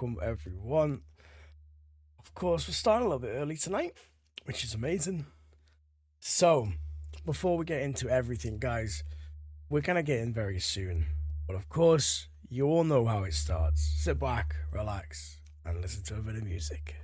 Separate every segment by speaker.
Speaker 1: welcome everyone. Of course, we're starting a little bit early tonight, which is amazing. So, before we get into everything, guys, we're gonna get in very soon. But of course, you all know how it starts. Sit back, relax, and listen to a bit of music.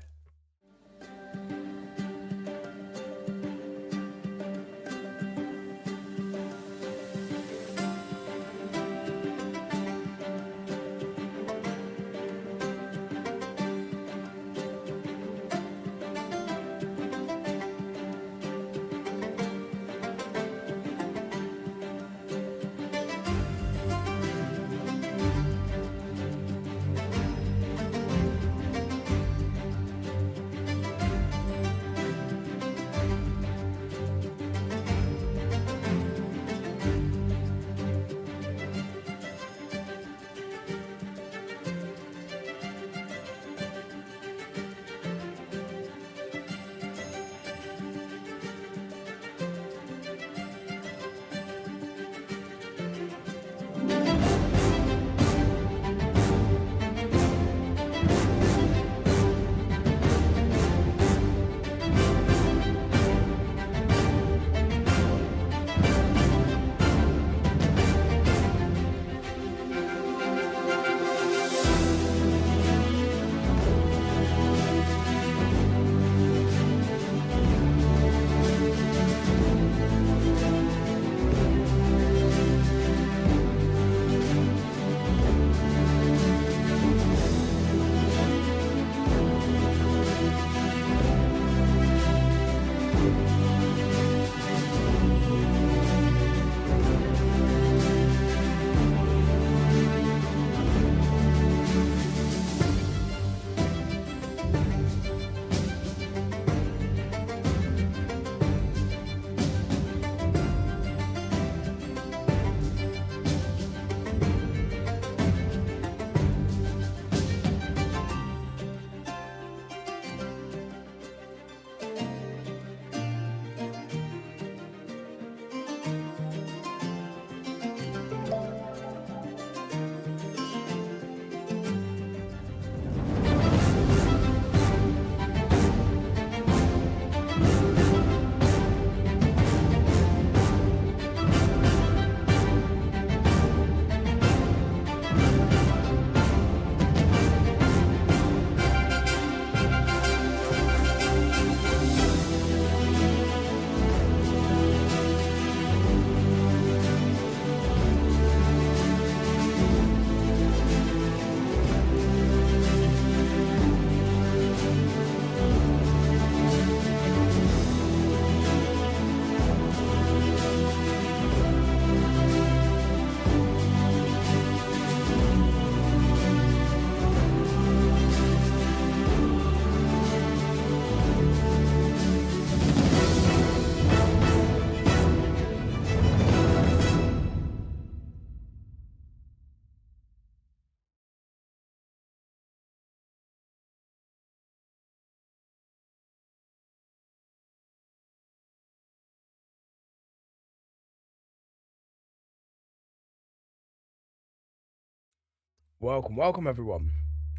Speaker 1: Welcome everyone.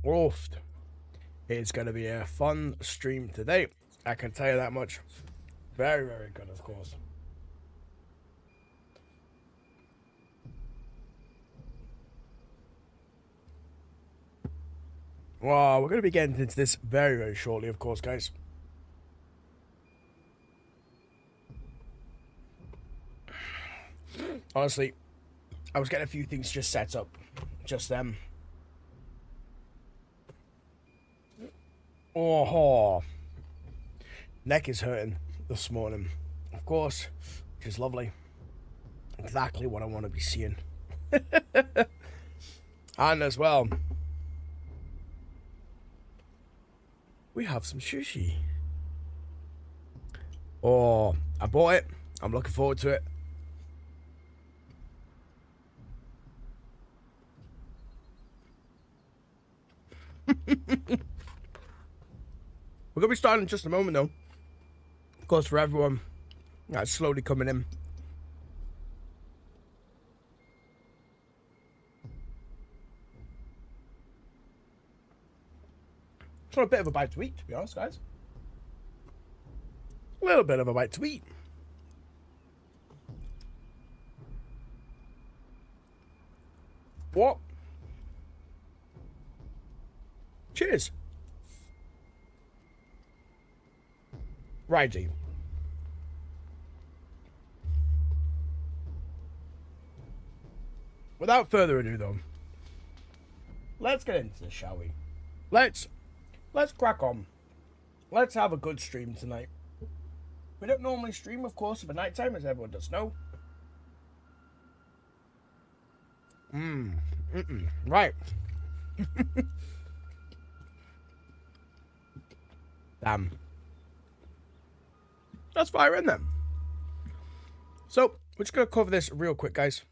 Speaker 1: Wolfed. It's going to be a fun stream today. I can tell you that much. Very, very good, of course. Well, we're going to be getting into this very, very shortly, of course, guys. Honestly, I was getting a few things just set up. Just them. Oh, neck is hurting this morning, of course, which is lovely. Exactly what I want to be seeing. And as well, we have some sushi. Oh, I bought it. I'm looking forward to it. We're going to be starting in just a moment, though. Of course, for everyone that's slowly coming in. Got a bit of a bite to eat, to be honest, guys. A little bit of a bite to eat. What? Cheers. Righty. Without further ado, though, let's get into this, shall we? Let's crack on. Let's have a good stream tonight. We don't normally stream, of course, at night time, as everyone does know. Right. Damn. Let's fire in then. So, we're just going to cover this real quick, guys.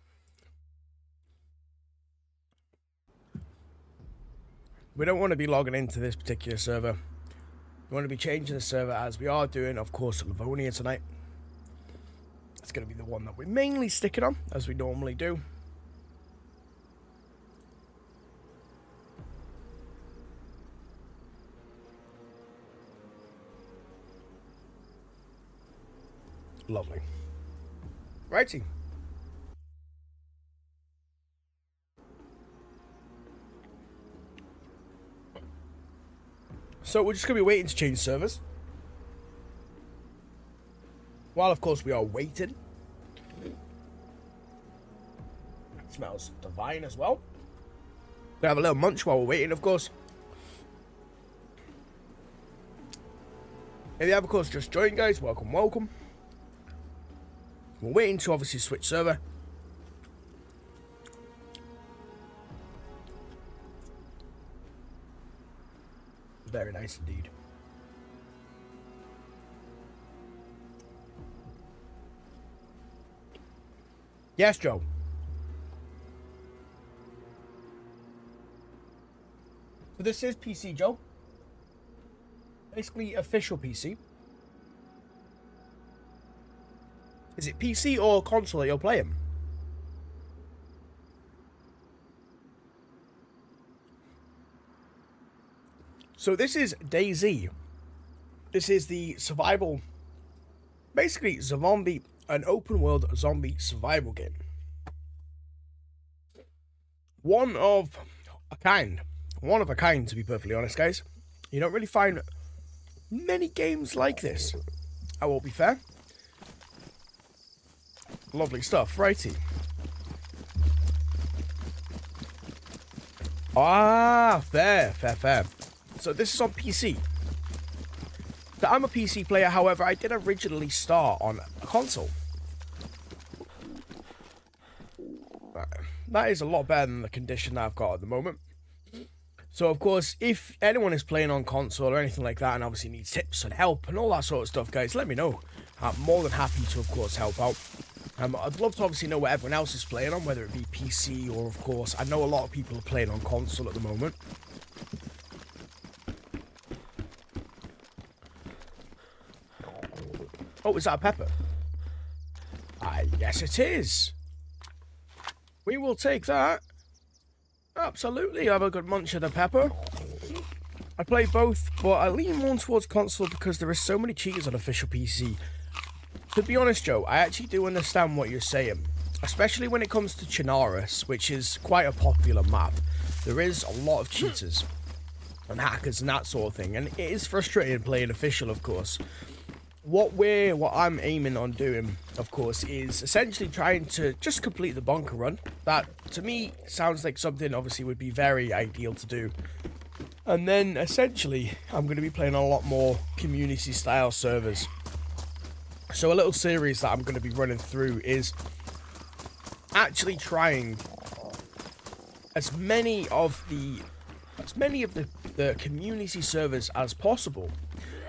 Speaker 1: We don't want to be logging into this particular server. We want to be changing the server as we are doing, of course, Livonia tonight. It's going to be the one that we're mainly sticking on, as we normally do. Lovely. Righty. So we're just going to be waiting to change servers. While, of course, we are waiting. It smells divine as well. Gonna have a little munch while we're waiting, of course. If you have, of course, just joined, guys, welcome, welcome. We're waiting to obviously switch server. Very nice indeed. Yes, Joe. So this is PC, Joe. Basically official PC. Is it PC or console that you're playing? So this is DayZ. This is the survival, basically zombie, an open world zombie survival game. One of a kind to be perfectly honest, guys. You don't really find many games like this. I will be fair. Lovely stuff, righty. Ah, fair. So this is on PC. So I'm a PC player, however, I did originally start on a console. That is a lot better than the condition that I've got at the moment. So, of course, if anyone is playing on console or anything like that and obviously needs tips and help and all that sort of stuff, guys, let me know. I'm more than happy to, of course, help out. I'd love to obviously know what everyone else is playing on, whether it be PC or, of course, I know a lot of people are playing on console at the moment. Oh, is that a pepper? Yes it is. We will take that. Absolutely, have a good munch of the pepper. I play both, but I lean more towards console because there are so many cheaters on official PC. To be honest, Joe, I actually do understand what you're saying. Especially when it comes to Chinaris, which is quite a popular map. There is a lot of cheaters and hackers and that sort of thing, and it is frustrating playing official, of course. What I'm aiming on doing, of course, is essentially trying to just complete the bunker run. That, to me, sounds like something obviously would be very ideal to do. And then, essentially, I'm going to be playing a lot more community-style servers. So a little series that I'm going to be running through is actually trying as many of the community servers as possible.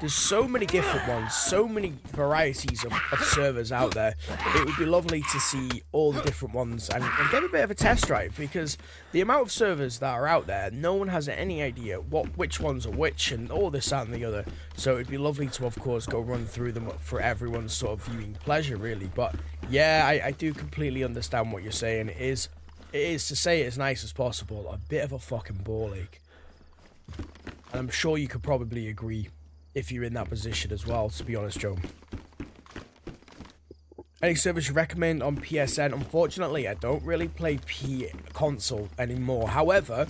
Speaker 1: There's so many different ones, so many varieties of servers out there. It would be lovely to see all the different ones and get a bit of a test drive, because the amount of servers that are out there, no one has any idea which ones are which and all this, that and the other. So it'd be lovely to, of course, go run through them for everyone's sort of viewing pleasure, really. But yeah, I do completely understand what you're saying. It is, to say it as nice as possible, a bit of a fucking ball ache. And I'm sure you could probably agree if you're in that position as well, to be honest, Joe. Any service you recommend on PSN? Unfortunately, I don't really play console anymore. However,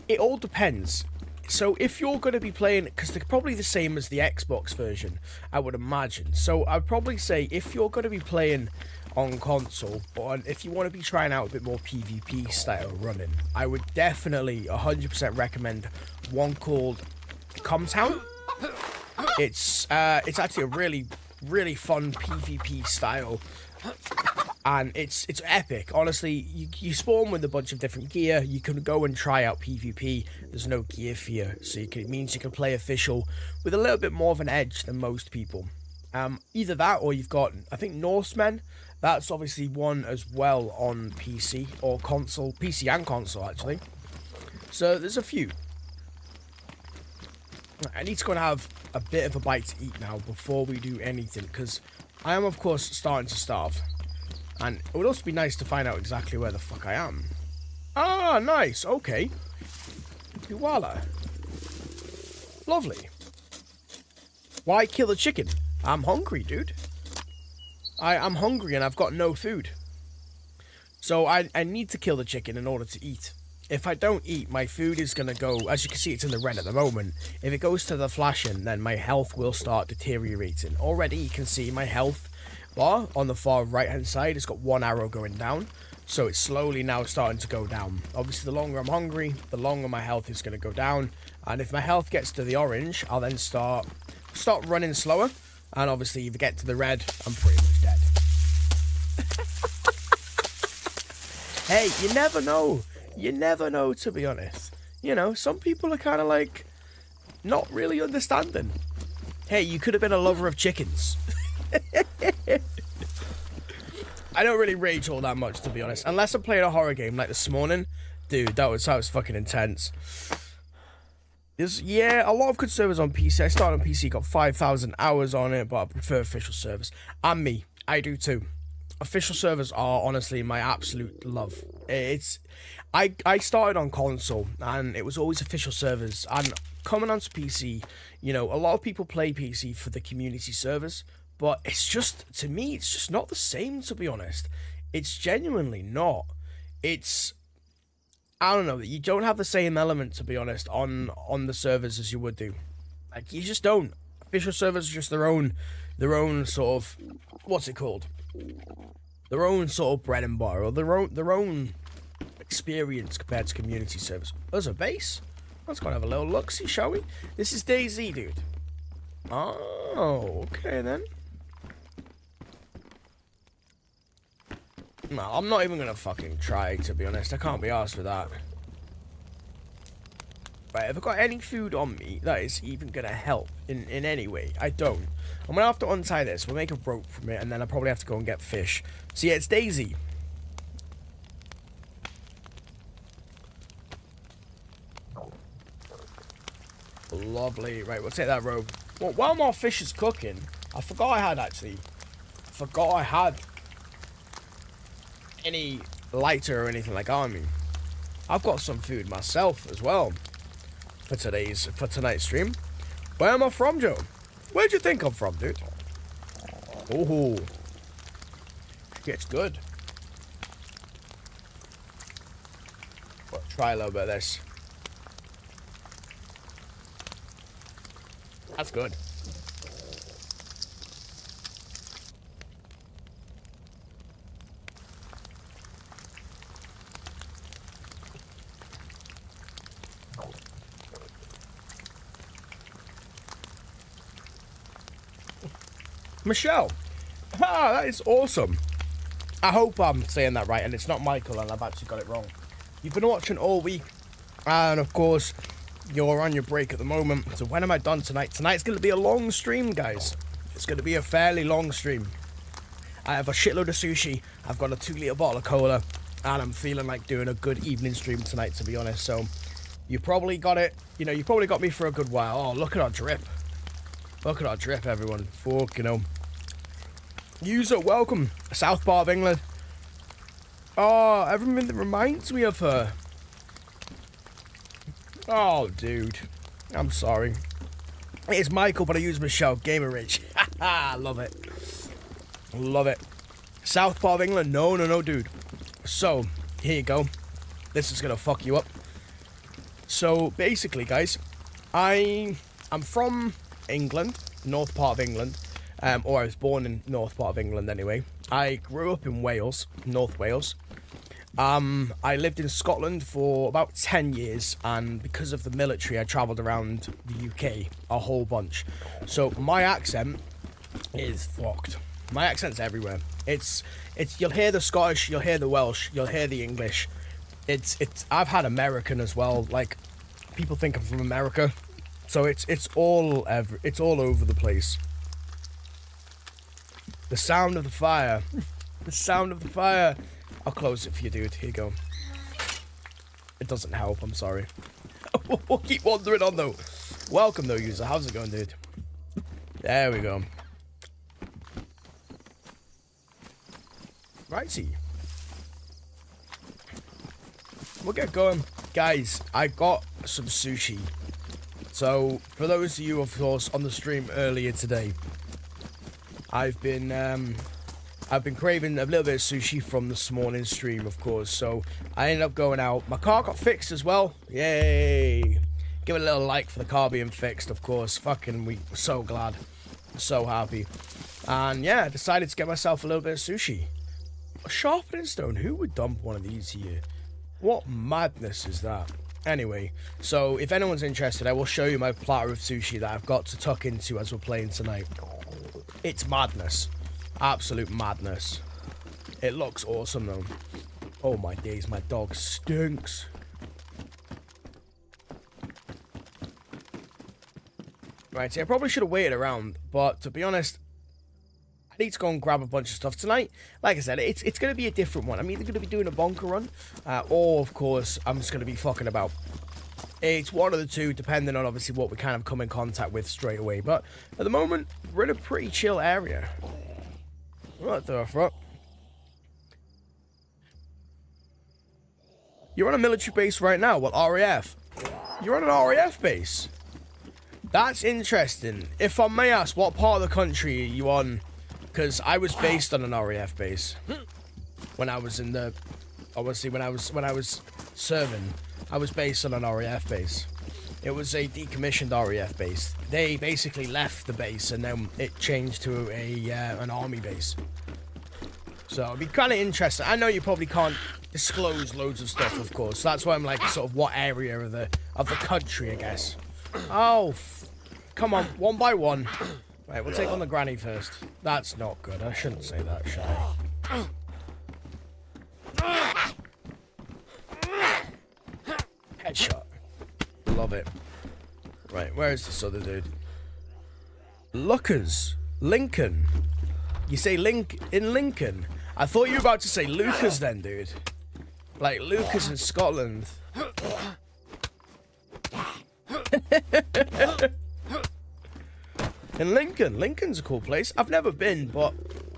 Speaker 1: it all depends. So if you're going to be playing, because they're probably the same as the Xbox version, I would imagine. So I'd probably say if you're going to be playing on console, or if you want to be trying out a bit more PvP style running, I would definitely 100% recommend one called Comtown. It's actually a really fun PvP style, and it's epic. Honestly, you spawn with a bunch of different gear. You can go and try out PvP. There's no gear fear, so it means you can play official with a little bit more of an edge than most people. Either that, or you've got, I think, Norsemen. That's obviously one as well on PC or console, PC and console actually. So there's a few. I need to go and have a bit of a bite to eat now before we do anything, because I am, of course, starting to starve. And it would also be nice to find out exactly where the fuck I am. Ah, nice. Okay. Voila. Lovely. Why kill the chicken? I'm hungry, dude. I'm hungry and I've got no food. So I need to kill the chicken in order to eat. If I don't eat, my food is going to go, as you can see, it's in the red at the moment. If it goes to the flashing, then my health will start deteriorating. Already, you can see my health bar on the far right-hand side. It's got one arrow going down. So it's slowly now starting to go down. Obviously, the longer I'm hungry, the longer my health is going to go down. And if my health gets to the orange, I'll then start running slower. And obviously, if I get to the red, I'm pretty much dead. Hey, you never know. You never know, to be honest. You know, some people are kind of like not really understanding. Hey, you could have been a lover of chickens. I don't really rage all that much, to be honest. Unless I'm playing a horror game like this morning. Dude, that was fucking intense. Yeah, a lot of good servers on PC. I started on PC, got 5,000 hours on it, but I prefer official servers. And me, I do too. Official servers are honestly my absolute love. I started on console, and it was always official servers. And coming onto PC, you know, a lot of people play PC for the community servers, but it's just, to me, it's just not the same, to be honest. It's genuinely not. I don't know, you don't have the same element, to be honest, on the servers as you would do. Like, you just don't. Official servers are just their own sort of, what's it called? Their own sort of bread and butter, or their own experience compared to community servers. There's a base. Let's go and have a little look-see, shall we? This is DayZ, dude. Oh, okay then. No, I'm not even gonna fucking try, to be honest. I can't be arsed with that. Right, have I got any food on me that is even gonna help in any way? I don't. I'm gonna have to untie this. We'll make a rope from it, and then I'll probably have to go and get fish. So yeah, it's DayZ. Lovely. Right, we'll take that rope. Well, while my fish is cooking, I forgot I had any lighter or anything like that on me. I've got some food myself as well for tonight's stream. Where am I from, Joe? Where'd you think I'm from, dude? Oh, it's good. Well, try a little bit of this. That's good. Michelle. Ah, that is awesome. I hope I'm saying that right and it's not Michael and I've actually got it wrong. You've been watching all week, and of course, you're on your break at the moment. So when am I done tonight? Tonight's going to be a long stream, guys. It's going to be a fairly long stream. I have a shitload of sushi. I've got a 2-litre bottle of cola. And I'm feeling like doing a good evening stream tonight, to be honest. So you probably got it. You know, you probably got me for a good while. Oh, look at our drip. Look at our drip, everyone. Fuck, you know. User, welcome. South part of England. Oh, everything that reminds me of her. Oh, dude. I'm sorry. It's Michael, but I use Michelle. Gamer Rich. Love it. Love it. South part of England? No, dude. So, here you go. This is gonna fuck you up. So, basically, guys, I'm from England, north part of England. Or I was born in north part of England anyway. I grew up in Wales, North Wales. I lived in Scotland for about 10 years, and because of the military, I travelled around the UK a whole bunch. So my accent is fucked. My accent's everywhere. It's you'll hear the Scottish, you'll hear the Welsh, you'll hear the English. I've had American as well. Like, people think I'm from America, so it's all over the place. The sound of the fire. The sound of the fire. I'll close it for you, dude. Here you go. It doesn't help, I'm sorry. We'll keep wandering on, though. Welcome, though, user. How's it going, dude? There we go. Righty. We'll get going. Guys, I got some sushi. So, for those of you, of course, on the stream earlier today, I've been craving a little bit of sushi from this morning's stream, of course, so I ended up going out. My car got fixed as well. Yay! Give it a little like for the car being fixed, of course. Fucking, we're so glad. So happy. And yeah, I decided to get myself a little bit of sushi. A sharpening stone? Who would dump one of these here? What madness is that? Anyway, so if anyone's interested, I will show you my platter of sushi that I've got to tuck into as we're playing tonight. It's madness. Absolute madness. It looks awesome though. Oh my days, my dog stinks. Right, so I probably should have waited around, but to be honest, I need to go and grab a bunch of stuff tonight. Like I said, it's going to be a different one. I'm either going to be doing a bonker run, or of course, I'm just going to be fucking about. It's one of the two, depending on obviously what we kind of come in contact with straight away. But at the moment, we're in a pretty chill area. What the fuck? You're on a military base right now. What, RAF? You're on an RAF base? That's interesting. If I may ask, what part of the country are you on? Because I was based on an RAF base when I was in the, obviously when I was serving, I was based on an RAF base. It was a decommissioned RAF base. They basically left the base and then it changed to an army base. So it'd be kind of interesting. I know you probably can't disclose loads of stuff, of course. So that's why I'm like, sort of what area of the country, I guess. Oh, come on, one by one. Right, we'll take on the granny first. That's not good. I shouldn't say that, should I? Headshot. Love it. Right, where is this other dude? Lookers. Lincoln. You say in Lincoln? I thought you were about to say Lucas then, dude. Like Lucas in Scotland. In Lincoln. Lincoln's a cool place. I've never been, but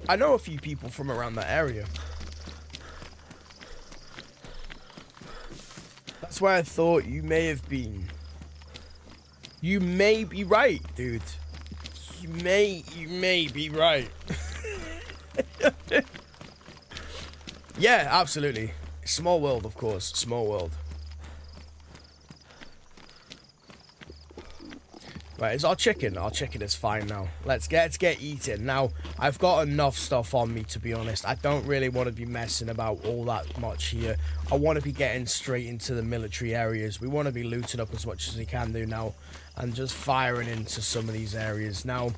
Speaker 1: I know a few people from around that area. That's where I thought you may have been. You may be right, dude. You may be right. Yeah, absolutely. Small world, of course. Small world. Right, is our chicken? Our chicken is fine now. Let's get eating. Now, I've got enough stuff on me, to be honest. I don't really want to be messing about all that much here. I want to be getting straight into the military areas. We want to be looting up as much as we can do now. And just firing into some of these areas. Now,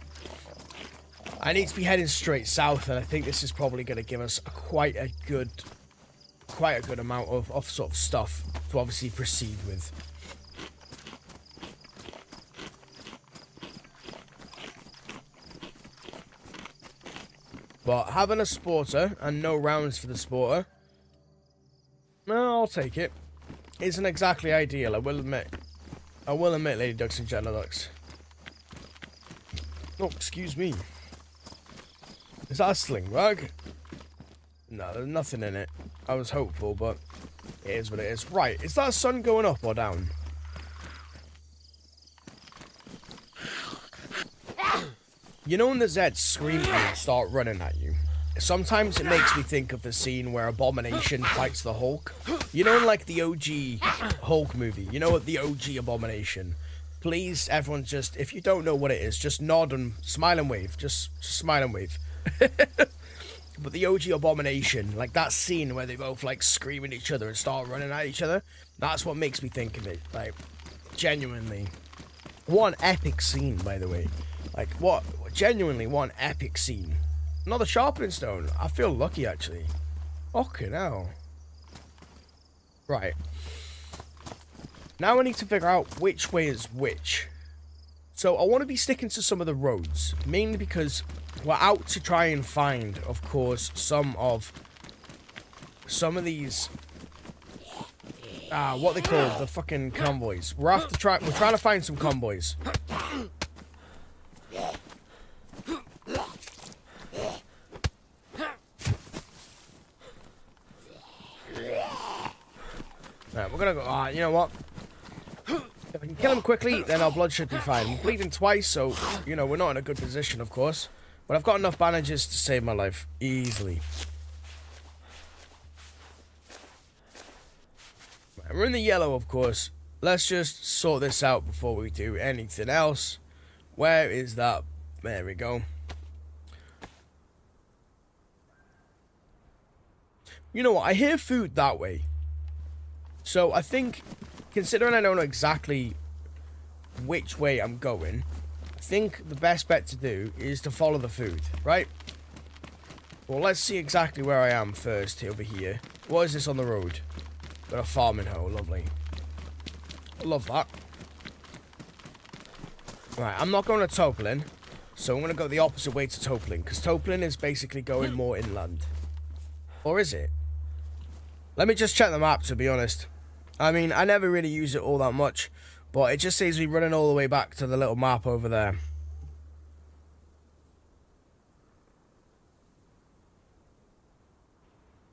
Speaker 1: I need to be heading straight south. And I think this is probably going to give us quite a good amount of sort of stuff to obviously proceed with. But having a sporter and no rounds for the sporter, no, I'll take it. Isn't exactly ideal, I will admit. I will admit, Lady Ducks and Jenna Ducks. Oh, excuse me. Is that a sling rug? No, there's nothing in it. I was hopeful, but it is what it is. Right, is that sun going up or down? You know when the Zeds scream at you and start running at you? Sometimes it makes me think of the scene where Abomination fights the Hulk. You know, in like the OG Hulk movie, you know what, the OG Abomination. Please, everyone, just, if you don't know what it is, just nod and smile and wave. Just smile and wave. But the OG Abomination, like that scene where they both like scream at each other and start running at each other, that's what makes me think of it. Like, genuinely. One epic scene, by the way. Like, what? Genuinely, one epic scene. Another sharpening stone. I feel lucky, actually. Fucking hell. Right. Now I need to figure out which way is which. So I want to be sticking to some of the roads. Mainly because we're out to try and find, of course, some of these... what they call the fucking convoys. We're trying to find some convoys. Right, we're gonna go. You know what? If I can kill him quickly, then our blood should be fine. I'm bleeding twice, so, you know, we're not in a good position, of course. But I've got enough bandages to save my life. Easily. Right, we're in the yellow, of course. Let's just sort this out before we do anything else. Where is that? There we go. You know what? I hear food that way. So I think, considering I don't know exactly which way I'm going, I think the best bet to do is to follow the food, right? Well, let's see exactly where I am first over here. What is this on the road? Got a farming hoe, lovely. Love that. Right, I'm not going to Toplin, so I'm going to go the opposite way to Toplin, because Toplin is basically going more inland. Or is it? Let me just check the map, to be honest. I mean, I never really use it all that much, but it just saves me running all the way back to the little map over there.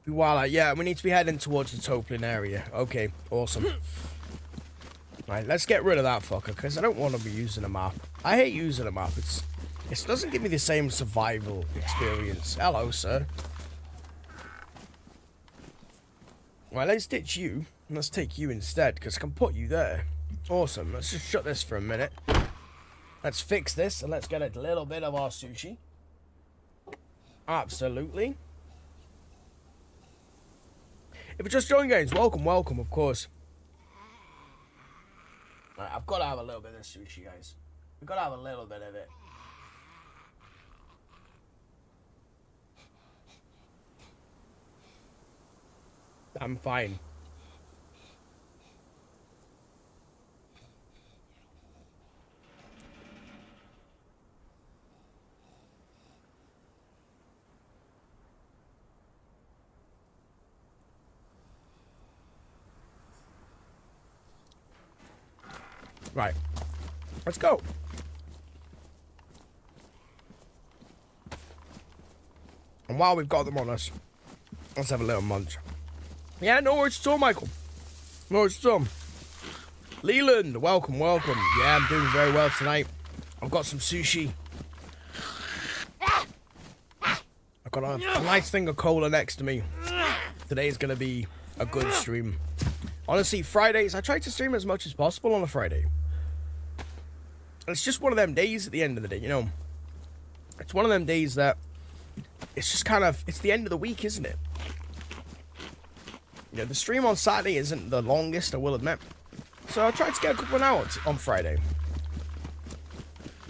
Speaker 1: Voila, yeah, we need to be heading towards the Toplin area. Okay, awesome. Right, let's get rid of that fucker, because I don't want to be using a map. I hate using a map. It doesn't give me the same survival experience. Hello, sir. Right, let's ditch you. Let's take you instead, because I can put you there. Awesome. Let's just shut this for a minute. Let's fix this, and let's get a little bit of our sushi. Absolutely. If you're just joining, guys, welcome, welcome, of course. Right, I've got to have a little bit of sushi, guys. We've got to have a little bit of it. I'm fine. Right. Let's go. And while we've got them on us, let's have a little munch. Yeah, no worries at all, Michael. No worries at all. Leland, welcome, welcome. Yeah, I'm doing very well tonight. I've got some sushi. I've got a nice thing of cola next to me. Today is going to be a good stream. Honestly, Fridays, I try to stream as much as possible on a Friday. It's just one of them days at the end of the day, you know. It's one of them days that it's just kind of, it's the end of the week, isn't it? You know, the stream on Saturday isn't the longest, I will admit. So I tried to get a couple of hours on Friday.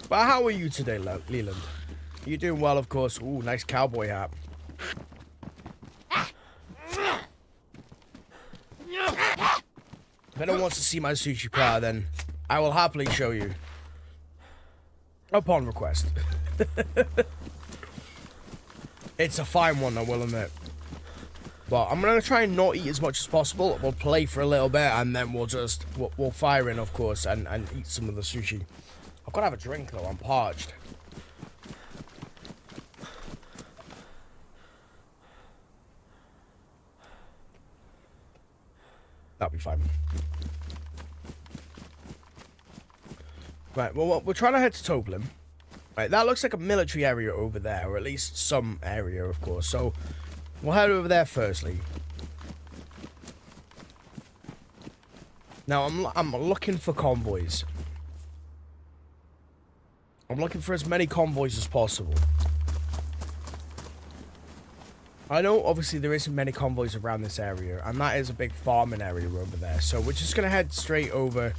Speaker 1: But how are you today, Leland? You're doing well, of course. Ooh, nice cowboy hat. If anyone wants to see my sushi platter, then I will happily show you. Upon request. It's a fine one, I will admit. But I'm going to try and not eat as much as possible. We'll play for a little bit, and then we'll fire in, of course, and eat some of the sushi. I've got to have a drink, though. I'm parched. That'll be fine. Right, well, we're trying to head to Toplin. Right, that looks like a military area over there, or at least some area, of course. So we'll head over there firstly. Now I'm looking for convoys. I'm looking for as many convoys as possible. I know, obviously, there isn't many convoys around this area, and that is a big farming area over there. So we're just going to head straight over.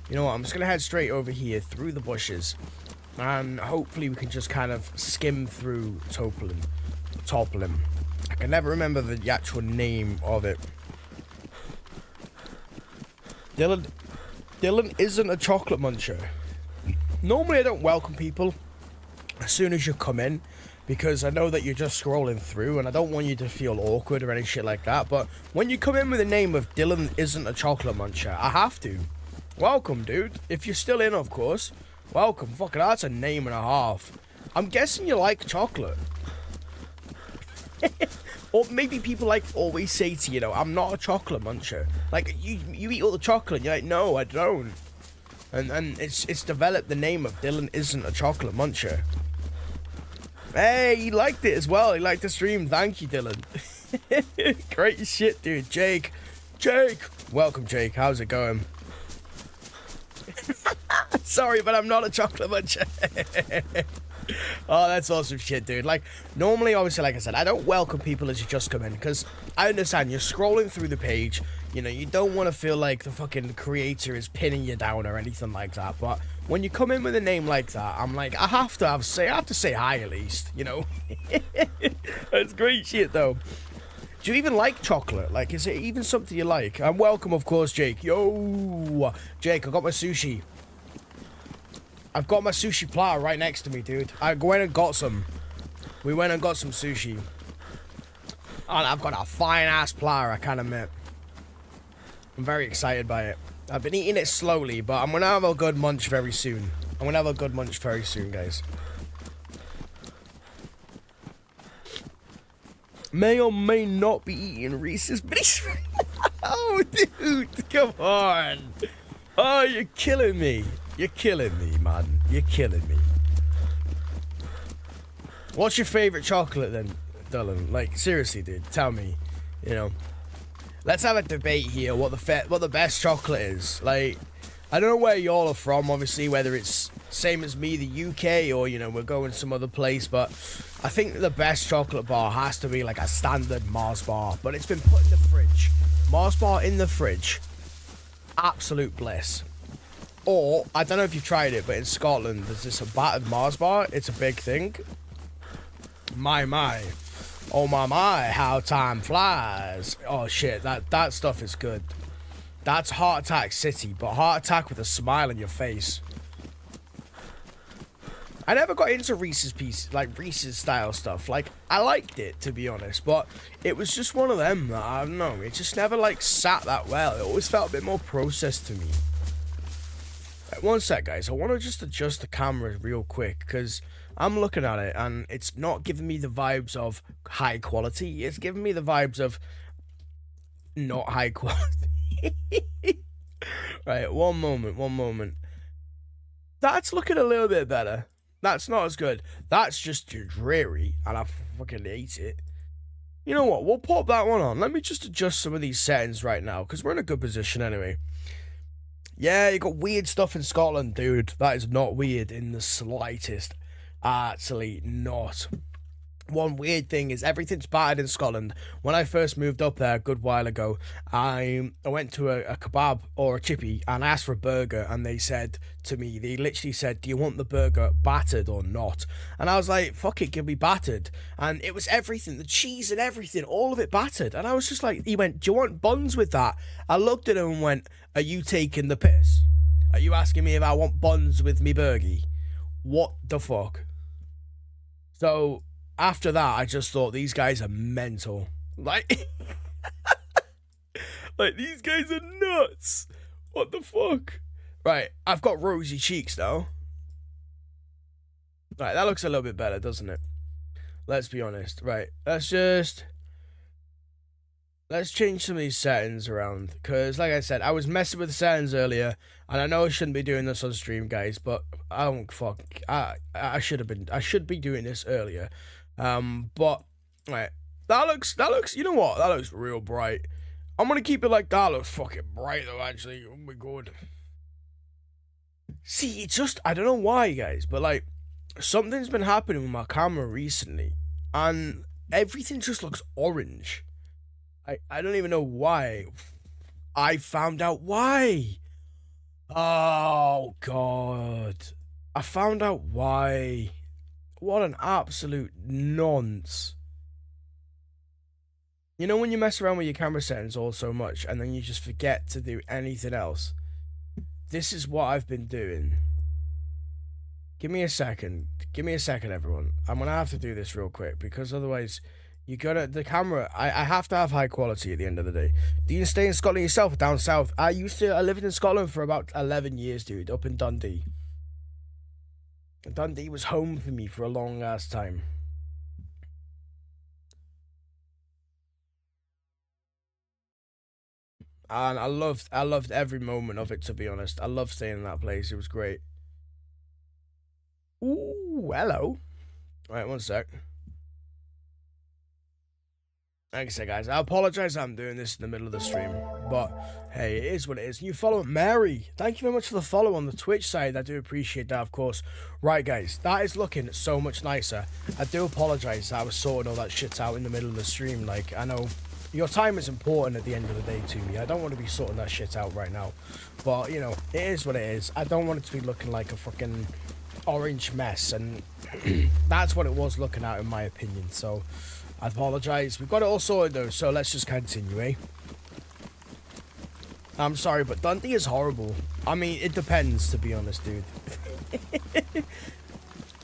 Speaker 1: You know what? I'm just going to head straight over here through the bushes, and hopefully we can just kind of skim through Toppling. I can never remember the actual name of it. Dylan isn't a chocolate muncher. Normally, I don't welcome people as soon as you come in, because I know that you're just scrolling through and I don't want you to feel awkward or any shit like that. But when you come in with the name of Dylan isn't a chocolate muncher, I have to. Welcome, dude. If you're still in, of course. Welcome. Fucking that's a name and a half. I'm guessing you like chocolate. Or maybe people like always say to you, I'm not a chocolate muncher. Like, you eat all the chocolate and you're like, no, I don't. And it's developed the name of Dylan isn't a chocolate muncher. Hey, he liked it as well. He liked the stream. Thank you, Dylan. Great shit, dude. Jake. Welcome, Jake. How's it going? Sorry, but I'm not a chocolate muncher. Oh, that's awesome shit, dude. Like, normally, obviously, like I said, I don't welcome people as you just come in, because I understand you're scrolling through the page. You don't want to feel like the fucking creator is pinning you down or anything like that. But when you come in with a name like that, I'm like, I have to say hi at least, That's great shit, though. Do you even like chocolate? Like, is it even something you like? And welcome, of course, Jake. Yo, Jake, I got my sushi. I've got my sushi platter right next to me, dude. I went and got some. We went and got some sushi. And I've got a fine-ass platter, I can admit. I'm very excited by it. I've been eating it slowly, but I'm going to have a good munch very soon. Guys. May or may not be eating Reese's, but he's... Oh, dude, come on. Oh, you're killing me. You're killing me, man. You're killing me. What's your favorite chocolate then, Dylan? Like, seriously, dude, tell me. Let's have a debate here. What the best chocolate is. Like, I don't know where y'all are from. Obviously, whether it's same as me, the UK, or we're going some other place. But I think the best chocolate bar has to be like a standard Mars bar. But it's been put in the fridge. Mars bar in the fridge. Absolute bliss. Or, I don't know if you've tried it, but in Scotland, there's this battered Mars bar. It's a big thing. My. Oh, my, how time flies. Oh, shit, that stuff is good. That's Heart Attack City, but Heart Attack with a smile on your face. I never got into Reese's style stuff. Like, I liked it, to be honest, but it was just one of them that, I don't know, it just never, sat that well. It always felt a bit more processed to me. One sec, guys. I want to just adjust the camera real quick, because I'm looking at it and it's not giving me the vibes of high quality. It's giving me the vibes of not high quality. Right, one moment. That's looking a little bit better. That's not as good. That's just dreary, and I fucking hate it. You know what? We'll pop that one on. Let me just adjust some of these settings right now, because we're in a good position anyway. Yeah, you got weird stuff in Scotland, dude. That is not weird in the slightest. Actually, not. One weird thing is everything's battered in Scotland. When I first moved up there a good while ago, I went to a kebab or a chippy and asked for a burger, and they literally said, do you want the burger battered or not? And I was like, fuck it, give me battered. And it was everything, the cheese and everything, all of it battered. And I was just like, he went, do you want buns with that? I looked at him and went, are you taking the piss? Are you asking me if I want buns with me burgie? What the fuck? So after that, I just thought, these guys are mental. Like, these guys are nuts. What the fuck? Right, I've got rosy cheeks now. Right, that looks a little bit better, doesn't it? Let's be honest. Right, let's just... Let's change some of these settings around, because like I said, I was messing with the settings earlier, and I know I shouldn't be doing this on stream, guys, but I don't fuck. I should be doing this earlier. But right, that looks. You know what? That looks real bright. I'm gonna keep it like that. Looks fucking bright though. Actually, oh my god. See, it's just I don't know why, guys, but like something's been happening with my camera recently, and everything just looks orange. I don't even know why. I found out why. Oh, God. I found out why. What an absolute nonce. You know when you mess around with your camera settings all so much and then you just forget to do anything else? This is what I've been doing. Give me a second. Give me a second, everyone. I'm going to have to do this real quick because otherwise... You gotta, the camera, I have to have high quality at the end of the day. Do you stay in Scotland yourself or down south? I lived in Scotland for about 11 years, dude, up in Dundee. Dundee was home for me for a long ass time. And I loved every moment of it, to be honest. I loved staying in that place. It was great. Ooh, hello. Right, one sec. Like I said, guys, I apologize I'm doing this in the middle of the stream, but hey, it is what it is. You follow Mary. Thank you very much for the follow on the Twitch side. I do appreciate that, of course. Right, guys, that is looking so much nicer. I do apologize that I was sorting all that shit out in the middle of the stream. Like, I know your time is important at the end of the day to me. I don't want to be sorting that shit out right now, but, you know, it is what it is. I don't want it to be looking like a fucking orange mess, and that's what it was looking at, in my opinion, so... I apologise. We've got it all sorted though, so let's just continue, eh? I'm sorry, but Dundee is horrible. I mean, it depends, to be honest, dude.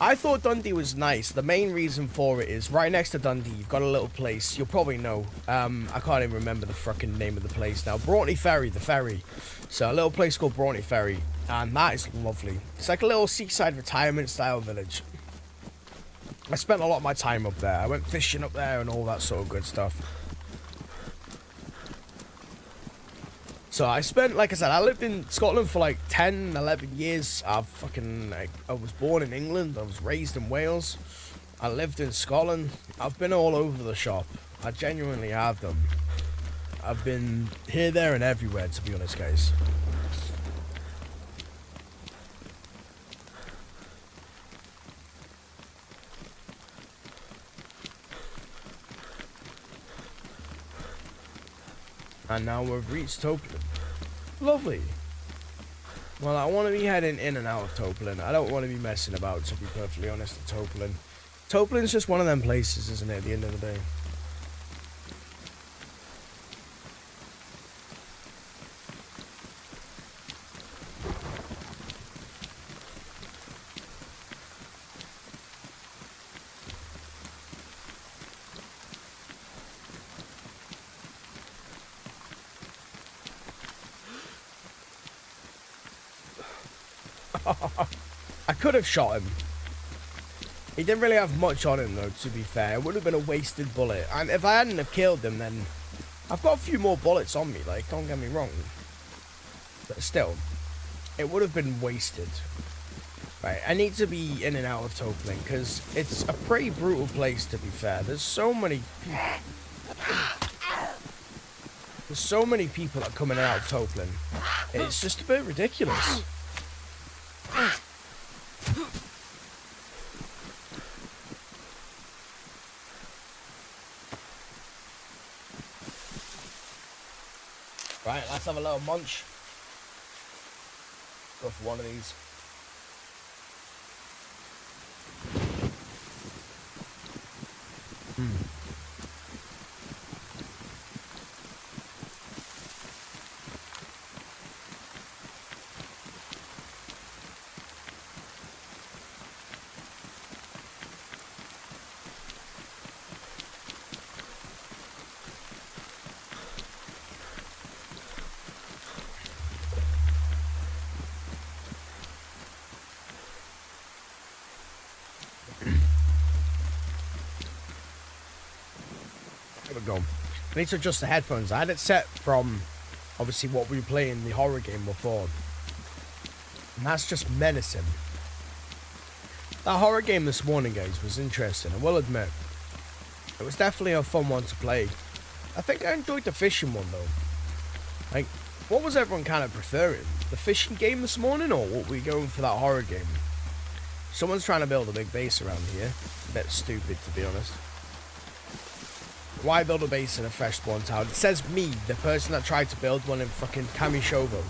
Speaker 1: I thought Dundee was nice. The main reason for it is right next to Dundee, you've got a little place. You'll probably know. I can't even remember the fucking name of the place now. Broughton Ferry, the ferry. So a little place called Broughton Ferry, and that is lovely. It's like a little seaside retirement style village. I spent a lot of my time up there. I went fishing up there and all that sort of good stuff. So I spent, like I said, I lived in Scotland for like 10, 11 years. I was born in England. I was raised in Wales. I lived in Scotland. I've been all over the shop. I genuinely have them. I've been here, there, and everywhere, to be honest, guys. And now we've reached Toplin. Lovely. Well, I want to be heading in and out of Toplin. I don't want to be messing about, to be perfectly honest, at Toplin. Toplin's just one of them places, isn't it, at the end of the day? I could have shot him. He didn't really have much on him, though, to be fair. It would have been a wasted bullet. And if I hadn't have killed him, then... I've got a few more bullets on me, like, don't get me wrong. But still, it would have been wasted. Right, I need to be in and out of Toplin, because it's a pretty brutal place, to be fair. There's so many people that come in and out of Toplin. It's just a bit ridiculous. Right, let's have a little munch. Go for one of these. There we go. I need to adjust the headphones. I had it set from, obviously, what we were playing the horror game before. And that's just menacing. That horror game this morning, guys, was interesting, I will admit. It was definitely a fun one to play. I think I enjoyed the fishing one, though. Like, what was everyone kind of preferring? The fishing game this morning, or what were we going for that horror game? Someone's trying to build a big base around here. A bit stupid, to be honest. Why build a base in a fresh spawn town? It says me, the person that tried to build one in fucking Kamishovo.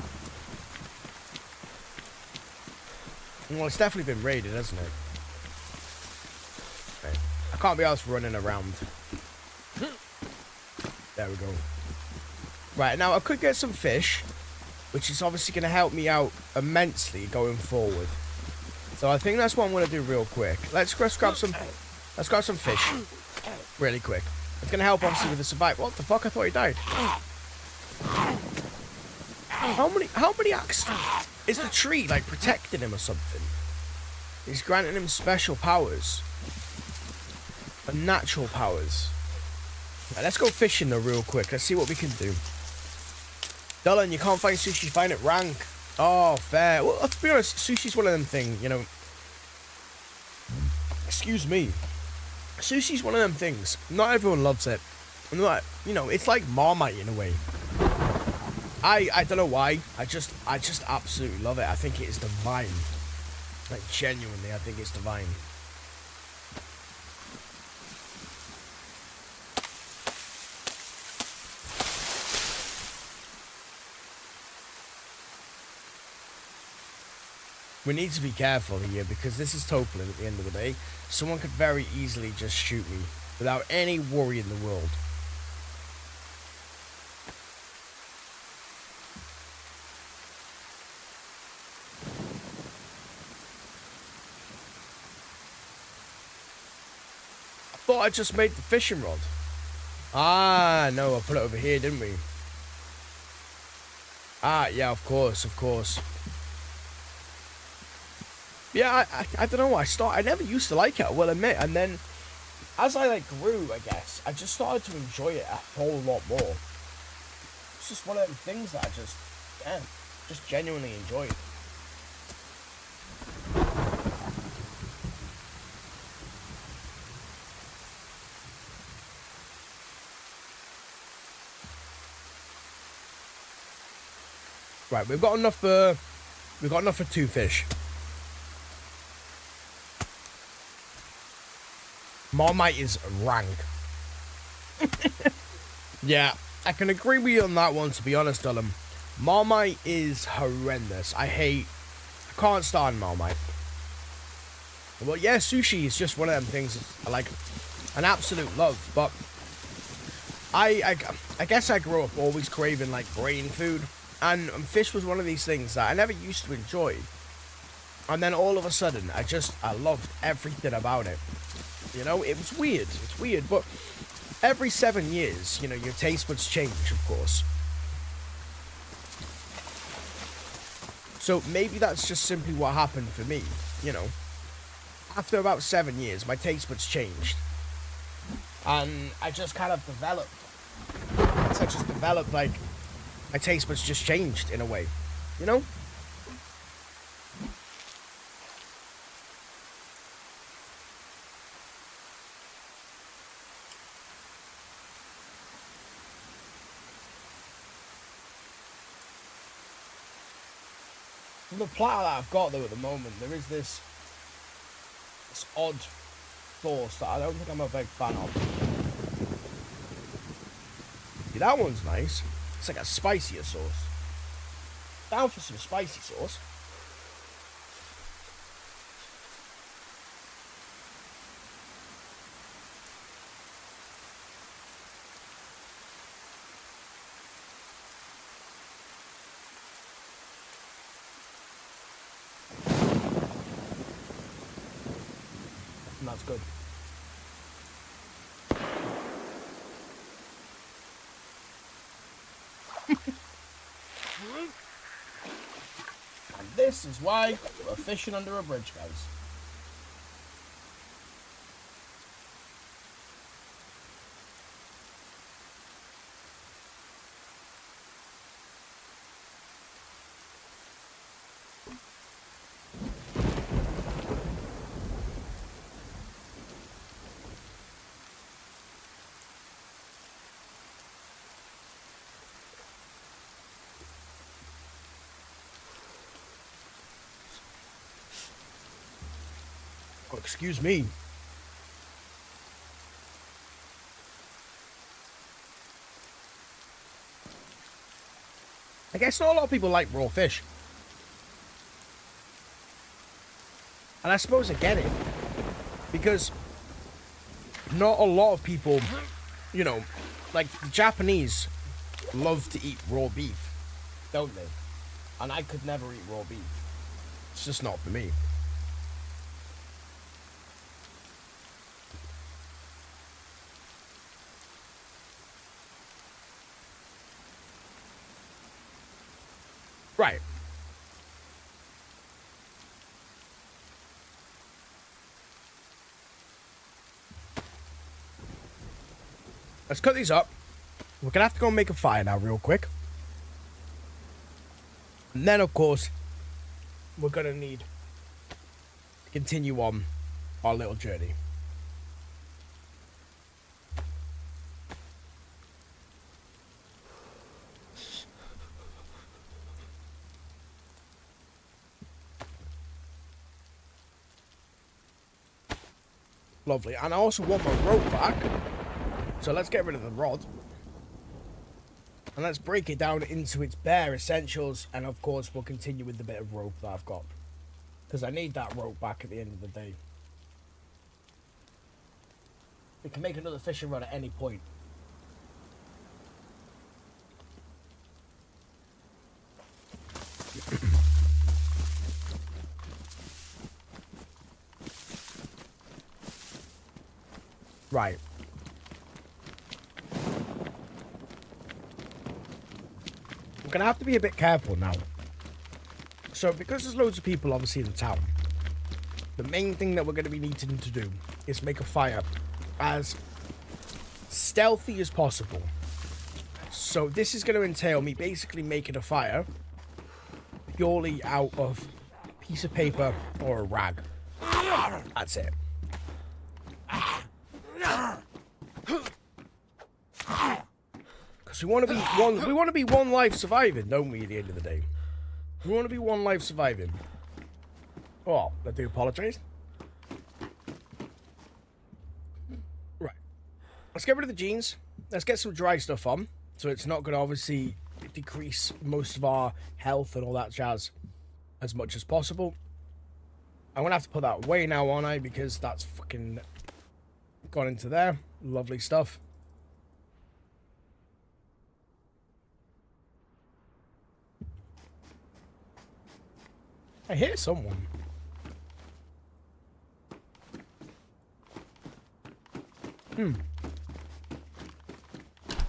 Speaker 1: Well, it's definitely been raided, hasn't it? Okay. I can't be arsed running around. There we go. Right, now I could get some fish, which is obviously going to help me out immensely going forward. So I think that's what I'm going to do real quick. Let's grab some fish. Really quick. It's going to help obviously with the survival. What the fuck? I thought he died. How many acts? Is the tree like protecting him or something? He's granting him special powers. And natural powers. Right, let's go fishing though real quick. Let's see what we can do. Dylan, you can't find sushi, find it rank. Oh, fair. Well, to be honest, sushi's one of them things, you know. Excuse me. Sushi's one of them things. Not everyone loves it. Not, you know, it's like Marmite in a way. I don't know why. I just absolutely love it. I think it is divine. Like, genuinely, I think it's divine. We need to be careful here because this is Toplin at the end of the day. Someone could very easily just shoot me without any worry in the world. I thought I just made the fishing rod. Ah, no, I put it over here, didn't we? Ah, yeah, of course, of course. Yeah, I don't know. I never used to like it, I will admit. And then, as I like grew, I guess, I just started to enjoy it a whole lot more. It's just one of them things that I just genuinely enjoyed. Right, we've got enough for 2 fish. Marmite is rank. Yeah, I can agree with you on that one, to be honest, Dylan. Marmite is horrendous. I can't stand Marmite. Well, yeah, sushi is just one of them things I like an absolute love, but I guess I grew up always craving, like, brain food, and fish was one of these things that I never used to enjoy. And then all of a sudden, I loved everything about it. You know, it was weird. It's weird, but every 7 years, you know, your taste buds change, of course. So maybe that's just simply what happened for me, you know. After about 7 years, my taste buds changed. And I just kind of developed, like, my taste buds just changed in a way, you know? The platter that I've got though at the moment, there is this odd sauce that I don't think I'm a big fan of. See, that one's nice. It's like a spicier sauce. Down for some spicy sauce. And that's good. And this is why we're fishing under a bridge, guys. Oh, excuse me. I guess not a lot of people like raw fish. And I suppose I get it. Because not a lot of people, you know, like the Japanese love to eat raw beef, don't they? And I could never eat raw beef. It's just not for me. Right. Let's cut these up. We're gonna have to go and make a fire now real quick. And then, of course, we're gonna need to continue on our little journey. Lovely. And I also want my rope back. So let's get rid of the rod. And let's break it down into its bare essentials. And of course, we'll continue with the bit of rope that I've got. Because I need that rope back at the end of the day. We can make another fishing rod at any point. Right. We're going to have to be a bit careful now. So, because there's loads of people obviously in the town, the main thing that we're going to be needing to do is make a fire as stealthy as possible. So, this is going to entail me basically making a fire purely out of a piece of paper or a rag. That's it. Because we want to be one life surviving, don't we, at the end of the day? We want to be one life surviving. Oh, I do apologize. Right. Let's get rid of the jeans. Let's get some dry stuff on. So it's not going to obviously decrease most of our health and all that jazz as much as possible. I'm going to have to put that away now, aren't I? Because that's fucking gone into there. Lovely stuff. I hear someone.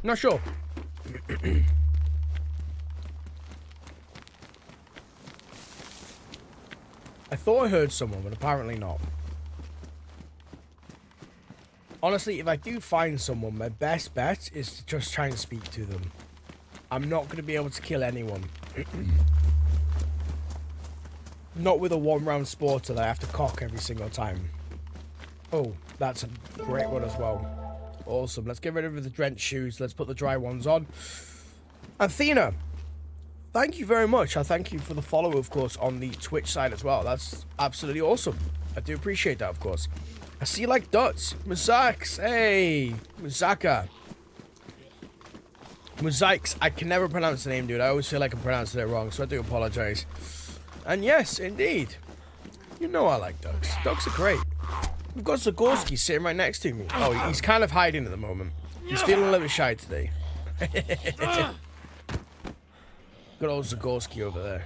Speaker 1: Not sure. I thought I heard someone, but apparently not. Honestly, if I do find someone, my best bet is to just try and speak to them. I'm not going to be able to kill anyone. Not with a one-round sporter that I have to cock every single time. Oh, that's a great one as well. Awesome. Let's get rid of the drenched shoes. Let's put the dry ones on. Athena, thank you very much. I thank you for the follow, of course, on the Twitch side as well. That's absolutely awesome. I do appreciate that, of course. I see you like dots. Muzaks. Hey. Muzaka. Muzikes. I can never pronounce the name, dude. I always feel like I'm pronouncing it wrong, so I do apologize. And yes, indeed. You know I like ducks. Ducks are great. We've got Zagorski sitting right next to me. Oh, he's kind of hiding at the moment. He's feeling a little shy today. Good old Zagorski over there.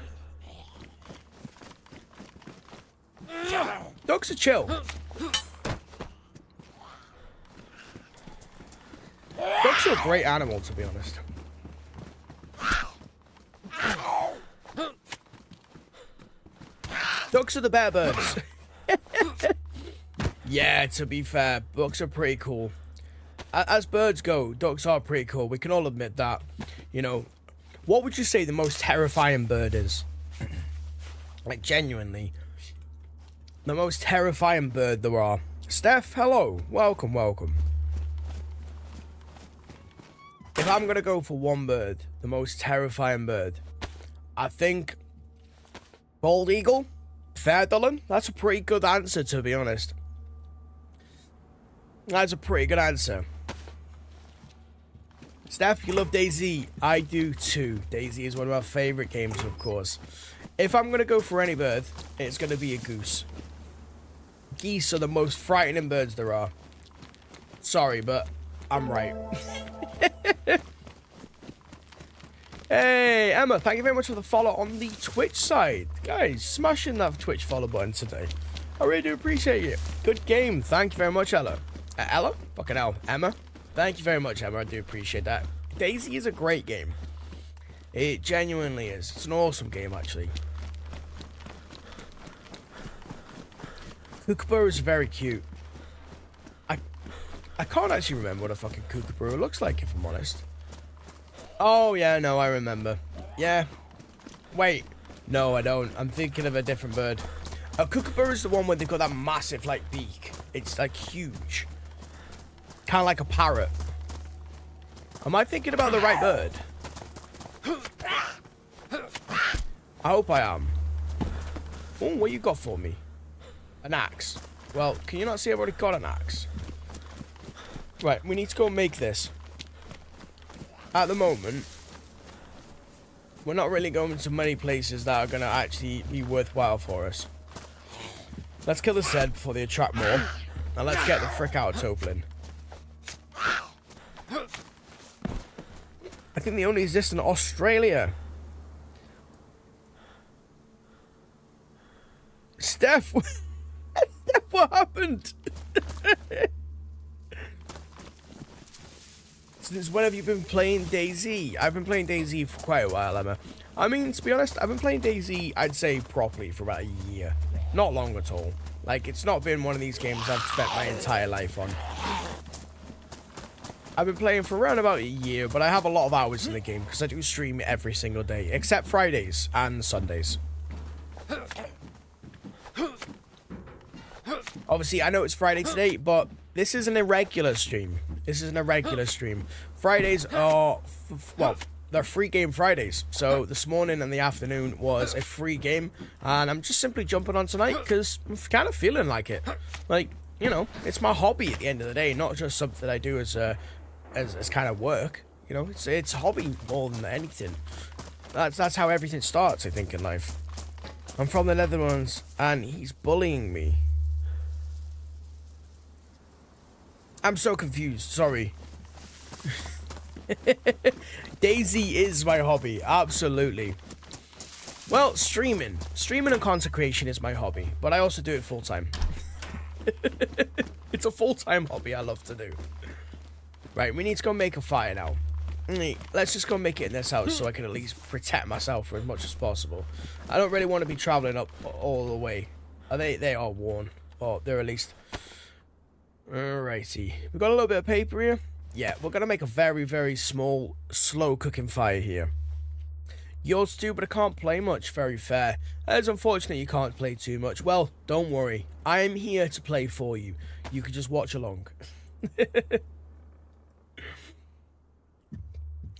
Speaker 1: Ducks are chill. Ducks are a great animal, to be honest. Ducks are the better birds. Yeah, to be fair, ducks are pretty cool. As birds go, ducks are pretty cool. We can all admit that. You know, what would you say the most terrifying bird is? Like, genuinely. The most terrifying bird there are. Steph, hello. Welcome, welcome. If I'm going to go for one bird, the most terrifying bird, I think bald eagle. Fair, Dylan. That's a pretty good answer, to be honest. That's a pretty good answer. Steph, you love DayZ. I do too. DayZ is one of my favorite games, of course. If I'm going to go for any bird, it's going to be a goose. Geese are the most frightening birds there are. Sorry, but I'm right. Hey, Emma, thank you very much for the follow on the Twitch side. Guys, smashing that Twitch follow button today. I really do appreciate it. Good game. Thank you very much, Ella. Ella? Fucking hell. Emma? Thank you very much, Emma. I do appreciate that. DayZ is a great game. It genuinely is. It's an awesome game, actually. Kookaburra is very cute. I can't actually remember what a fucking kookaburra looks like, if I'm honest. Oh, yeah, no, I remember. Yeah. Wait. No, I don't. I'm thinking of a different bird. A kookaburra is the one where they've got that massive, like, beak. It's, like, huge. Kind of like a parrot. Am I thinking about the right bird? I hope I am. Oh, what you got for me? An axe. Well, can you not see I've already got an axe? Right, we need to go make this. At the moment, we're not really going to many places that are going to actually be worthwhile for us. Let's kill the Zed before they attract more. And let's get the frick out of Toplin. I think they only exist in Australia. Steph! Steph, what happened? Since when have you been playing DayZ? I've been playing DayZ for quite a while, Emma. I mean, to be honest, I've been playing DayZ, I'd say, properly for about a year. Not long at all. Like, it's not been one of these games I've spent my entire life on. I've been playing for around about a year, but I have a lot of hours in the game because I do stream every single day, except Fridays and Sundays. Obviously, I know it's Friday today, but this is an irregular stream. This is an irregular stream. Fridays are, well, they're free game Fridays. So this morning and the afternoon was a free game, and I'm just simply jumping on tonight because I'm kind of feeling like it. Like, you know, it's my hobby at the end of the day, not just something I do as kind of work. You know, it's a hobby more than anything. That's how everything starts, I think, in life. I'm from the Netherlands, and he's bullying me. I'm so confused, sorry. DayZ is my hobby, absolutely. Well, streaming. Streaming and content creation is my hobby, but I also do it full-time. It's a full-time hobby I love to do. Right, we need to go make a fire now. Let's just go make it in this house so I can at least protect myself for as much as possible. I don't really want to be traveling up all the way. They are worn, or they're at least... Alrighty. We've got a little bit of paper here. Yeah, we're going to make a very, very small, slow cooking fire here. Yours too, but I can't play much. Very fair. It's unfortunate you can't play too much. Well, don't worry. I am here to play for you. You can just watch along.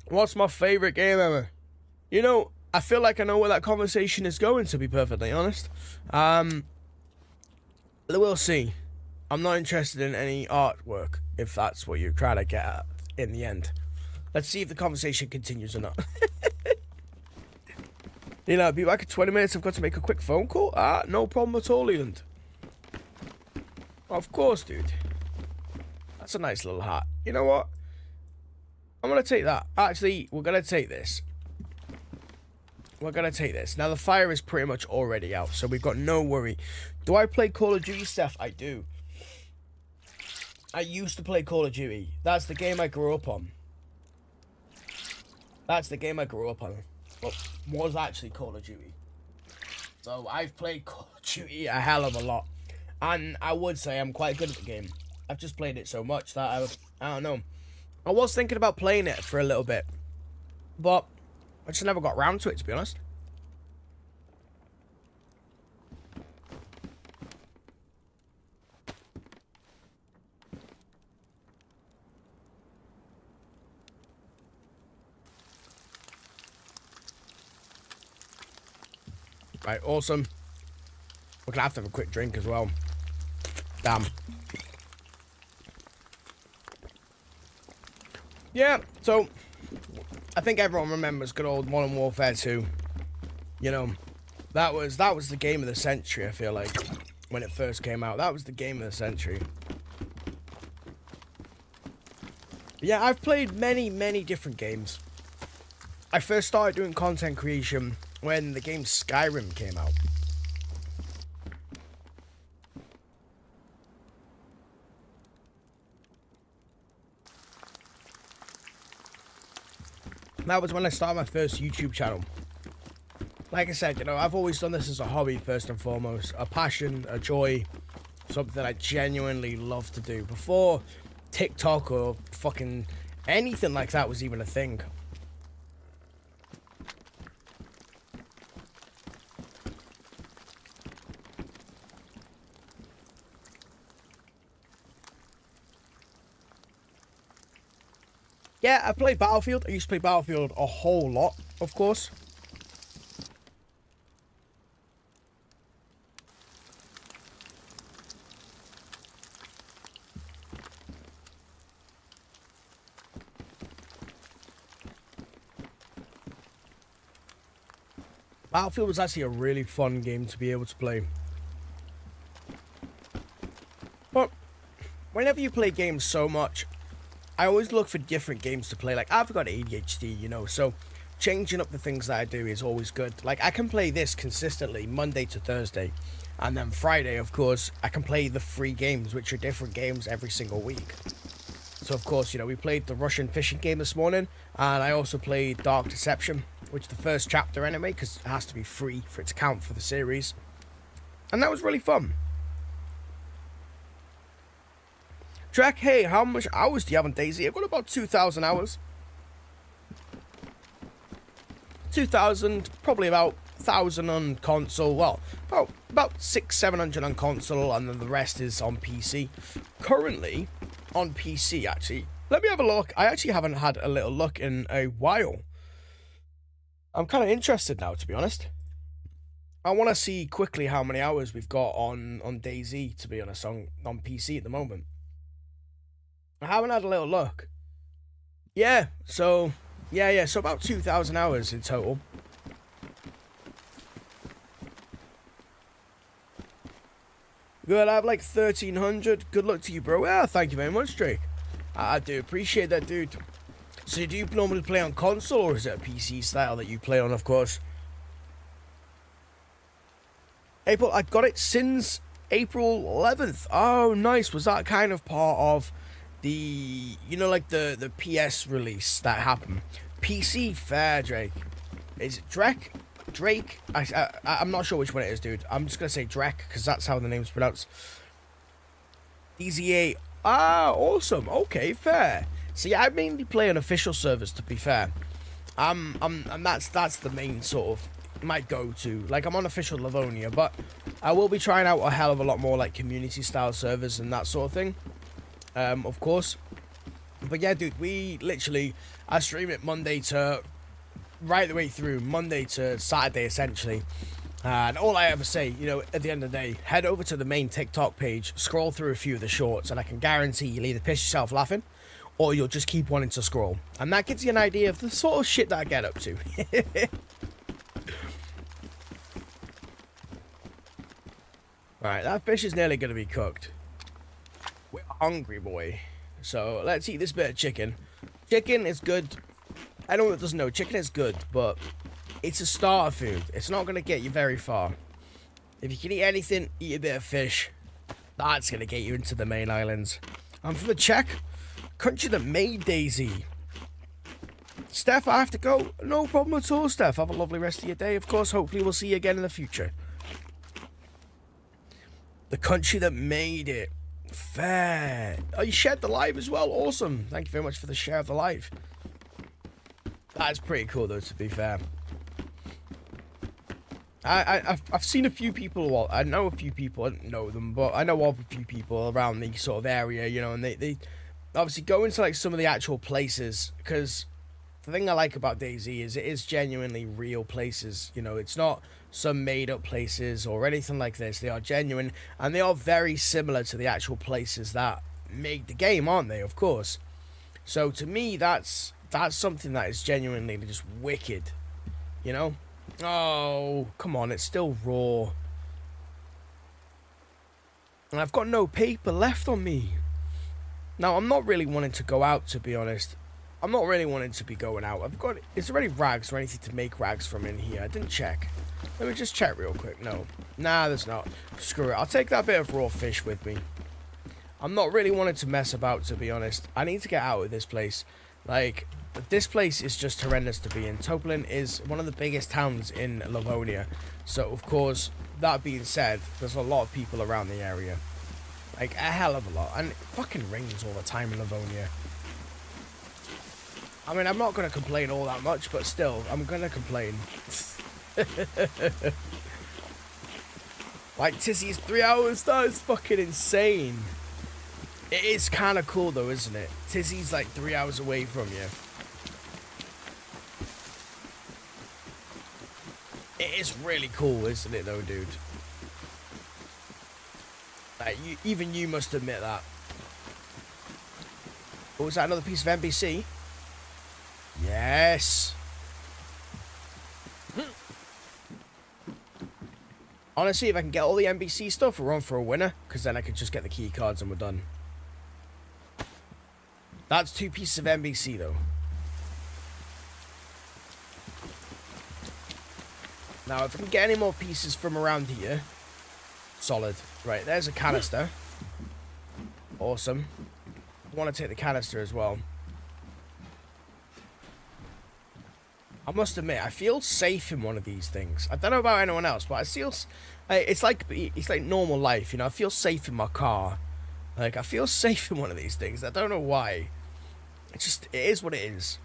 Speaker 1: What's my favourite game ever? You know, I feel like I know where that conversation is going, to be perfectly honest. We'll see. I'm not interested in any artwork, if that's what you're trying to get at in the end. Let's see if the conversation continues or not. You know, I'll be back in 20 minutes. I've got to make a quick phone call. No problem at all, Leland. Of course, dude. That's a nice little hat. You know what? I'm going to take that. Actually, we're going to take this. We're going to take this. Now, the fire is pretty much already out, so we've got no worry. Do I play Call of Duty stuff? I do. I used to play Call of Duty. That's the game I grew up on. That's the game I grew up on. Well, was actually Call of Duty. So, I've played Call of Duty a hell of a lot. And I would say I'm quite good at the game. I've just played it so much that I don't know. I was thinking about playing it for a little bit. But I just never got around to it, to be honest. Right, awesome. We're gonna have to have a quick drink as well. Damn. Yeah, so I think everyone remembers good old Modern Warfare 2. You know, that was the game of the century, I feel like, when it first came out. That was the game of the century. Yeah, I've played many, many different games. I first started doing content creation when the game Skyrim came out. That was when I started my first YouTube channel. Like I said, you know, I've always done this as a hobby first and foremost. A passion, a joy, something that I genuinely love to do. Before TikTok or fucking anything like that was even a thing. Yeah, I played Battlefield. I used to play Battlefield a whole lot, of course. Battlefield was actually a really fun game to be able to play. But whenever you play games so much, I always look for different games to play. Like, I've got ADHD, you know, so changing up the things that I do is always good. Like, I can play this consistently Monday to Thursday, and then Friday, of course, I can play the free games, which are different games every single week. So, of course, you know, we played the Russian fishing game this morning, and I also played Dark Deception, which is the first chapter anyway, because it has to be free for it to count for the series. And that was really fun. Drek, hey, how much hours do you have on DayZ? I've got about 2,000 hours. 2,000, probably about 1,000 on console. Well, about 600-700 on console, and then the rest is on PC. Currently, on PC, actually. Let me have a look. I actually haven't had a little look in a while. I'm kind of interested now, to be honest. I want to see quickly how many hours we've got on DayZ, to be honest, on PC at the moment. I haven't had a little look. Yeah, so about 2,000 hours in total. Good, I have like 1,300. Good luck to you, bro. Yeah, thank you very much, Drake. I do appreciate that, dude. So do you normally play on console, or is it a PC style that you play on, of course? April, I got it since April 11th. Oh, nice. Was that kind of part of the, you know, like the PS release that happened? PC, fair, Drake. Is it Drake? Drake? I'm not sure which one it is, dude. I'm just going to say Drake, because that's how the name's pronounced. DZA. Ah, awesome. Okay, fair. See, I mainly play on official servers, to be fair. And that's the main sort of my go-to. Like, I'm on official Livonia, but I will be trying out a hell of a lot more, like, community-style servers and that sort of thing. Of course. But yeah, dude, I stream it Monday to right the way through, Monday to Saturday, essentially. And all I ever say, you know, at the end of the day, head over to the main TikTok page, scroll through a few of the shorts, and I can guarantee you'll either piss yourself laughing, or you'll just keep wanting to scroll. And that gives you an idea of the sort of shit that I get up to. Right, that fish is nearly going to be cooked. We're hungry, boy. So, let's eat this bit of chicken. Chicken is good. Anyone that doesn't know, chicken is good, but it's a starter food. It's not going to get you very far. If you can eat anything, eat a bit of fish. That's going to get you into the main islands. I'm from the Czech country that made DayZ. Steph, I have to go. No problem at all, Steph. Have a lovely rest of your day. Of course, hopefully we'll see you again in the future. The country that made it. Fair. Oh, you shared the live as well. Awesome. Thank you very much for the share of the live. That's pretty cool, though, to be fair. I've seen a few people, well, I know a few people, I don't know them, but I know of a few people around the sort of area, you know, and they obviously go into, like, some of the actual places, because the thing I like about DayZ is it is genuinely real places. You know, it's not some made up places or anything like this. They are genuine, and they are very similar to the actual places that made the game, aren't they? Of course. So to me, that's something that is genuinely just wicked. You know? Oh, come on, it's still raw. And I've got no paper left on me. Now, I'm not really wanting to go out, to be honest. I'm not really wanting to be going out. Is there any rags or anything to make rags from in here? I didn't check. Let me just check real quick. No. Nah, there's not. Screw it. I'll take that bit of raw fish with me. I'm not really wanting to mess about, to be honest. I need to get out of this place. Like, this place is just horrendous to be in. Toplin is one of the biggest towns in Livonia. So, of course, that being said, there's a lot of people around the area. Like, a hell of a lot. And it fucking rains all the time in Livonia. I mean, I'm not going to complain all that much, but still, I'm going to complain. Like, Tizzy's 3 hours, that is fucking insane. It is kind of cool, though, isn't it? Tizzy's like 3 hours away from you. It is really cool, isn't it, though, dude? Like, even you must admit that. Oh, was that another piece of NBC? Yes. Honestly, if I can get all the NBC stuff, we're on for a winner. Because then I could just get the key cards and we're done. That's 2 pieces of NBC, though. Now, if I can get any more pieces from around here... Solid. Right, there's a canister. Awesome. I want to take the canister as well. I must admit, I feel safe in one of these things. I don't know about anyone else, but I feel... It's like normal life, you know? I feel safe in my car. Like, I feel safe in one of these things. I don't know why. It is what it is.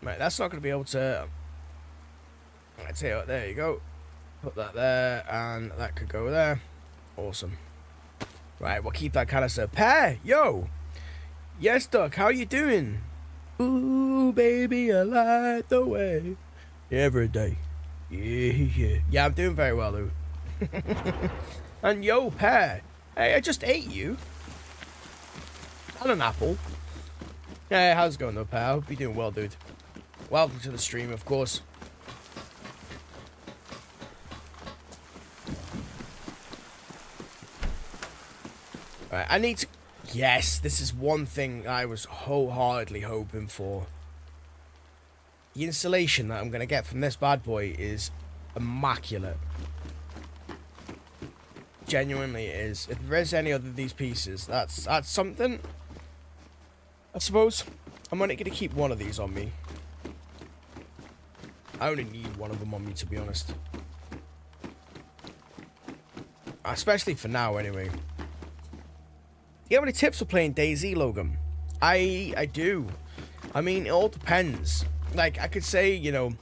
Speaker 1: Right, that's not going to be able to... I tell you what, there you go. Put that there, and that could go there. Awesome. Right, we'll keep that canister. Pear, yo! Yes, Duck, how you doing? Ooh, baby, I light the way. Every day. Yeah. Yeah, I'm doing very well, though. And yo, Pear. Hey, I just ate you. And an apple. Hey, how's it going, though, Pear? I hope you're doing well, dude. Welcome to the stream, of course. Right, I need to... Yes, this is one thing I was wholeheartedly hoping for. The insulation that I'm going to get from this bad boy is immaculate. Genuinely it is. If there is any other of these pieces, that's something. I suppose I'm only going to keep one of these on me. I only need one of them on me, to be honest. Especially for now, anyway. Do you have any tips for playing DayZ, Logan? I do. I mean, it all depends. Like, I could say, you know,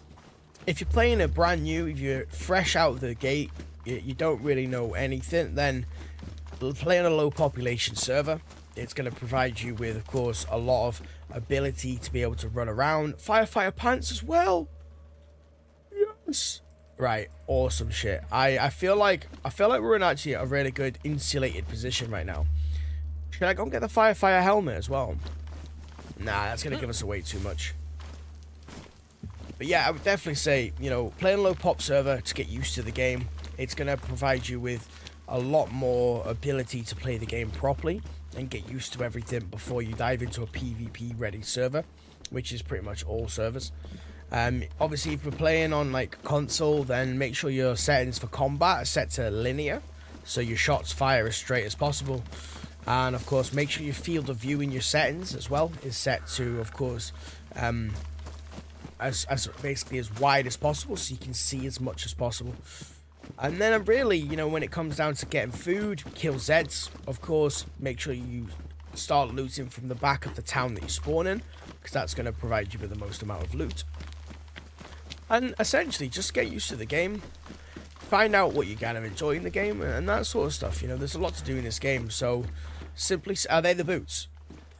Speaker 1: if you're playing it brand new, if you're fresh out of the gate, you don't really know anything, then playing a low population server, it's going to provide you with, of course, a lot of ability to be able to run around. Firefighter pants as well. Yes. Right, awesome shit. I feel like we're in actually a really good insulated position right now. Should I go and get the firefighter helmet as well? Nah, that's going to give us away too much. But yeah, I would definitely say, you know, playing a low pop server to get used to the game. It's going to provide you with a lot more ability to play the game properly and get used to everything before you dive into a PvP ready server, which is pretty much all servers. Obviously, if you're playing on like console, then make sure your settings for combat are set to linear, so your shots fire as straight as possible. And of course, make sure your field of view in your settings as well is set to, of course, as basically as wide as possible, so you can see as much as possible. And then really, you know, when it comes down to getting food, kill Zeds, of course, make sure you start looting from the back of the town that you spawn in, because that's going to provide you with the most amount of loot. And essentially, just get used to the game, find out what you're kind of enjoying the game, and that sort of stuff. You know, there's a lot to do in this game, so simply... Are they the boots?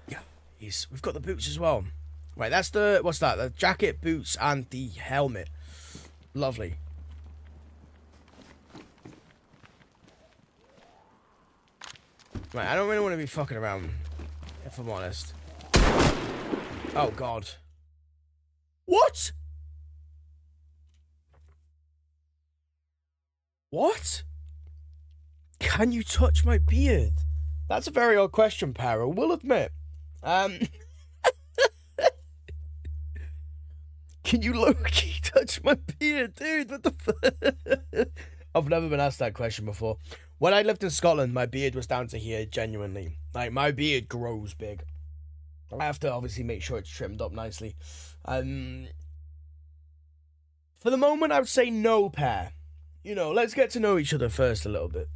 Speaker 1: Yeah, yes. We've got the boots as well. Right, that's the, what's that? The jacket, boots, and the helmet. Lovely. Right, I don't really want to be fucking around, if I'm honest. Oh, God. What? What? Can you touch my beard? That's a very odd question, Para. Will admit. Can you low-key touch my beard, dude? What the fuck? I've never been asked that question before. When I lived in Scotland, my beard was down to here, genuinely. Like, my beard grows big. I have to obviously make sure it's trimmed up nicely. For the moment, I would say no, Pear. You know, let's get to know each other first a little bit.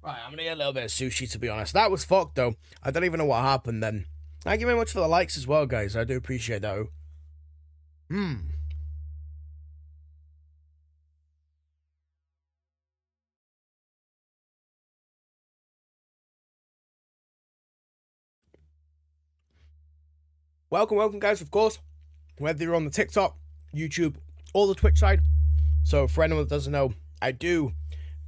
Speaker 1: Right, I'm gonna get a little bit of sushi, to be honest. That was fucked, though. I don't even know what happened then. Thank you very much for the likes as well, guys. I do appreciate that. Welcome, guys, of course. Whether you're on the TikTok, YouTube, or the Twitch side. So, for anyone that doesn't know, I do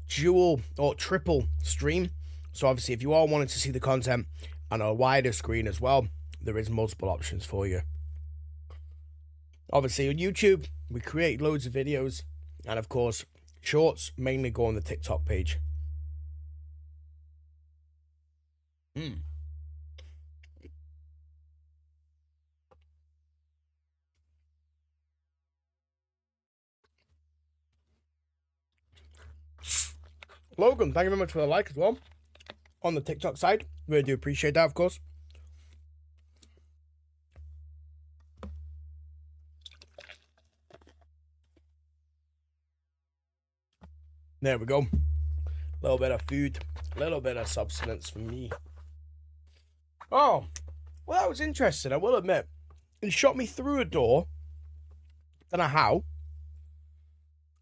Speaker 1: dual or triple stream. So, obviously, if you are wanting to see the content on a wider screen as well, there is multiple options for you. Obviously, on YouTube, we create loads of videos. And, of course, shorts mainly go on the TikTok page. Logan, thank you very much for the like as well. On the TikTok side, really do appreciate that, of course. There we go. A little bit of food, a little bit of substance for me. Oh, well, that was interesting, I will admit. He shot me through a door. Don't know how.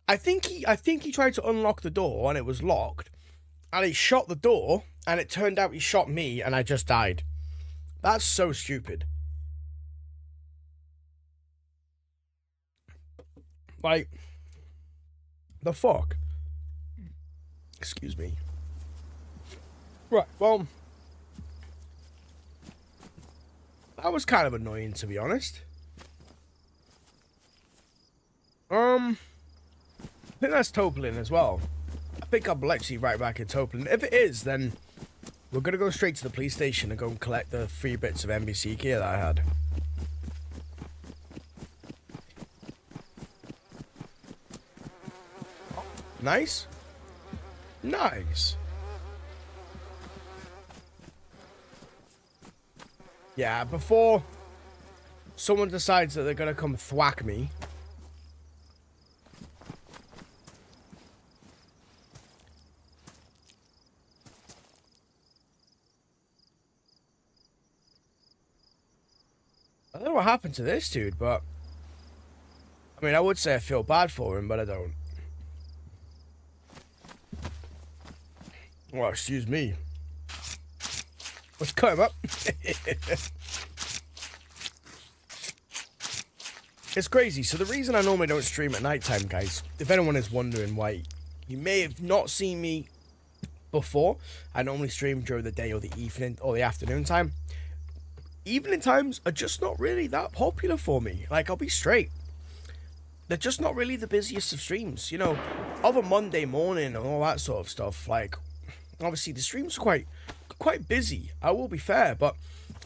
Speaker 1: I think he tried to unlock the door and it was locked. And he shot the door and it turned out he shot me and I just died. That's so stupid. Like, the fuck? Excuse me. Right, well, that was kind of annoying, to be honest. I think that's Toplin as well. I think I'll let you right back in Toplin. If it is, then we're going to go straight to the police station and go and collect the 3 bits of NBC gear that I had. Nice. Nice. Yeah, before someone decides that they're going to come thwack me. I don't know what happened to this dude, but I mean, I would say I feel bad for him, but I don't. Well, excuse me. Let's cut him up. It's crazy. So the reason I normally don't stream at nighttime, guys, if anyone is wondering why, you may have not seen me before. I normally stream during the day or the evening or the afternoon time. Evening times are just not really that popular for me. Like, I'll be straight. They're just not really the busiest of streams. You know, of a Monday morning and all that sort of stuff. Like, obviously the streams are quite busy. I will be fair, but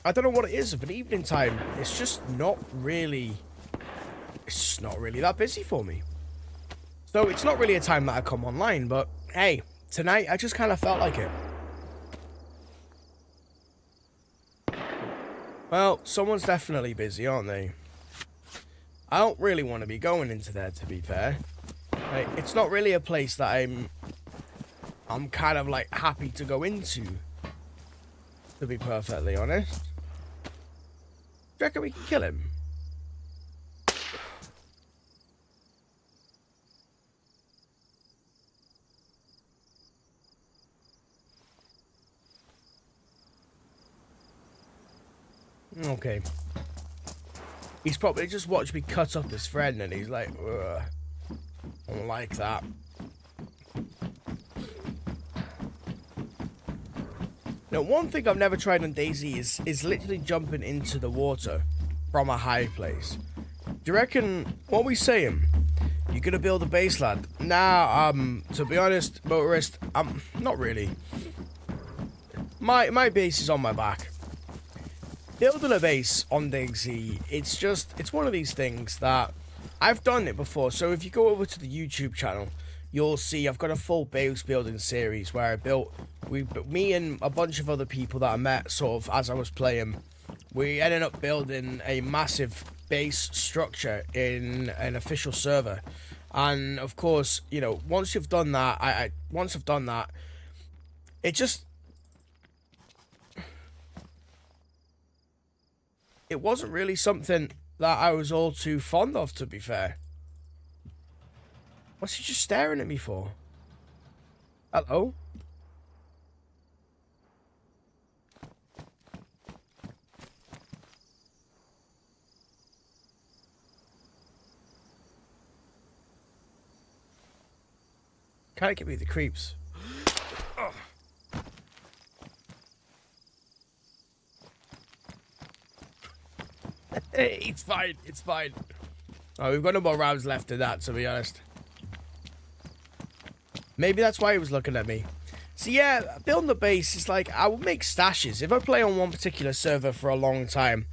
Speaker 1: I don't know what it is of an evening time. It's just not really... It's just not really that busy for me. So it's not really a time that I come online, but hey, tonight I just kind of felt like it. Well, someone's definitely busy, aren't they? I don't really want to be going into there, to be fair. Like, it's not really a place that I'm kind of like happy to go into, to be perfectly honest. Do you reckon we can kill him? Okay. He's probably just watched me cut up his friend, and he's like, ugh, I don't like that. Now, one thing I've never tried on DayZ is literally jumping into the water from a high place. Do you reckon, what are we saying? You gonna build a base, lad? Nah, to be honest, motorist, not really. My base is on my back. Building a base on DayZ, it's one of these things that I've done it before. So if you go over to the YouTube channel, you'll see I've got a full base building series where I built, me and a bunch of other people that I met sort of as I was playing, we ended up building a massive base structure in an official server. And of course, you know, once you've done that, once I've done that, it wasn't really something that I was all too fond of, to be fair. What's he just staring at me for? Hello? Kinda give me the creeps. Oh. Hey, it's fine, it's fine. Oh, we've got no more rounds left of that, to be honest. Maybe that's why he was looking at me. So yeah, building the base is like, I would make stashes. If I play on one particular server for a long time,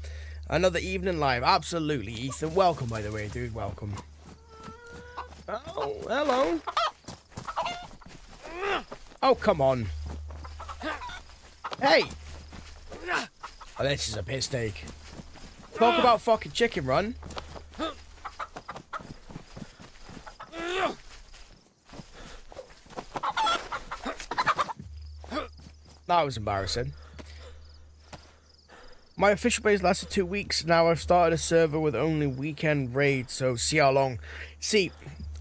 Speaker 1: another evening live, absolutely. Ethan, welcome, by the way, dude, welcome. Oh, hello. Oh, come on. Hey. Oh, this is a piss take. Talk about fucking chicken run. That was embarrassing. My official base lasted 2 weeks. Now I've started a server with only weekend raids, so see how long. See,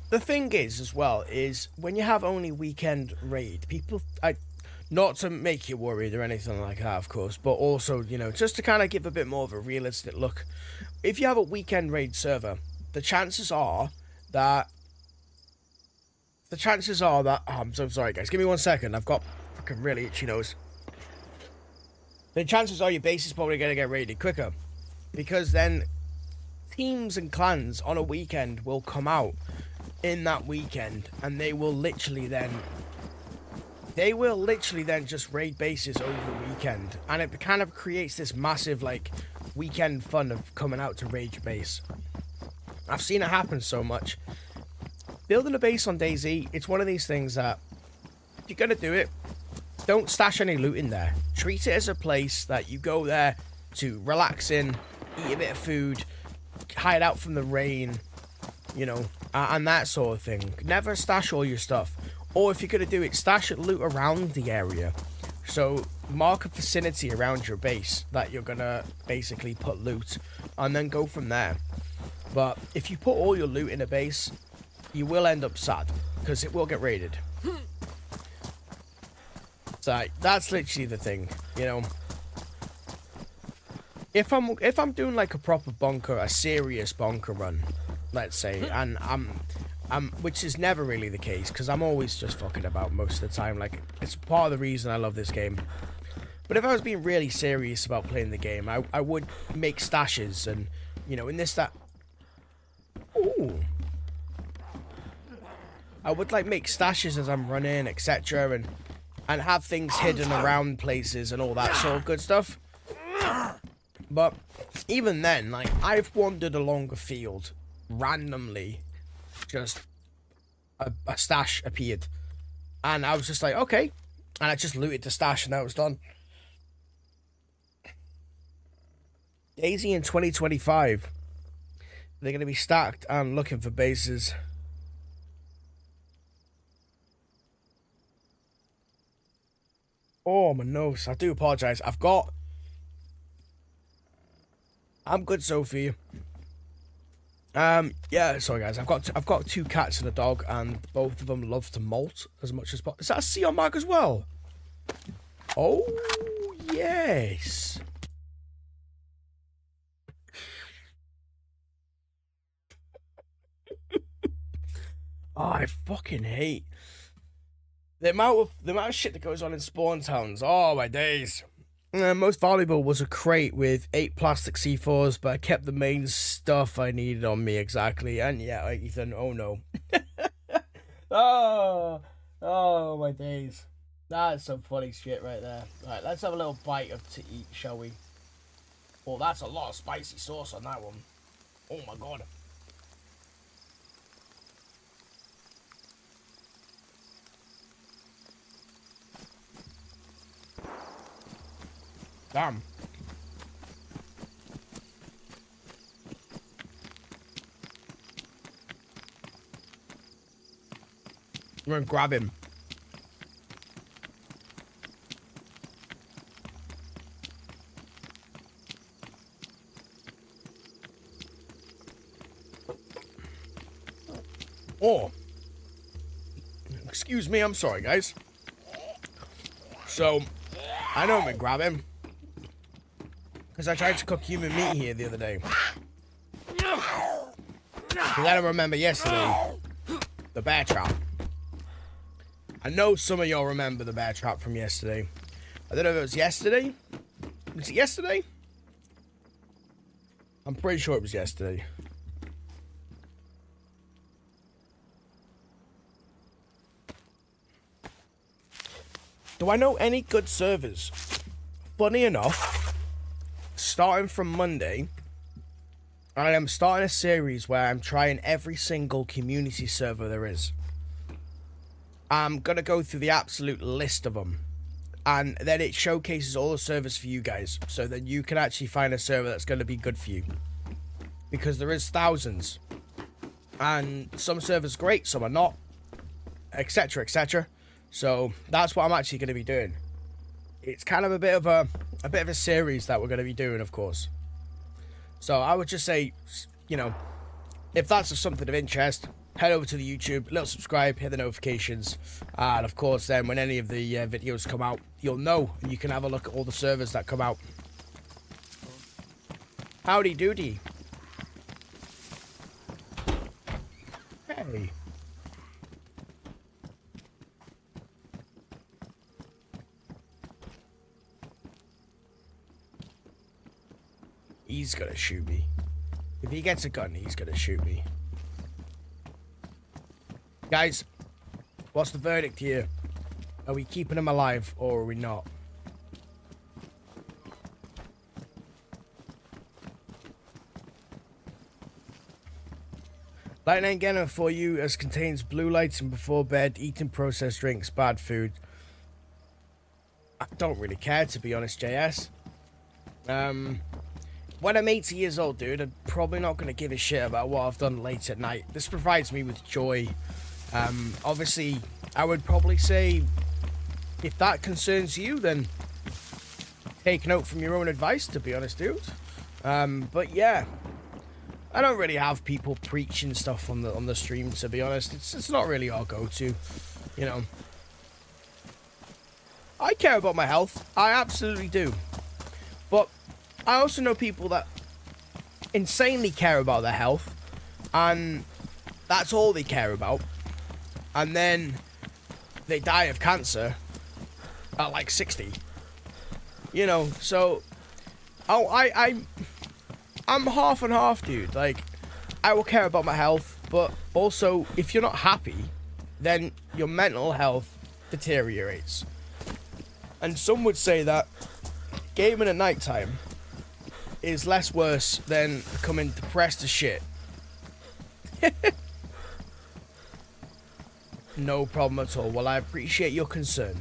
Speaker 1: the thing is, as well, is when you have only weekend raid, people, not to make you worried or anything like that, of course, but also, you know, just to kind of give a bit more of a realistic look. If you have a weekend raid server, the chances are that... Oh, I'm so sorry, guys. Give me 1 second. I've got fucking really itchy nose. The chances are your base is probably going to get raided quicker. Because then teams and clans on a weekend will come out in that weekend, and they will literally then just raid bases over the weekend, and it kind of creates this massive like weekend fun of coming out to raid your base. I've seen it happen so much. Building a base on DayZ, it's one of these things that if you're gonna do it, don't stash any loot in there. Treat it as a place that you go there to relax in, eat a bit of food, hide out from the rain, you know, and that sort of thing. Never stash all your stuff. Or if you're going to do it, stash loot around the area. So mark a vicinity around your base that you're going to basically put loot, and then go from there. But if you put all your loot in a base, you will end up sad, because it will get raided. So that's literally the thing, you know. If I'm doing like a proper bunker, a serious bunker run, let's say, and which is never really the case, because I'm always just fucking about most of the time. Like, it's part of the reason I love this game. But if I was being really serious about playing the game, I would make stashes, and, you know, in this, that... Ooh. I would, like, make stashes as I'm running, etc., and have things hidden around places and all that sort of good stuff. But even then, like, I've wandered along a field randomly, just a stash appeared, and I was just like, okay, and I just looted the stash, and that was done. DayZ in 2025, they're going to be stacked and looking for bases. Oh, my nose. I do apologize. I'm good, Sophie. Yeah, sorry guys. I've got 2 cats and a dog, and both of them love to molt as much as possible. Is that a sea on mag as well? Oh, yes. Oh, I fucking hate the amount of shit that goes on in spawn towns. Oh my days. Most valuable was a crate with 8 plastic C4s, but I kept the main stuff I needed on me exactly. And yeah, Ethan, oh no. Oh my days. That's some funny shit right there. Alright, let's have a little bite to eat, shall we? Oh, that's a lot of spicy sauce on that one. Oh my god. Damn. We're gonna grab him. Oh. Excuse me, I'm sorry, guys. So, I know I'm gonna grab him. Because I tried to cook human meat here the other day. Because I don't remember yesterday. The bear trap. I know some of y'all remember the bear trap from yesterday. I don't know if it was yesterday. Was it yesterday? I'm pretty sure it was yesterday. Do I know any good servers? Funny enough, starting from Monday, I am starting a series where I'm trying every single community server there is. I'm going to go through the absolute list of them. And then it showcases all the servers for you guys. So that you can actually find a server that's going to be good for you. Because there is thousands. And some servers are great, some are not. Etc, etc. So that's what I'm actually going to be doing. It's kind of a bit of a series that we're going to be doing, of course. So I would just say, you know, if that's something of interest, head over to the YouTube, little subscribe, hit the notifications, and of course then when any of the videos come out, you'll know, and you can have a look at all the servers that come out. Howdy doody. Hey. He's gonna shoot me. If he gets a gun, he's gonna shoot me. Guys, what's the verdict here? Are we keeping him alive or are we not? Light ain't getting for you as contains blue lights and before bed, eating processed drinks, bad food. I don't really care, to be honest, JS. When I'm 80 years old, dude, I'm probably not going to give a shit about what I've done late at night. This provides me with joy. Obviously, I would probably say, if that concerns you, then take note from your own advice, to be honest, dude. But yeah, I don't really have people preaching stuff on the stream, to be honest. It's not really our go-to, you know. I care about my health. I absolutely do. But I also know people that insanely care about their health, and that's all they care about. And then they die of cancer at like 60. You know, so I'm half and half, dude. Like, I will care about my health, but also if you're not happy, then your mental health deteriorates. And some would say that gaming at nighttime is less worse than becoming depressed as shit. No problem at all. Well, I appreciate your concern.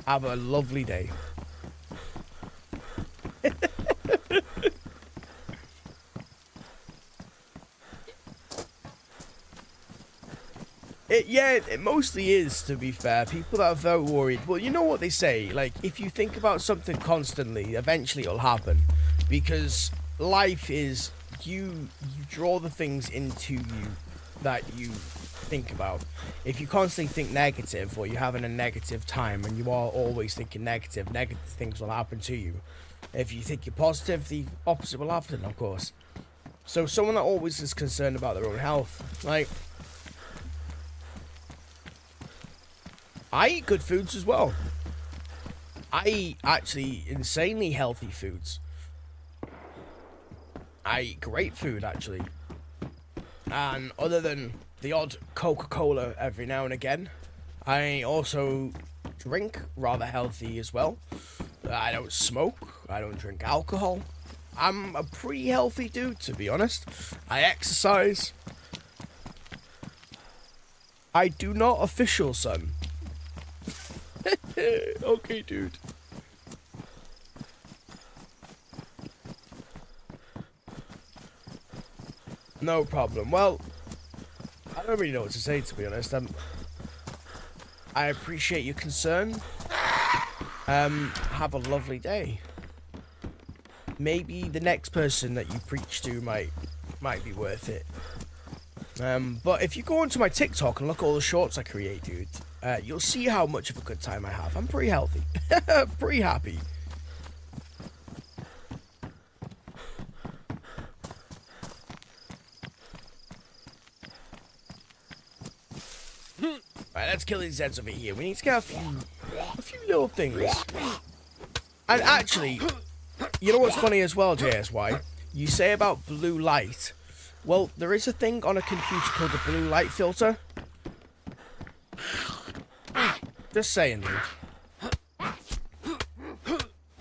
Speaker 1: Have a lovely day. It mostly is, to be fair. People that are very worried. Well, you know what they say. Like, if you think about something constantly, eventually it'll happen. Because life is, you draw the things into you that you think about. If you constantly think negative, or you're having a negative time, and you are always thinking negative things will happen to you. If you think you're positive, the opposite will happen, of course. So someone that always is concerned about their own health. Like, I eat good foods as well. I eat actually insanely healthy foods. I eat great food, actually. And other than the odd Coca-Cola every now and again, I also drink rather healthy as well. I don't smoke. I don't drink alcohol. I'm a pretty healthy dude, to be honest. I exercise. I do not official, son. Okay, dude. No problem. Well, I don't really know what to say, to be honest. I appreciate your concern. Have a lovely day. Maybe the next person that you preach to might be worth it. But if you go onto my TikTok and look at all the shorts I create, dude, you'll see how much of a good time I have. I'm pretty healthy. Pretty happy. Right, let's kill these heads over here. We need to get a few little things. And actually, you know what's funny as well, JSY? You say about blue light. Well, there is a thing on a computer called the blue light filter. Just saying, dude.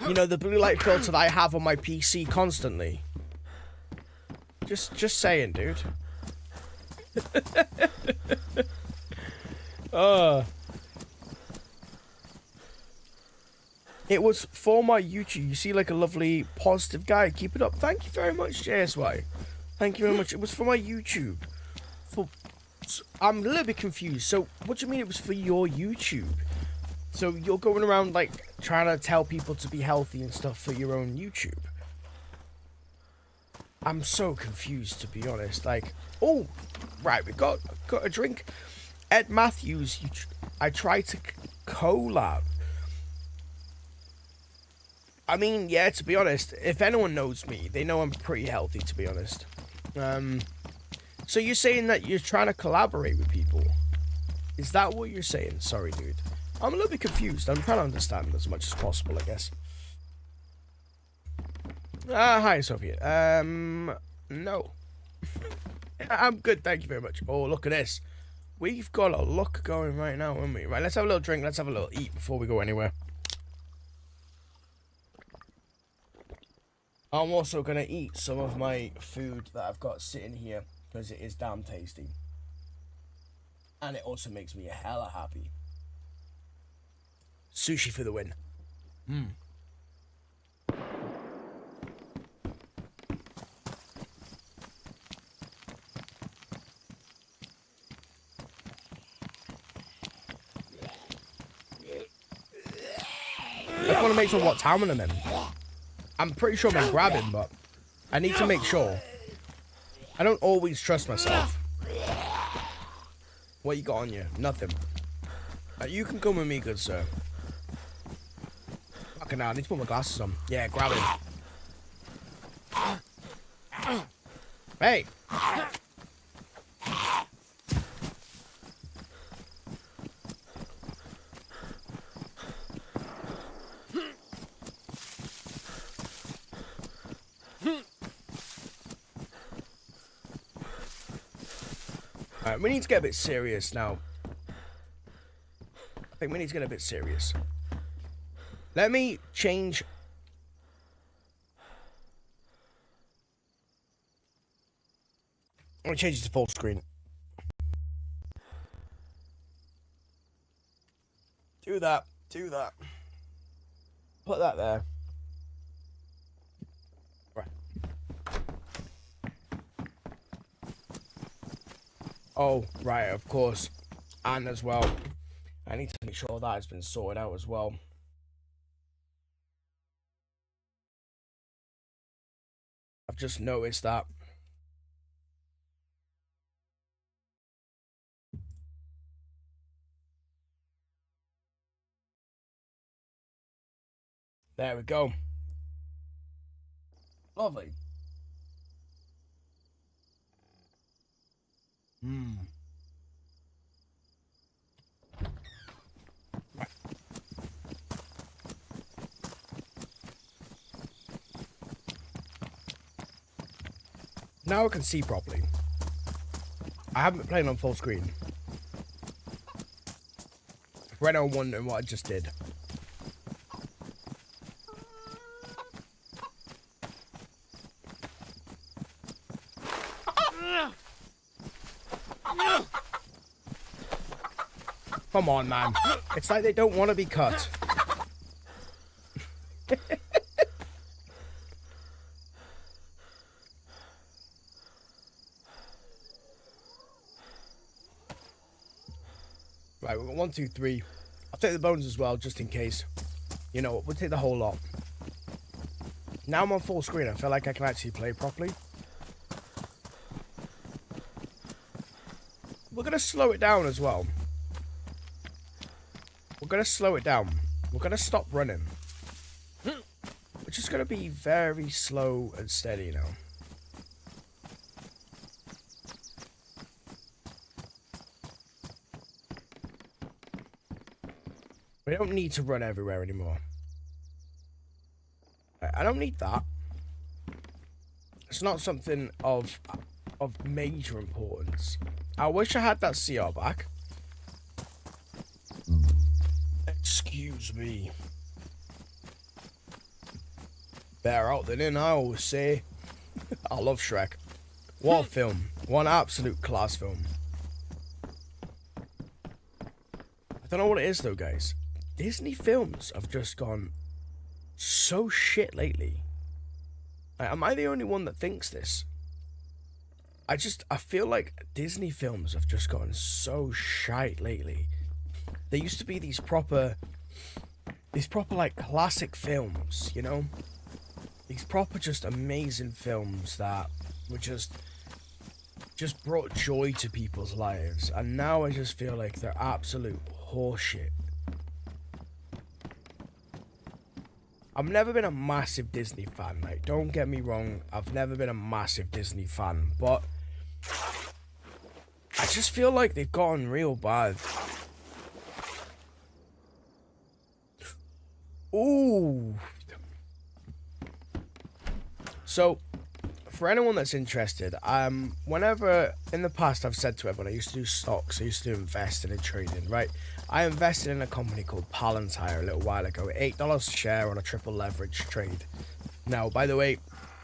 Speaker 1: You know, the blue light filter that I have on my PC constantly. Just saying, dude. It was for my YouTube. You see, like a lovely positive guy. Keep it up. Thank you very much, JSY. Thank you very much. It was for my YouTube. I'm a little bit confused. So, what do you mean it was for your YouTube? So, you're going around, like, trying to tell people to be healthy and stuff for your own YouTube? I'm so confused, to be honest. Like, oh, right, we got a drink. Ed Matthews, I tried to collab. I mean, yeah, to be honest, if anyone knows me, they know I'm pretty healthy, to be honest. So you're saying that you're trying to collaborate with people? Is that what you're saying? Sorry, dude. I'm a little bit confused. I'm trying to understand as much as possible, I guess. Hi, Soviet. No. I'm good, thank you very much. Oh, look at this. We've got a look going right now, haven't we? Right, let's have a little drink. Let's have a little eat before we go anywhere. I'm also going to eat some of my food that I've got sitting here because it is damn tasty. And it also makes me hella happy. Sushi for the win. I just want to make sure what town I'm in. I'm pretty sure I'm gonna grab him, but I need to make sure. I don't always trust myself. What you got on you? Nothing. You can come with me, good sir. Fucking hell, I need to put my glasses on. Yeah, grab him. Hey! Alright, we need to get a bit serious now. I think we need to get a bit serious. Let me change. I'm gonna change it to full screen. Do that. Do that. Put that there. Right. Oh, right, of course. And as well, I need to make sure that has been sorted out as well. I've just noticed that. There we go. Lovely. Now I can see properly. I haven't been playing on full screen. Right now I'm wondering what I just did. Come on, man. It's like they don't want to be cut. Right, we've got 1, 2, 3. I'll take the bones as well, just in case. You know what, we'll take the whole lot. Now I'm on full screen, I feel like I can actually play properly. We're going to slow it down as well. We're going to slow it down. We're going to stop running. We're just going to be very slow and steady now. We don't need to run everywhere anymore. I don't need that. It's not something of major importance. I wish I had that CR back. Excuse me. Better out than in, I always say. I love Shrek. What a film. One absolute class film. I don't know what it is though, guys. Disney films have just gone so shit lately. Am I the only one that thinks this? I feel like Disney films have just gotten so shite lately. There used to be these proper like classic films, you know? These proper just amazing films that were just brought joy to people's lives. And now I just feel like they're absolute horseshit. I've never been a massive Disney fan, like, don't get me wrong, I've never been a massive Disney fan, but I just feel like they've gotten real bad. Ooh. So, for anyone that's interested, whenever in the past I've said to everyone, I used to do stocks, I used to invest in trading, right? I invested in a company called Palantir a little while ago, $8 a share on a triple leverage trade. Now, by the way,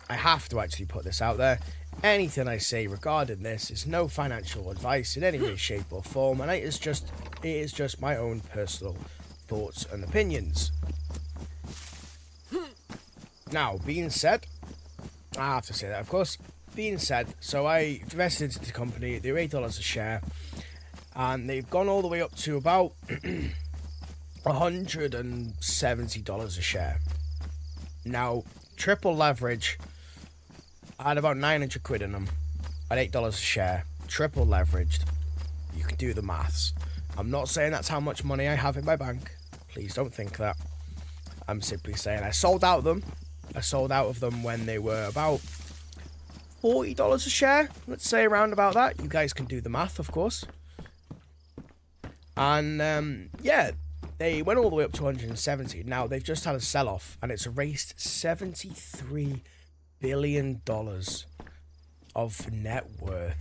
Speaker 1: I have to actually put this out there. Anything I say regarding this is no financial advice in any way, shape or form, and it is just my own personal thoughts and opinions. Now, being said, I have to say that, of course. Being said, so I invested into the company, they're $8 a share, and they've gone all the way up to about $170 a share. Now, triple leverage, I had about 900 quid in them at $8 a share, triple leveraged. You can do the maths. I'm not saying that's how much money I have in my bank. Please don't think that. I'm simply saying I sold out of them. I sold out of them when they were about $40 a share. Let's say around about that. You guys can do the math, of course. And, yeah, they went all the way up to 170. Now, they've just had a sell-off, and it's erased $73 billion of net worth.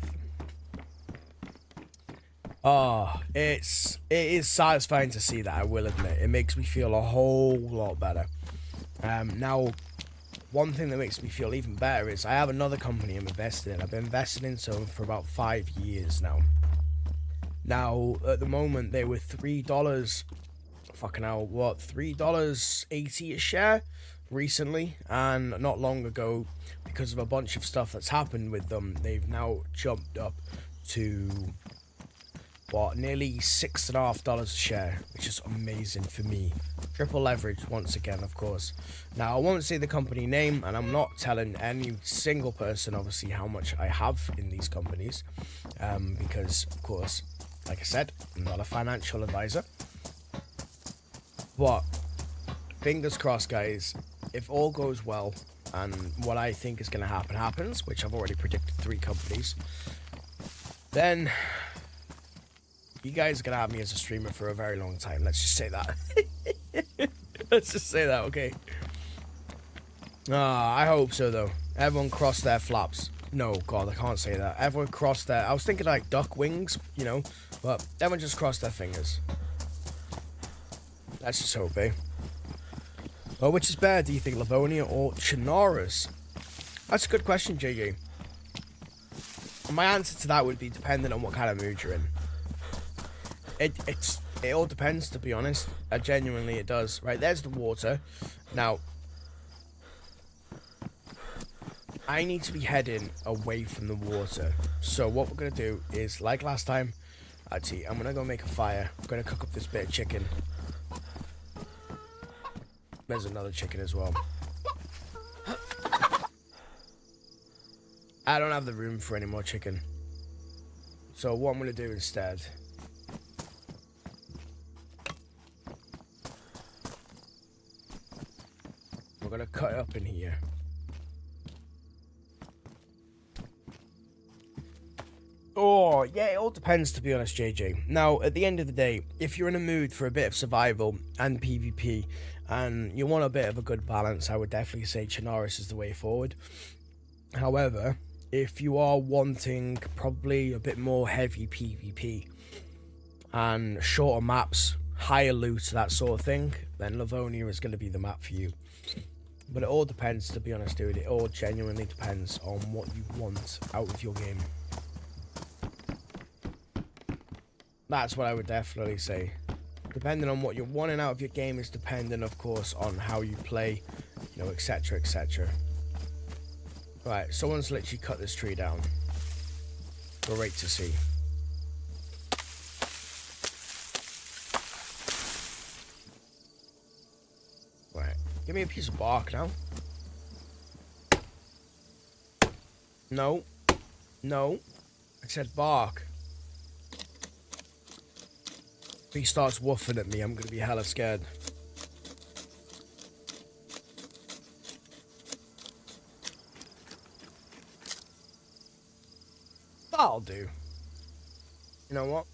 Speaker 1: Oh, it is satisfying to see that, I will admit. It makes me feel a whole lot better. Now, one thing that makes me feel even better is I have another company I'm invested in. I've been invested in some for about 5 years now. Now, at the moment, they were $3, fucking hell, what, $3.80 a share recently, and not long ago, because of a bunch of stuff that's happened with them, they've now jumped up to, what, nearly $6.50 a share, which is amazing for me. Triple leverage, once again, of course. Now, I won't say the company name, and I'm not telling any single person, obviously, how much I have in these companies, because, of course, like I said, I'm not a financial advisor. But fingers crossed, guys, if all goes well and what I think is going to happen happens, which I've already predicted 3 companies, then you guys are gonna have me as a streamer for a very long time. Let's just say that. Let's just say that, okay? I hope so, though. Everyone cross their flaps. No, God, I can't say that. Everyone cross their... I was thinking like duck wings, you know? But everyone just cross their fingers. Let's just hope, eh? Well, which is better, do you think, Livonia or Chernarus? That's a good question, JJ. My answer to that would be dependent on what kind of mood you're in. It all depends, to be honest. Genuinely, it does. Right, there's the water. Now, I need to be heading away from the water. So what we're going to do is, like last time, actually, I'm going to go make a fire. I'm going to cook up this bit of chicken. There's another chicken as well. I don't have the room for any more chicken. So what I'm going to do instead... we're going to cut it up in here. Oh, yeah, it all depends, to be honest, JJ. Now, at the end of the day, if you're in a mood for a bit of survival and PvP, and you want a bit of a good balance, I would definitely say Chernarus is the way forward. However, if you are wanting probably a bit more heavy PvP, and shorter maps, higher loot, that sort of thing, then Livonia is going to be the map for you. But it all depends, to be honest, dude. It all genuinely depends on what you want out of your game. That's what I would definitely say. Depending on what you're wanting out of your game is dependent, of course, on how you play, you know, etc, etc. Right, someone's literally cut this tree down. Great to see. Right, give me a piece of bark now. No. No. I said bark. If he starts woofing at me, I'm gonna be hella scared. That'll do. You know what?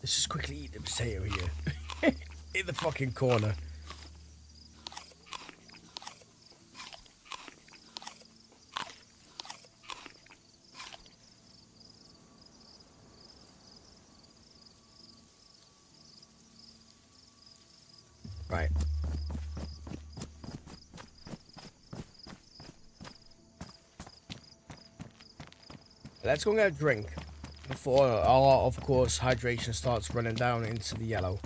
Speaker 1: Let's just quickly eat the potato here. In the fucking corner. Right. Let's go and get a drink before our, of course, hydration starts running down into the yellow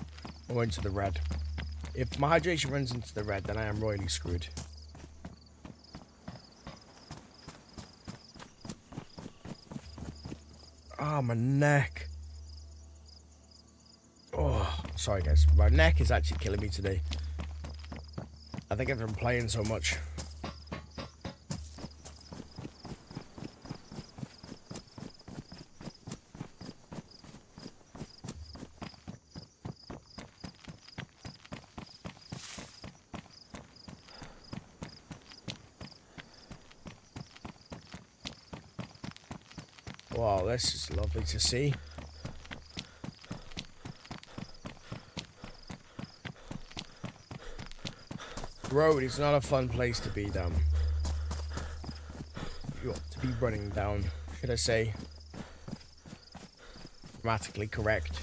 Speaker 1: or into the red. If my hydration runs into the red, then I am royally screwed. Ah, my neck. Oh, sorry guys. My neck is actually killing me today. I think I've been playing so much. Wow, this is lovely to see. Road is not a fun place to be down. You ought to be running down, should I say. Grammatically correct.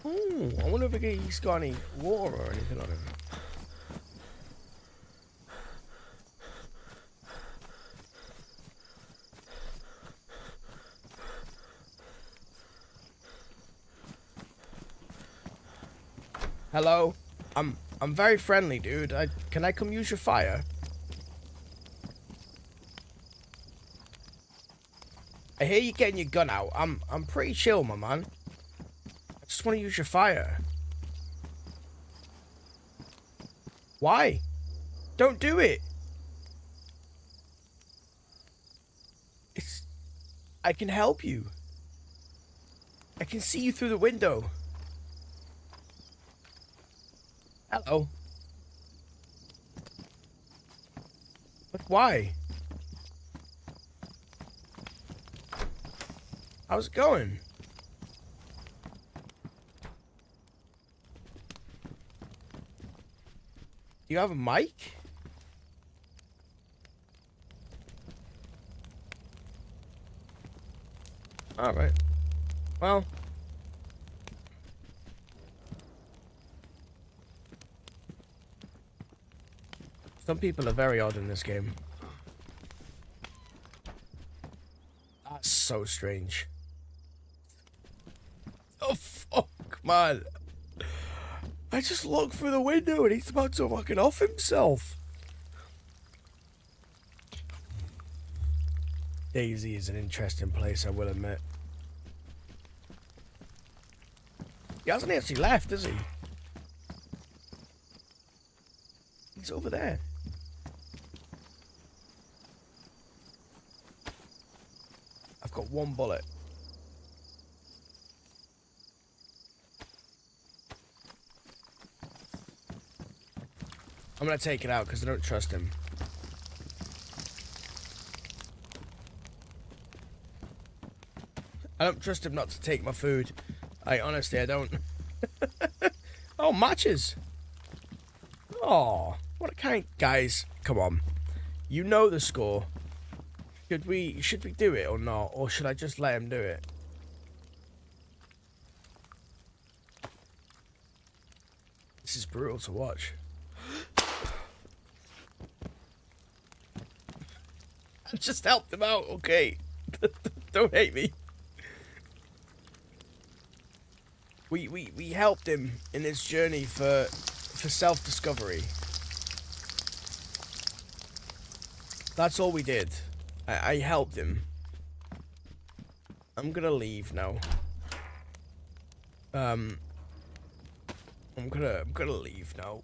Speaker 1: Ooh, I wonder if he's got any water or anything on him. Hello? I'm very friendly, dude. Can I come use your fire? I hear you getting your gun out. I'm pretty chill, my man. I just want to use your fire. Why? Don't do it. I can help you. I can see you through the window. Hello. Why? How's it going? Do you have a mic? Alright. Well. Some people are very odd in this game. That's so strange. Oh, fuck, man. I just looked through the window and he's about to fucking off himself. DayZ is an interesting place, I will admit. He hasn't actually left, has he? He's over there. I've got one bullet. I'm gonna take it out because I don't trust him. I don't trust him not to take my food. Honestly, I don't. Oh, matches. Oh, what a kind... Guys, come on. You know the score. Should we do it or not? Or should I just let him do it? This is brutal to watch. I just helped him out, okay? Don't hate me. We helped him in his journey for self-discovery. That's all we did. I helped him. I'm gonna leave now. I'm gonna leave now.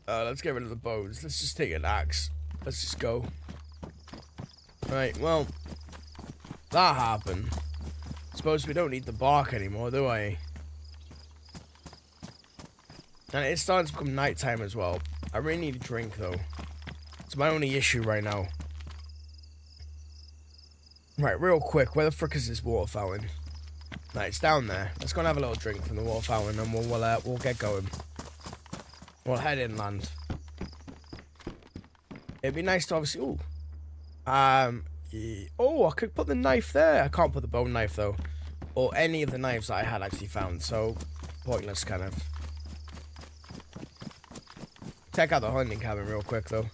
Speaker 1: Let's get rid of the bones. Let's just take an axe. Let's just go. Right, well, that happened. Suppose we don't need the bark anymore, do I? And it's starting to become nighttime as well. I really need a drink, though. It's my only issue right now. Right, real quick, where the frick is this water fountain? Right, it's down there. Let's go and have a little drink from the water fountain, and we'll get going. We'll head inland. It'd be nice to obviously... Ooh. Oh, I could put the knife there. I can't put the bone knife, though. Or any of the knives that I had actually found. So, pointless, kind of. Check out the hunting cabin real quick, though.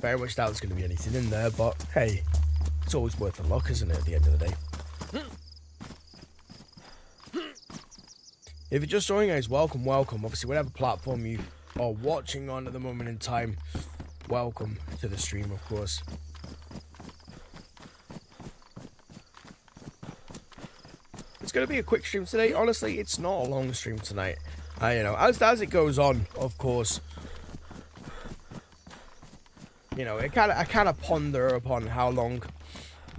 Speaker 1: Very much doubt there's going to be anything in there, but hey. It's always worth a look, isn't it, at the end of the day? If you're just joining, guys, welcome. Obviously, whatever platform you are watching on at the moment in time, welcome to the stream, of course. It's going to be a quick stream today. Honestly, it's not a long stream tonight. You know, as it goes on, of course, you know, I kind of ponder upon how long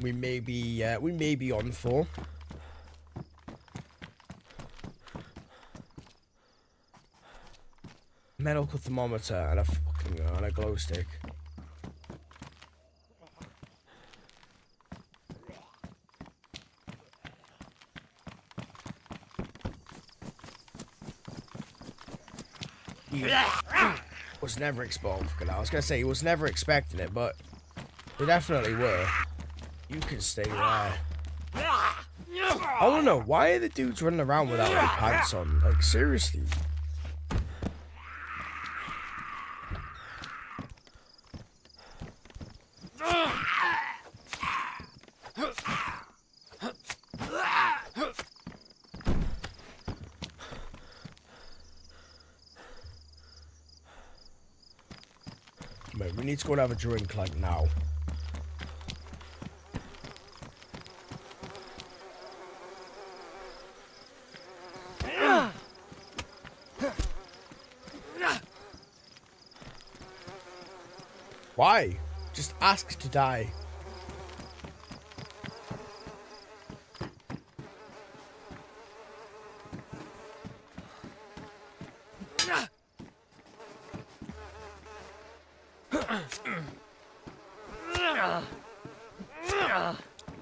Speaker 1: we may be on for. Medical thermometer and a glow stick. He was never expecting. I was gonna say he was never expecting it, but they definitely were. You can stay there. I don't know, why are the dudes running around without their pants on? Like, seriously. Mate, we need to go and have a drink, like, now. Why? Just ask to die.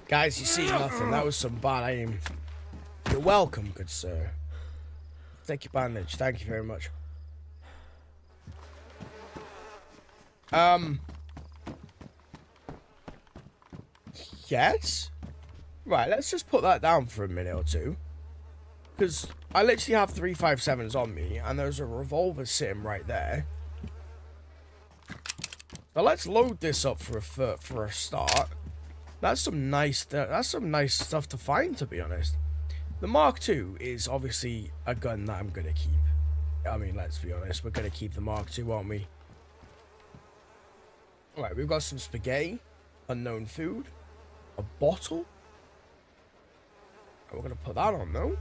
Speaker 1: Guys, you see nothing. That was some bad aim. You're welcome, good sir. Take your bandage. Thank you very much. Yes? Right, let's just put that down for a minute or two. Because I literally have 357s on me, and there's a revolver sitting right there. So let's load this up for a start. That's some nice stuff to find, to be honest. The Mark II is obviously a gun that I'm gonna keep. I mean, let's be honest, we're gonna keep the Mark II, aren't we? Alright, we've got some spaghetti, unknown food, a bottle. We're gonna put that on though.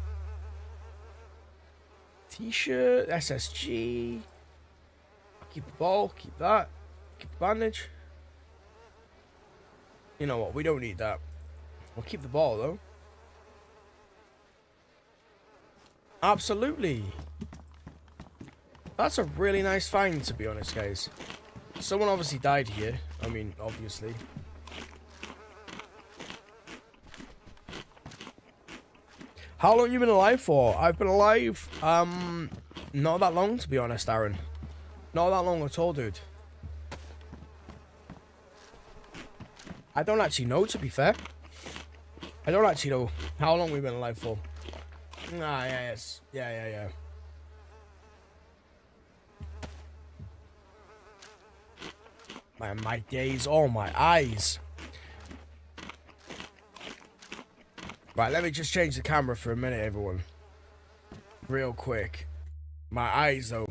Speaker 1: T-shirt, SSG. I'll keep the ball, keep that, keep the bandage. You know what, we don't need that. We'll keep the ball though. Absolutely. That's a really nice find, to be honest, guys. Someone obviously died here. I mean, obviously. How long have you been alive for? I've been alive, not that long, to be honest, Aaron. Not that long at all, dude. I don't actually know, to be fair. I don't actually know how long we've been alive for. Ah, yeah, yes. Yeah. My days, oh my eyes. Right, let me just change the camera for a minute, everyone. Real quick. My eyes, though.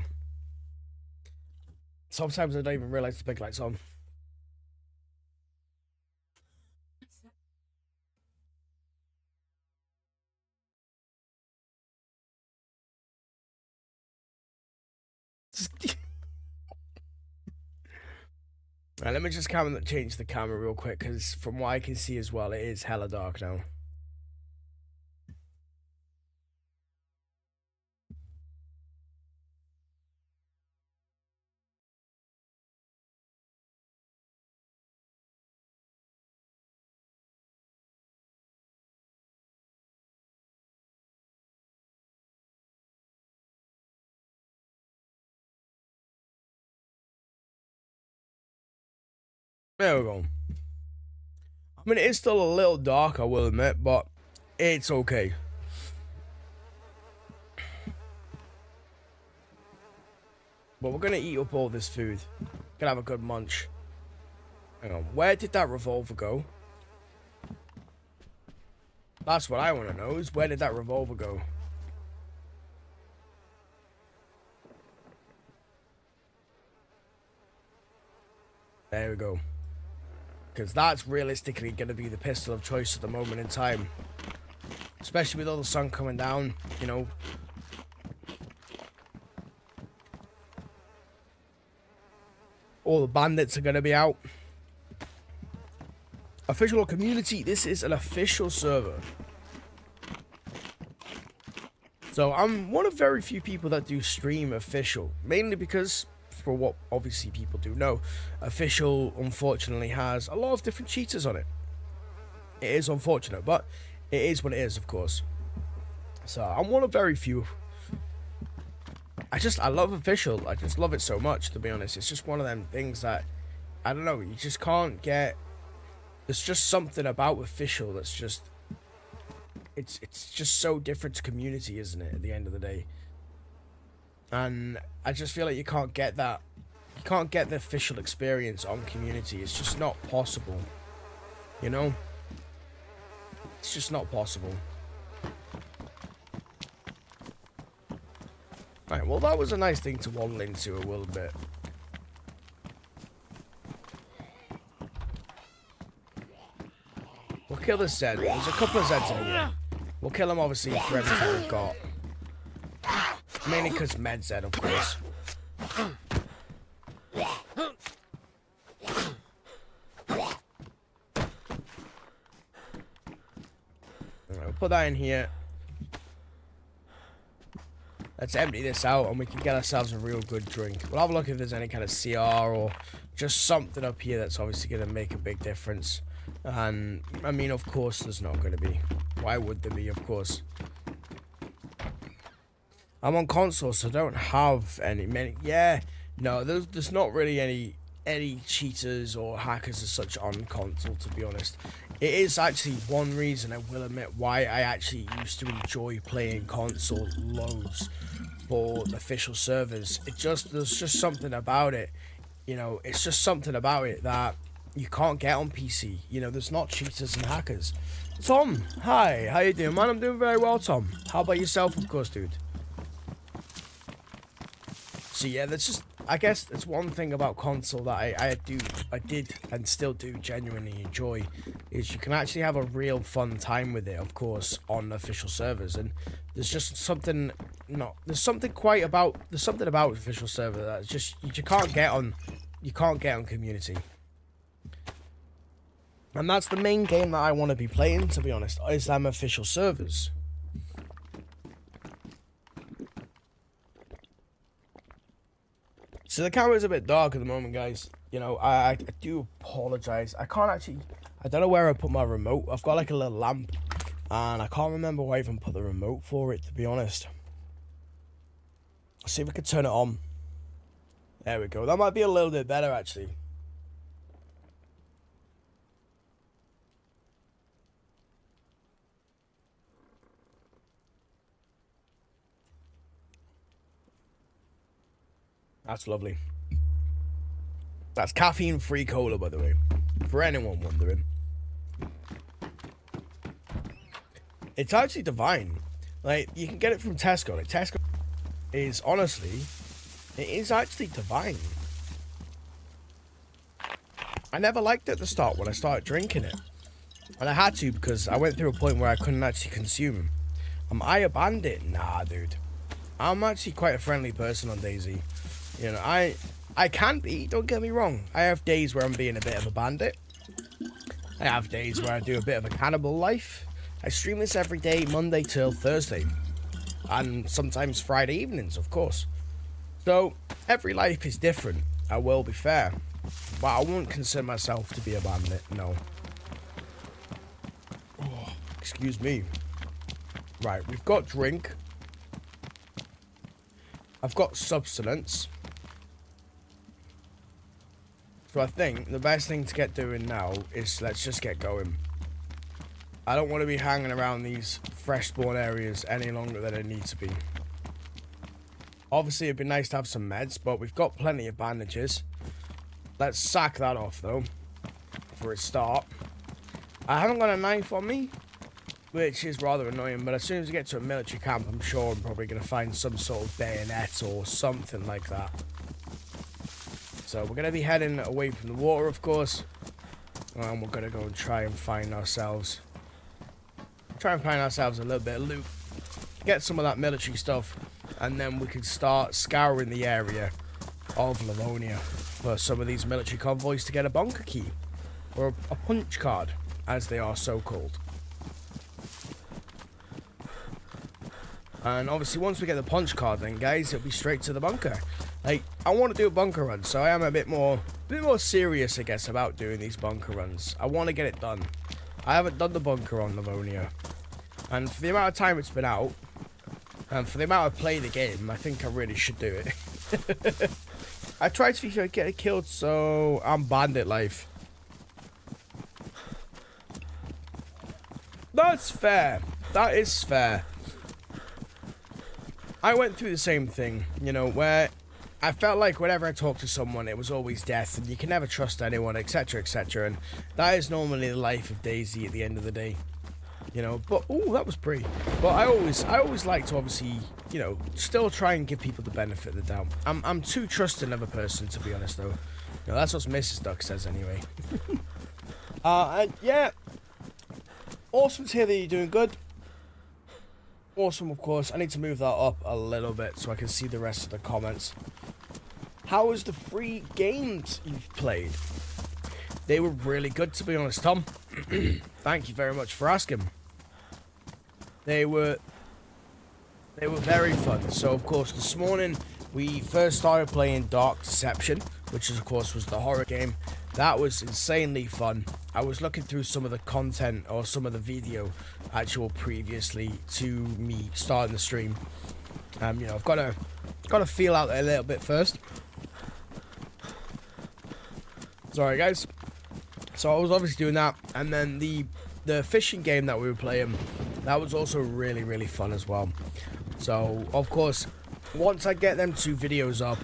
Speaker 1: Sometimes I don't even realize the big light's on. Right, let me just change the camera real quick, because from what I can see as well, it is hella dark now. There we go. I mean, it is still a little dark, I will admit, but it's okay. But we're gonna eat up all this food. Gonna have a good munch. Hang on, where did that revolver go? That's what I want to know, is where did that revolver go? There we go. Because that's realistically going to be the pistol of choice at the moment in time. Especially with all the sun coming down, you know. All the bandits are going to be out. Official community, this is an official server. So I'm one of very few people that do stream official. Mainly because, for what obviously people do know, official unfortunately has a lot of different cheaters on it. It is unfortunate, but it is what it is, of course. So I'm one of very few. I love official. I just love it so much, to be honest. It's just one of them things that, I don't know, you just can't get. There's just something about official that's just, it's just so different to community, isn't it, at the end of the day? And I just feel like you can't get that. You can't get the official experience on community. It's just not possible. You know? It's just not possible. Right, well, that was a nice thing to waddle into a little bit. We'll kill the Zed. There's a couple of Zeds in here. We'll kill them, obviously, for everything we've got. Mainly because Med Zed, of course. Alright, we'll put that in here. let's empty this out and we can get ourselves a real good drink. We'll have a look if there's any kind of CR or just something up here that's obviously going to make a big difference. And, I mean, of course there's not going to be. Why would there be, of course? I'm on console, so I don't have many. Yeah, no, there's not really any cheaters or hackers as such on console, to be honest. It is actually one reason, I will admit, why I actually used to enjoy playing console loads for the official servers. There's just something about it, you know, it's just something about it that you can't get on PC. You know, there's not cheaters and hackers. Tom, hi, how you doing, man? I'm doing very well, Tom. How about yourself, of course, dude? So yeah, that's just, I guess it's one thing about console that I did and still do genuinely enjoy, is you can actually have a real fun time with it, of course, on official servers. And there's just something, there's something about official server that just you can't get on community. And that's the main game that I want to be playing, to be honest, is them official servers. So the camera's a bit dark at the moment, guys. You know, I do apologize. I don't know where I put my remote. I've got like a little lamp, and I can't remember where I even put the remote for it, to be honest. Let's see if we can turn it on. There we go. That might be a little bit better, actually. That's lovely. That's caffeine-free cola, by the way, for anyone wondering. It's actually divine. Like, you can get it from Tesco. Like, Tesco is, honestly, it is actually divine. I never liked it at the start when I started drinking it. And I had to, because I went through a point where I couldn't actually consume. Am I a bandit? Nah, dude. I'm actually quite a friendly person on DayZ. You know, I can be, don't get me wrong. I have days where I'm being a bit of a bandit. I have days where I do a bit of a cannibal life. I stream this every day, Monday till Thursday. And sometimes Friday evenings, of course. So, every life is different, I will be fair. But I won't consider myself to be a bandit, no. Oh, excuse me. Right, we've got drink. I've got substance. So I think the best thing to get doing now is let's just get going. I don't want to be hanging around these fresh spawn areas any longer than it needs to be. Obviously, it'd be nice to have some meds, but we've got plenty of bandages. Let's sack that off, though, for a start. I haven't got a knife on me, which is rather annoying, but as soon as we get to a military camp, I'm sure I'm probably going to find some sort of bayonet or something like that. So we're going to be heading away from the water, of course, and we're going to go and try and find ourselves a little bit of loot, get some of that military stuff, and then we can start scouring the area of Livonia for some of these military convoys to get a bunker key, or a punch card, as they are so called. And obviously once we get the punch card, then guys, it'll be straight to the bunker. Like, I want to do a bunker run, so I am a bit more serious, I guess, about doing these bunker runs. I want to get it done. I haven't done the bunker on Livonia, and for the amount of time it's been out, and for the amount I've played the game, I think I really should do it. I tried to get it killed, so I'm bandit life. That's fair. That is fair. I went through the same thing, you know, where I felt like whenever I talked to someone, it was always death, and you can never trust anyone, etc., etc., and that is normally the life of DayZ at the end of the day, you know. But oh, that was pretty. But I always like to obviously, you know, still try and give people the benefit of the doubt. I'm too trusting of a person, to be honest, though. You know, that's what Mrs. Duck says anyway. And yeah, awesome to hear that you're doing good. Awesome, of course. I need to move that up a little bit so I can see the rest of the comments. How was the free games you've played? They were really good, to be honest, Tom. Thank you very much for asking. They They were very fun. So, of course, this morning we first started playing Dark Deception, which of course was the horror game. That was insanely fun. I was looking through some of the content or some of the video actual previously to me starting the stream. You know, I've got to feel out there a little bit first. Sorry, guys. So I was obviously doing that, and then the fishing game that we were playing, that was also really, really fun as well. So, of course, once I get them 2 videos up,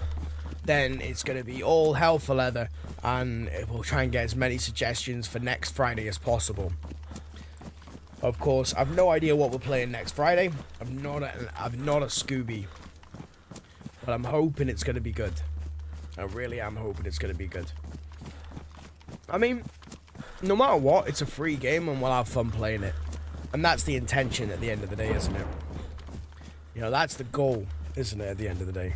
Speaker 1: then it's going to be all hell for leather, and we'll try and get as many suggestions for next Friday as possible. Of course, I've no idea what we're playing next Friday. I'm not a Scooby, but I'm hoping it's going to be good. I really am hoping it's going to be good. I mean, no matter what, it's a free game and we'll have fun playing it. And that's the intention at the end of the day, isn't it? You know, that's the goal, isn't it, at the end of the day?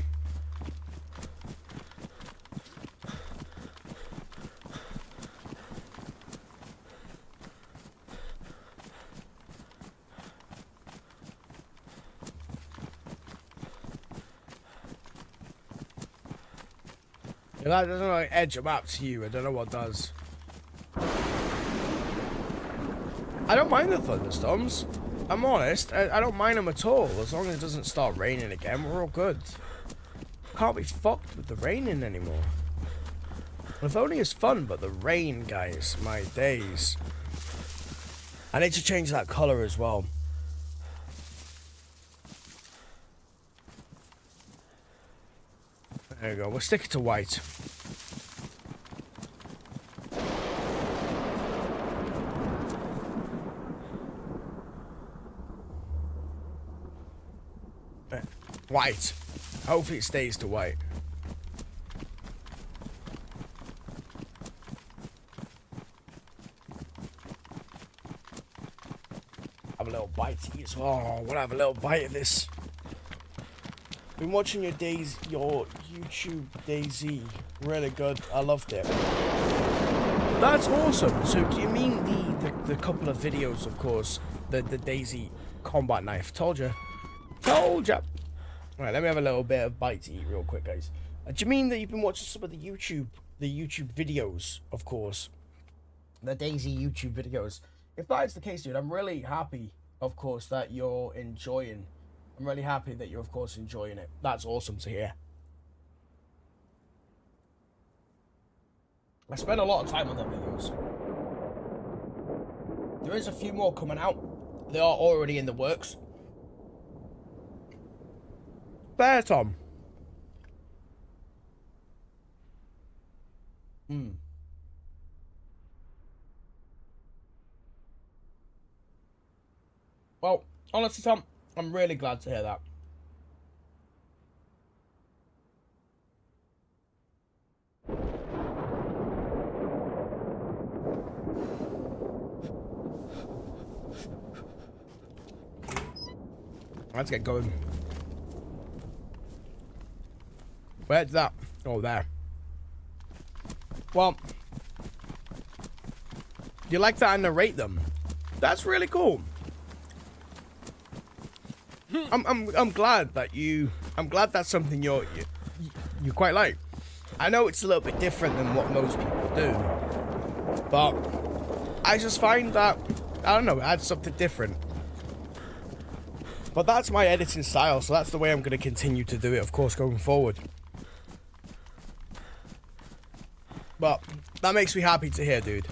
Speaker 1: If that doesn't like edge a map to you, I don't know what does. I don't mind the thunderstorms. I'm honest, I don't mind them at all. As long as it doesn't start raining again, we're all good. Can't be fucked with the raining anymore. Livonia is fun, but the rain, guys, my days. I need to change that colour as well. There we go, we'll stick it to white. White. Hopefully it stays to white. Have a little bite to eat as well. Oh, we'll have a little bite of this. Been watching your YouTube DayZ. Really good. I loved it. That's awesome. So do you mean the couple of videos, of course, the DayZ combat knife? Told you. Told ya. Alright, let me have a little bit of bite to eat real quick, guys. Do you mean that you've been watching some of the YouTube videos, of course? The DayZ YouTube videos. If that is the case, dude, I'm really happy, of course, that you're enjoying. I'm really happy that you're, of course, enjoying it. That's awesome to hear. I spend a lot of time on their videos. There is a few more coming out. They are already in the works. Fair, Tom. Well, honestly, Tom, I'm really glad to hear that. Let's get going. Where's that? Oh, there. Well, you like that I narrate them? That's really cool. I'm glad that I'm glad that's something you quite like. I know it's a little bit different than what most people do, but I just find that, I don't know, it adds something different. But that's my editing style, so that's the way I'm going to continue to do it, of course, going forward. But that makes me happy to hear, dude.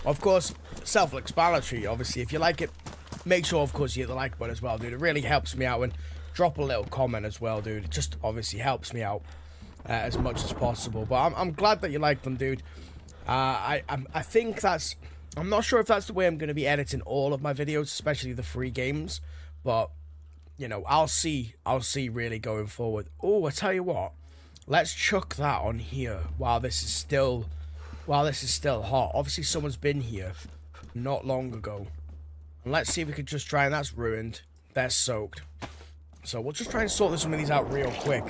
Speaker 1: Of course, self-explanatory, obviously. If you like it, make sure, of course, you hit the like button as well, dude. It really helps me out. And drop a little comment as well, dude. It just obviously helps me out as much as possible. But I'm glad that you like them, dude. I think that's... I'm not sure if that's the way I'm going to be editing all of my videos, especially the free games. But, you know, I'll see really going forward. Oh, I tell you what. Let's chuck that on here while this is still hot. Obviously, someone's been here not long ago. And let's see if we can just try, and that's ruined. They're soaked. So we'll just try and sort some of these out real quick.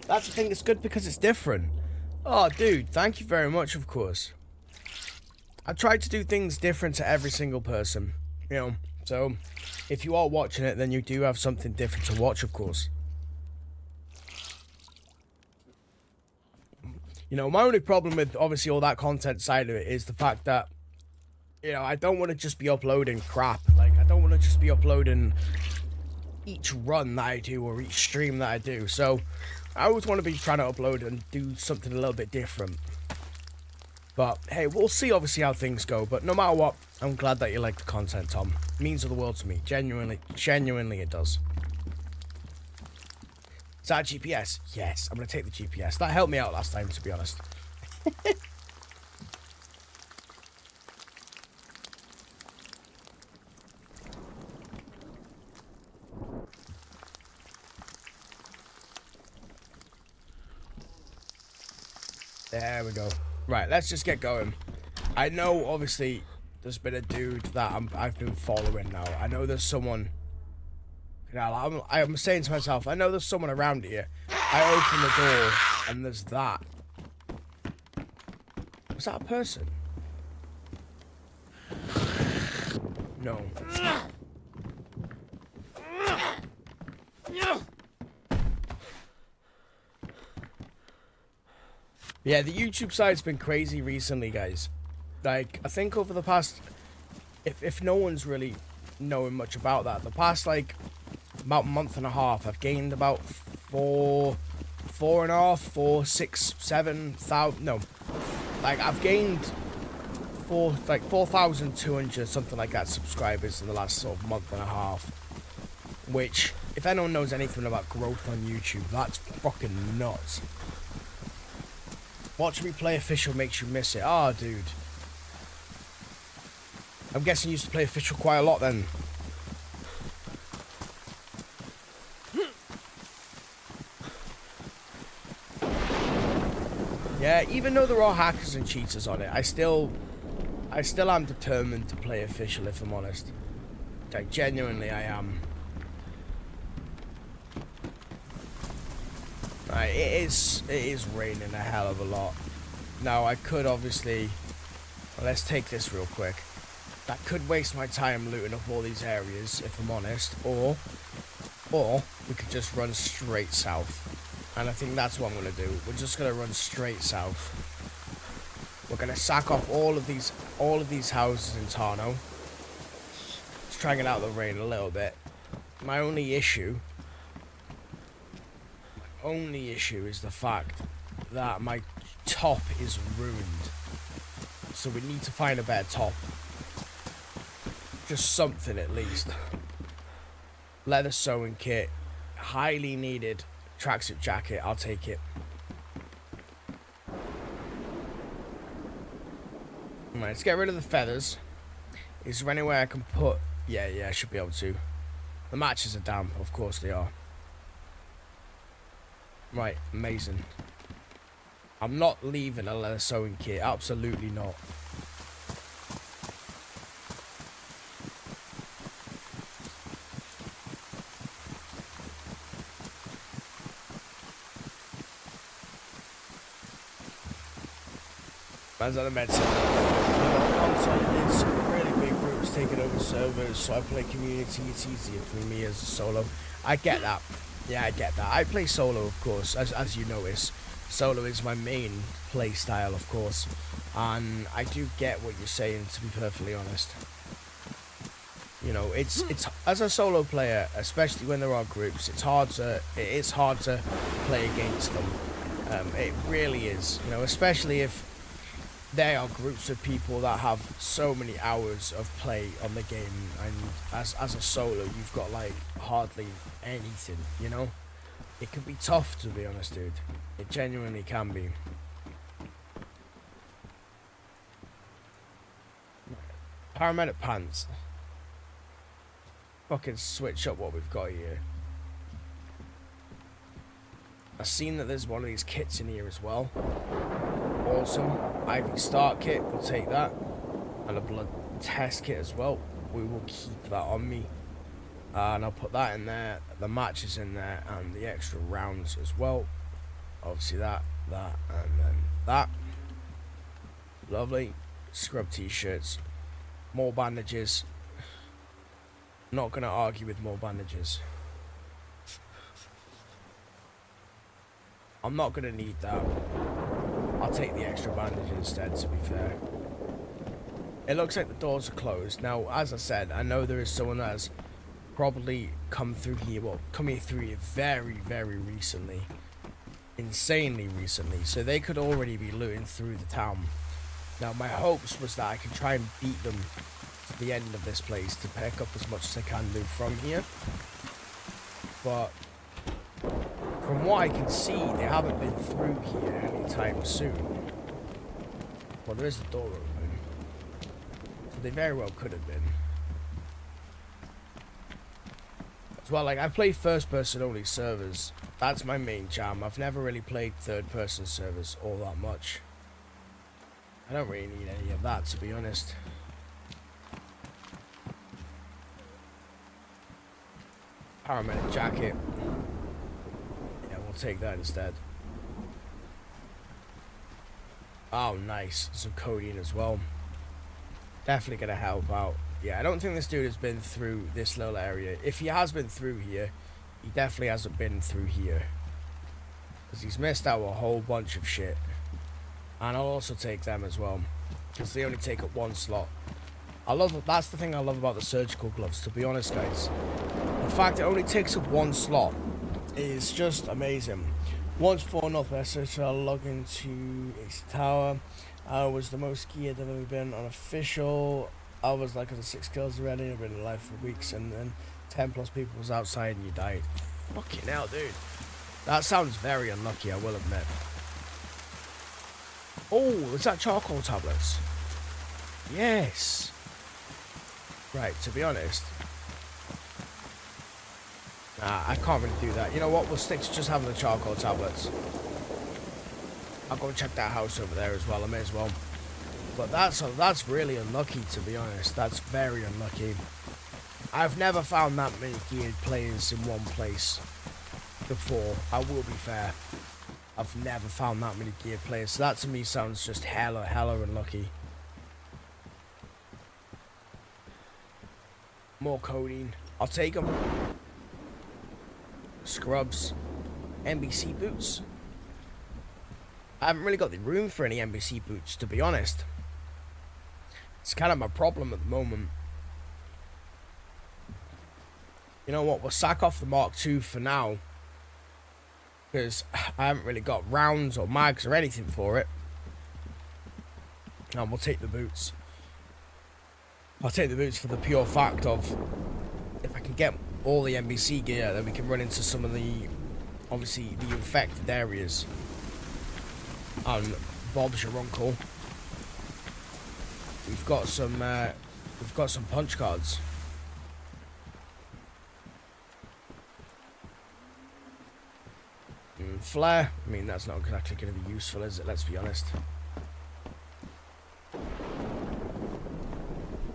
Speaker 1: That's the thing, it's good because it's different. Oh, dude, thank you very much, of course. I try to do things different to every single person. You know, so if you are watching it, then you do have something different to watch, of course. You know, my only problem with obviously all that content side of it is the fact that, you know, I don't want to just be uploading crap. Like, I don't want to just be uploading each run that I do or each stream that I do. So I always want to be trying to upload and do something a little bit different. But hey, we'll see obviously how things go. But no matter what, I'm glad that you like the content, Tom. It means the world to me. Genuinely it does. Is that GPS? Yes, I'm going to take the GPS. That helped me out last time, to be honest. There we go. Right, let's just get going. I know, obviously, there's been a dude that I've been following now. I know there's someone... Now, I'm saying to myself, I know there's someone around here. I open the door, and there's that. Was that a person? No. Yeah, the YouTube side's been crazy recently, guys. Like, I think over the past... If no one's really knowing much about that, the past, like... about month and a half, I've gained about 7,000, no, like I've gained 4,200 something like that subscribers in the last sort of month and a half, which if anyone knows anything about growth on YouTube, that's fucking nuts. Watching me play official makes you miss it. Ah, dude, I'm guessing you used to play official quite a lot then. Yeah, even though there are hackers and cheaters on it, I still am determined to play official, if I'm honest. Like, genuinely I am. Right, it is raining a hell of a lot. Now, I could obviously... Well, let's take this real quick. That could waste my time looting up all these areas, if I'm honest. Or we could just run straight south. And I think that's what I'm going to do. We're just going to run straight south. We're going to sack off all of these houses in Tarno. Let's try and get out of the rain a little bit. My only issue is the fact that my top is ruined. So we need to find a better top. Just something at least. Leather sewing kit. Highly needed. Tracksuit jacket, I'll take it. Right, let's get rid of the feathers. Is there anywhere I can put... Yeah, I should be able to. The matches are damp, of course they are. Right, amazing. I'm not leaving a leather sewing kit, absolutely not. As I mentioned, it's really big groups taking over servers, so I play community, it's easier for me as a solo. I get that. Yeah, I get that. I play solo, of course, as you notice. Solo is my main play style, of course. And I do get what you're saying, to be perfectly honest. You know, it's as a solo player, especially when there are groups, it is hard to play against them. It really is, you know, especially if there are groups of people that have so many hours of play on the game, and as a solo you've got like hardly anything, you know. It can be tough, to be honest, dude. It genuinely can be. Paramedic pants. Fucking switch up what we've got here. I've seen that there's one of these kits in here as well. Awesome. IV start kit, we'll take that. And a blood test kit as well. We will keep that on me. And I'll put that in there. The matches in there. And the extra rounds as well. Obviously that, and then that. Lovely. Scrub t-shirts. More bandages. Not gonna argue with more bandages. I'm not gonna need that. I'll take the extra bandage instead, to be fair. It looks like the doors are closed. Now, as I said, I know there is someone that has probably come through here, well, coming through here very, very recently. Insanely recently. So they could already be looting through the town. Now, my hopes was that I could try and beat them to the end of this place to pick up as much as I can do from here. But from what I can see, they haven't been through here anytime soon. Well, there is the door open. So they very well could have been. As well, like, I play first-person only servers. That's my main jam. I've never really played third-person servers all that much. I don't really need any of that, to be honest. Paramedic jacket. Yeah, we'll take that instead. Oh, nice. Some codeine as well. Definitely gonna help out. Yeah, I don't think this dude has been through this little area. If he has been through here, he definitely hasn't been through here. Because he's missed out a whole bunch of shit. And I'll also take them as well. Because they only take up one slot. That's the thing I love about the surgical gloves, to be honest, guys. The fact it only takes up one slot is just amazing. Once for North West, I'll log into Ace Tower. I was the most geared I've ever been on official. I was like on 6 kills already. I've been alive for weeks, and then 10 plus people was outside and you died. Fucking hell, dude. That sounds very unlucky, I will admit. Oh, is that charcoal tablets? Yes. Right, to be honest. Nah, I can't really do that. You know what? We'll stick to just having the charcoal tablets. I'll go and check that house over there as well. I may as well. But that's really unlucky, to be honest. That's very unlucky. I've never found that many geared players in one place before. I will be fair. I've never found that many geared players. So that to me sounds just hella unlucky. More codeine. I'll take them. Scrubs. NBC boots. I haven't really got the room for any NBC boots, to be honest. It's kind of my problem at the moment. You know what? We'll sack off the Mark II for now. Because I haven't really got rounds or mags or anything for it. And we'll take the boots. I'll take the boots for the pure fact of, if I can get all the NBC gear, then we can run into some of the, obviously, the infected areas. And Bob's your uncle. We've got some punch cards. Flare. I mean, that's not exactly going to be useful, is it? Let's be honest.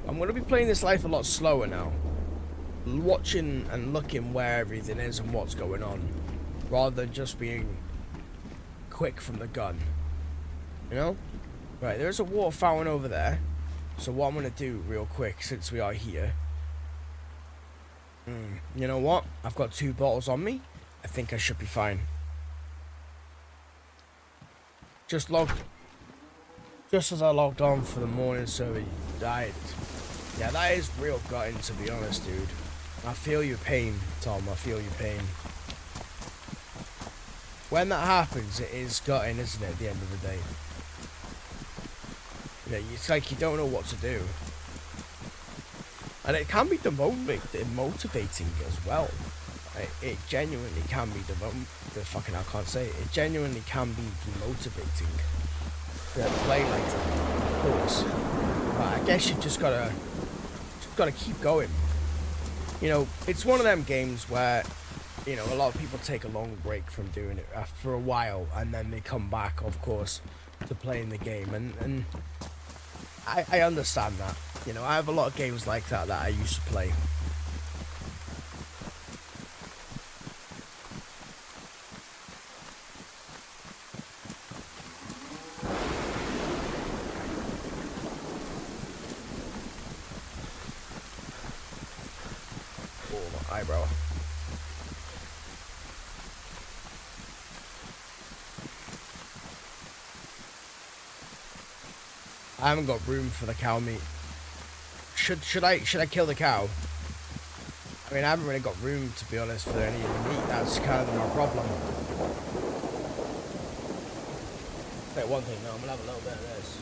Speaker 1: I'm going to be playing this life a lot slower now. Watching and looking where everything is and what's going on. Rather than just being quick from the gun. You know? Right, there's a water fountain over there. So what I'm going to do real quick, since we are here. You know what? I've got 2 bottles on me. I think I should be fine. Just as I logged on for the morning server, you died. Yeah, that is real gutting, to be honest, dude. I feel your pain, Tom. I feel your pain. When that happens, it is gutting, isn't it, at the end of the day? You know, it's like you don't know what to do. And it can be demotivating as well. It genuinely can be I can't say it. It genuinely can be demotivating to play like that, of course. But I guess you just gotta keep going. You know, it's one of them games where, you know, a lot of people take a long break from doing it for a while, and then they come back, of course, to playing the game. And I understand that. You know, I have a lot of games like that I used to play. bro. I haven't got room for the cow meat. Should I kill the cow? I mean, I haven't really got room, to be honest, for any of the meat. That's kind of my problem. Wait, one thing, no, I'm gonna have a little bit of this.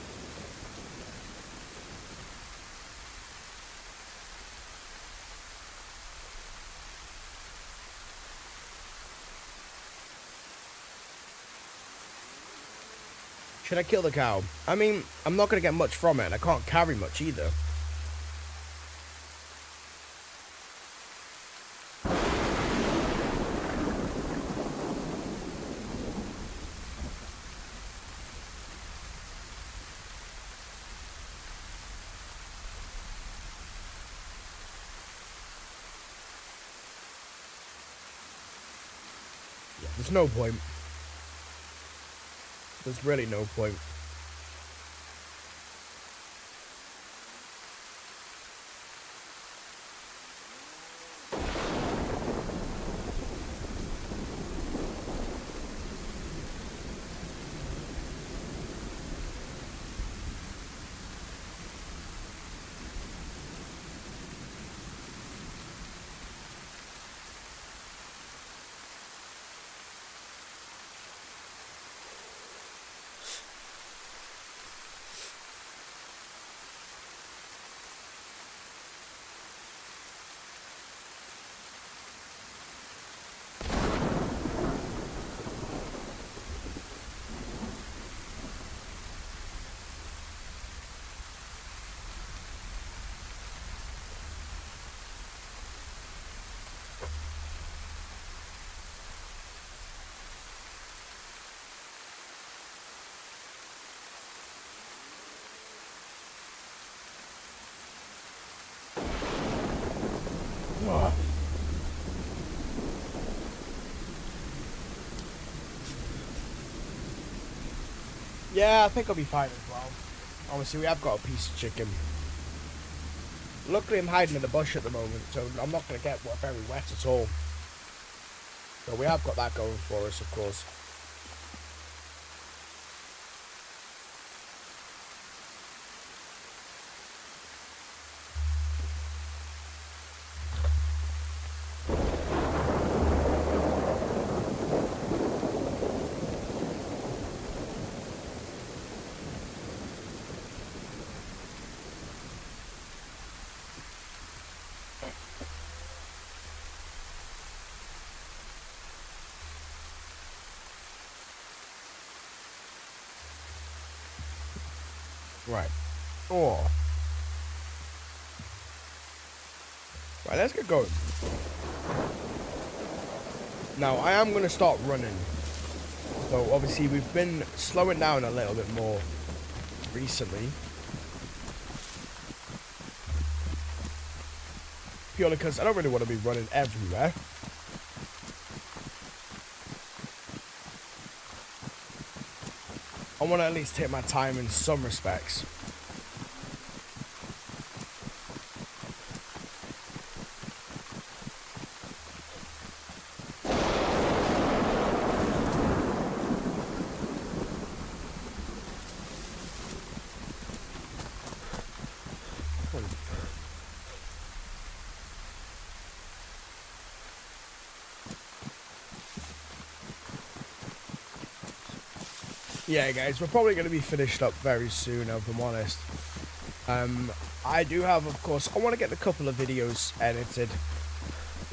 Speaker 1: Should I kill the cow? I mean, I'm not gonna get much from it, and I can't carry much either. Yeah, there's no point. There's really no point. Yeah, I think I'll be fine as well. Obviously, we have got a piece of chicken. Luckily, I'm hiding in the bush at the moment, so I'm not going to get very wet at all. So we have got that going for us, of course. Right. Oh. Right, let's get going. Now, I am going to start running. So, obviously, we've been slowing down a little bit more recently. Purely because I don't really want to be running everywhere. I want to at least take my time in some respects. Yeah, guys, we're probably going to be finished up very soon, if I'm honest. I do have, of course, I want to get a couple of videos edited.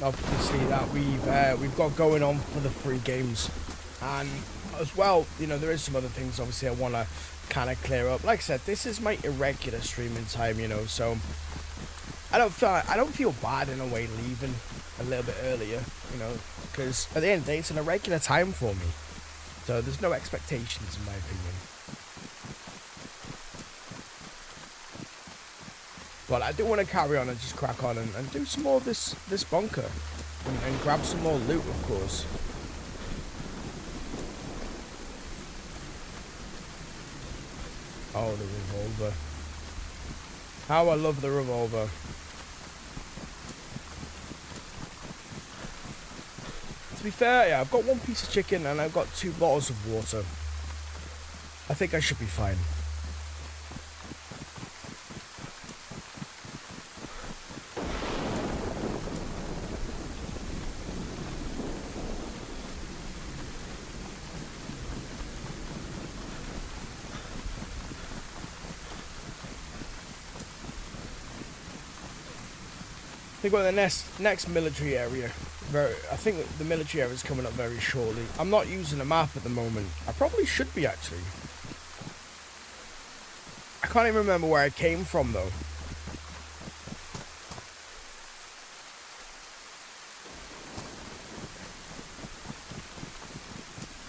Speaker 1: Obviously, that we've got going on for the free games, and as well, you know, there is some other things. Obviously, I want to kind of clear up. Like I said, this is my irregular streaming time, you know, so I don't feel bad in a way leaving a little bit earlier, you know, because at the end of the day, it's an irregular time for me. So there's no expectations, in my opinion. But I do want to carry on and just crack on and do some more of this bunker. And grab some more loot, of course. Oh, the revolver. How I love the revolver. to be fair, yeah, I've got 1 piece of chicken and I've got 2 bottles of water. I think I should be fine. I think we're in the next military area. I think the military area is coming up very shortly. I'm not using a map at the moment. I probably should be, actually. I can't even remember where I came from, though.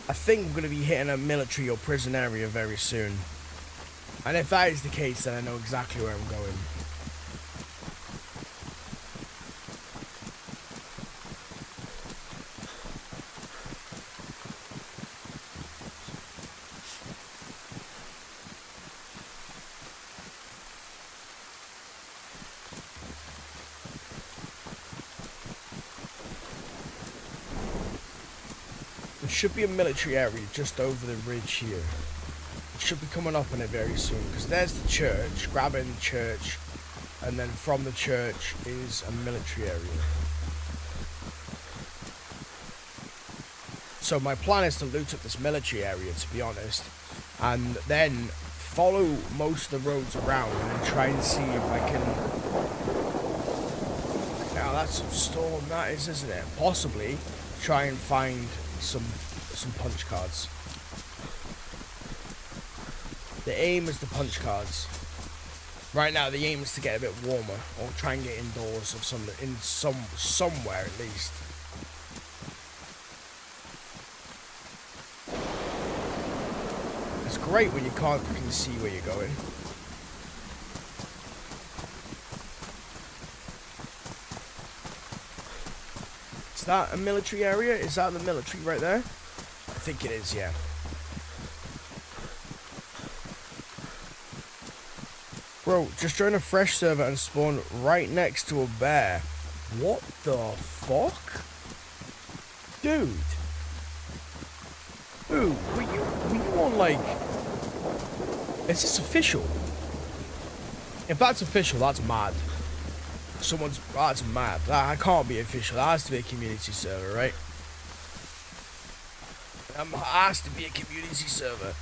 Speaker 1: I think I'm going to be hitting a military or prison area very soon. And if that is the case, then I know exactly where I'm going. There should be a military area just over the ridge here. It should be coming up on it very soon, because there's the church, grabbing the church, and then from the church is a military area. So my plan is to loot up this military area, to be honest, and then follow most of the roads around and try and see if I can... Now that's some storm, that is, isn't it? Possibly try and find some punch cards. The aim is the punch cards. Right now the aim is to get a bit warmer, or try and get indoors of somewhere at least. It's great when you can't fucking see where you're going. Is that a military area? Is that the military right there? I think it is, yeah. Bro, just joined a fresh server and spawned right next to a bear. What the fuck? Dude. Ooh, were you on like... Is this official? If that's official, that's mad. That's mad. That can't be official. That has to be a community server, right? That has to be a community server.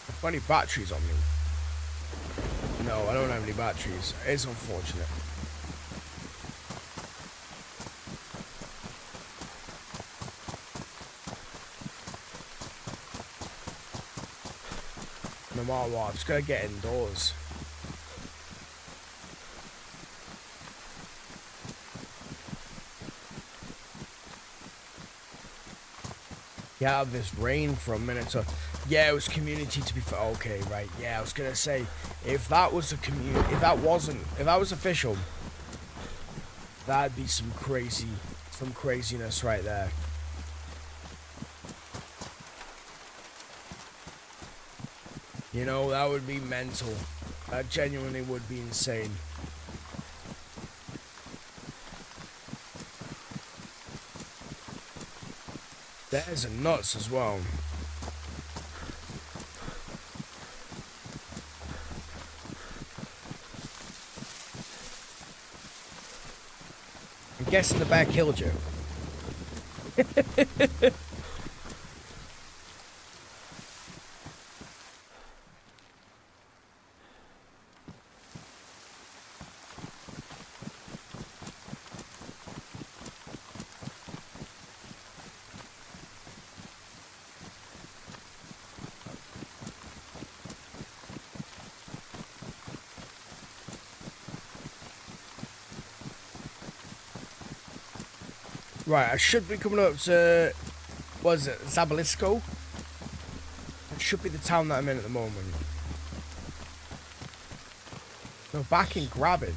Speaker 1: Have any batteries on me? No, I don't have any batteries. It's unfortunate. No matter what, I'm just gonna get indoors. Get out of this rain for a minute. So, yeah, it was community to be fair. Okay, right. Yeah, I was gonna say, if that was a community, if that was official, that'd be some craziness right there. You know, that would be mental. That genuinely would be insane. There's a nuts as well. I'm guessing the bear killed you. Right, I should be coming up to, what is it, Zabalisco? It should be the town that I'm in at the moment. No, back in Grabbing.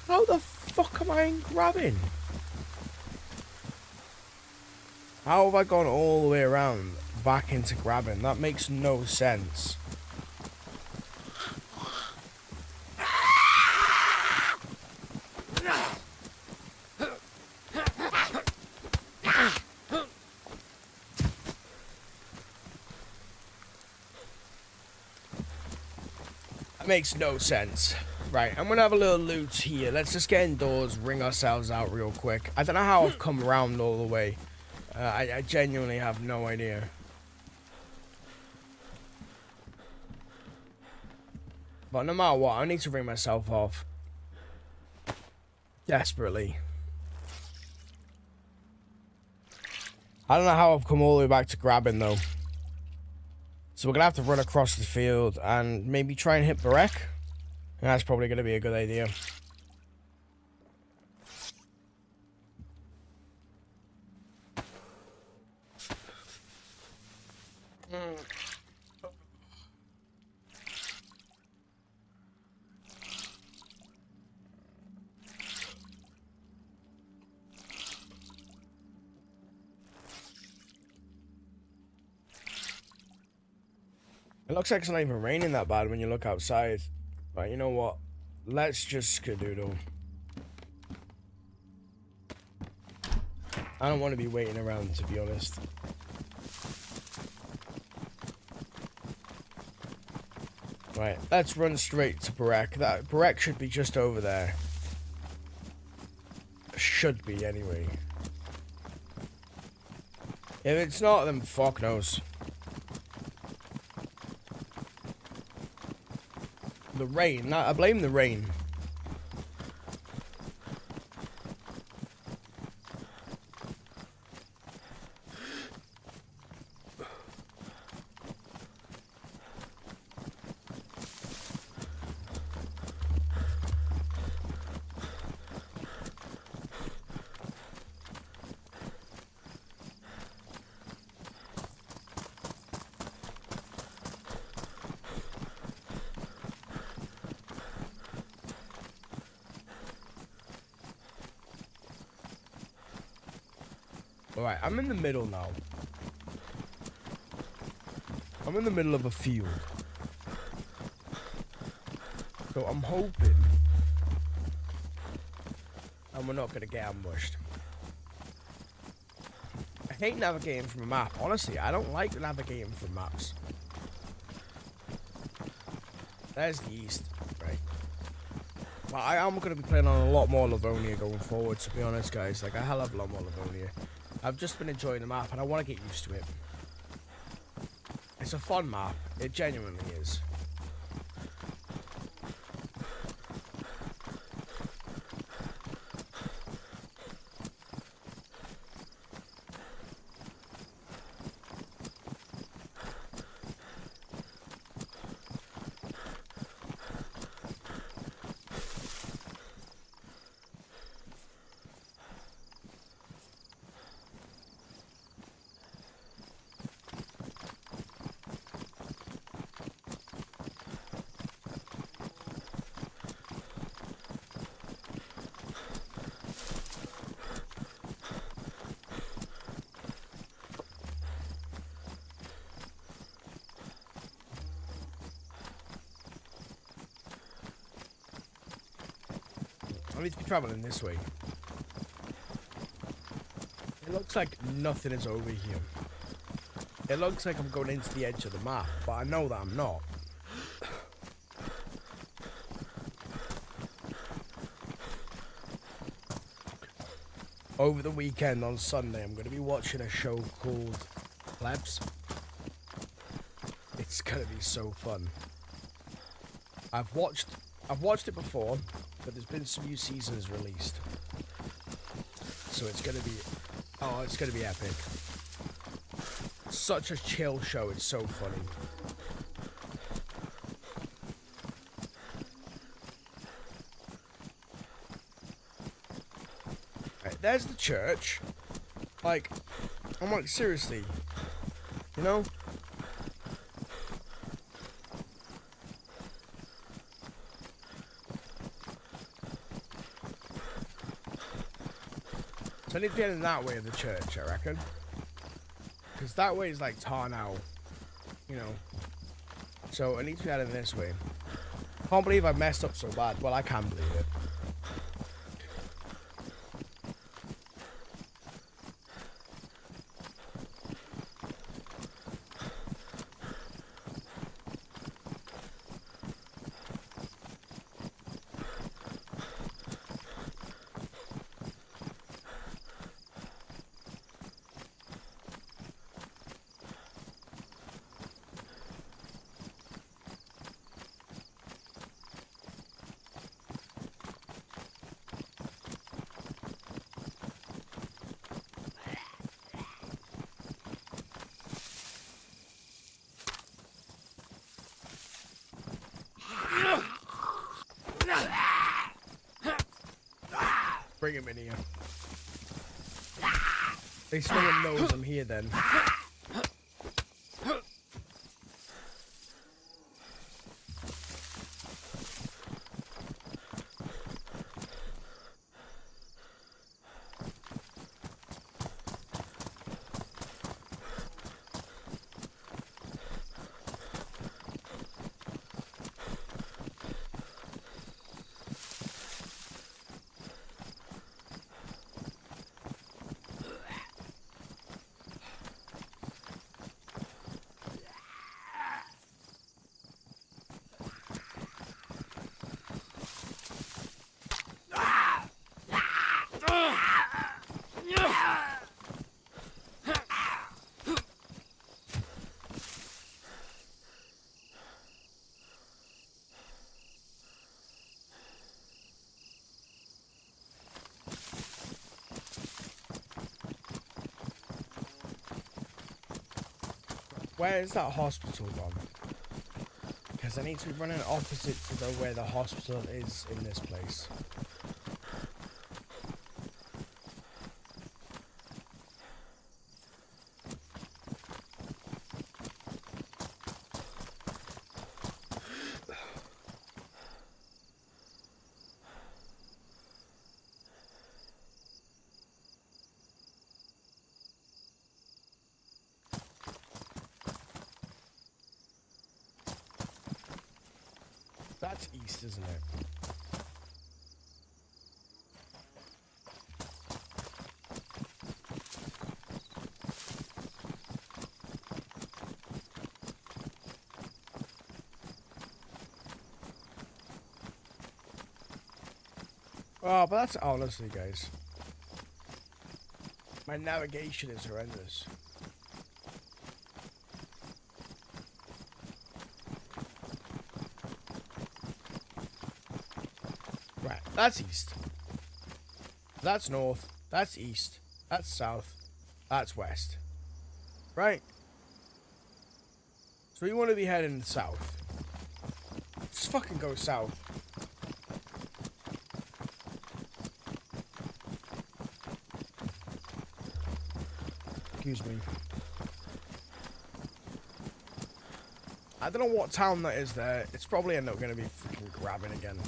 Speaker 1: How the fuck am I in Grabbing? How have I gone all the way around back into grabbing. That makes no sense. That makes no sense. Right, I'm gonna have a little loot here. Let's just get indoors, ring ourselves out real quick. I don't know how I've come around all the way. I genuinely have no idea. But no matter what, I need to ring myself off. Desperately. I don't know how I've come all the way back to grabbing though. So we're gonna have to run across the field and maybe try and hit Barek. That's probably gonna be a good idea. It looks like it's not even raining that bad when you look outside. But you know what? Let's just skedoodle. I don't want to be waiting around, to be honest. Right, let's run straight to Barek. That Barek should be just over there. Should be, anyway. If it's not, then fuck knows. The rain. I blame the rain. Alright, I'm in the middle now. I'm in the middle of a field. So I'm hoping and we're not gonna get ambushed. I hate navigating from a map. Honestly, I don't like navigating from maps. There's the east, right? Well, I am gonna be playing on a lot more Livonia going forward, to be honest, guys. Like, a hell of a lot more Livonia. I've just been enjoying the map and I want to get used to it. It's a fun map. It genuinely is. I need to be traveling this way. It looks like nothing is over here. It looks like I'm going into the edge of the map, but I know that I'm not. Over the weekend on Sunday, I'm going to be watching a show called Plebs. It's going to be so fun. I've watched it before, but there's been some new seasons released. So it's going to be, oh, it's going to be epic. Such a chill show, it's so funny. Right, there's the church. Like, I'm like, seriously, you know? So I need to get in that way of the church, I reckon. Because that way is like tar now. You know. So I need to be heading this way. Can't believe I messed up so bad. Well, I can believe it. Bring him in here. They still knows I'm here then. Where is that hospital gone? Because I need to be running opposite to where the hospital is in this place. That's east, isn't it? Oh, but that's honestly, guys. My navigation is horrendous. Right, that's east. That's north. That's east. That's south. That's west. Right? So we want to be heading south. Just fucking go south. Excuse me. I don't know what town that is there. It's probably end up going to be freaking grabbing again.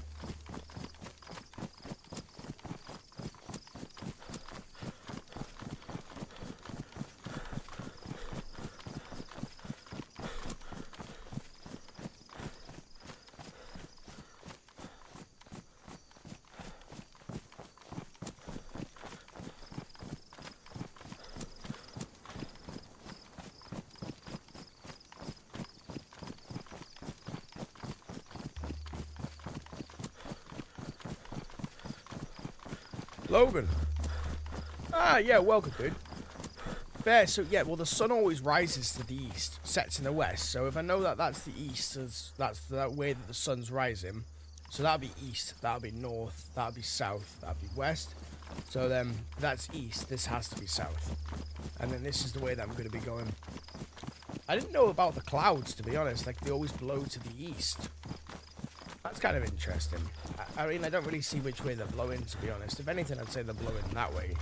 Speaker 1: Logan. Ah, yeah, welcome, dude. There, so yeah, well, the sun always rises to the east, sets in the west. So if I know that that's the east, that's the way that the sun's rising. So that'll be east, that'll be north, that'll be south, that'll be west. So then, that's east, this has to be south. And then this is the way that I'm going to be going. I didn't know about the clouds, to be honest. Like, they always blow to the east. That's kind of interesting. I mean, I don't really see which way they're blowing, to be honest. If anything, I'd say they're blowing that way.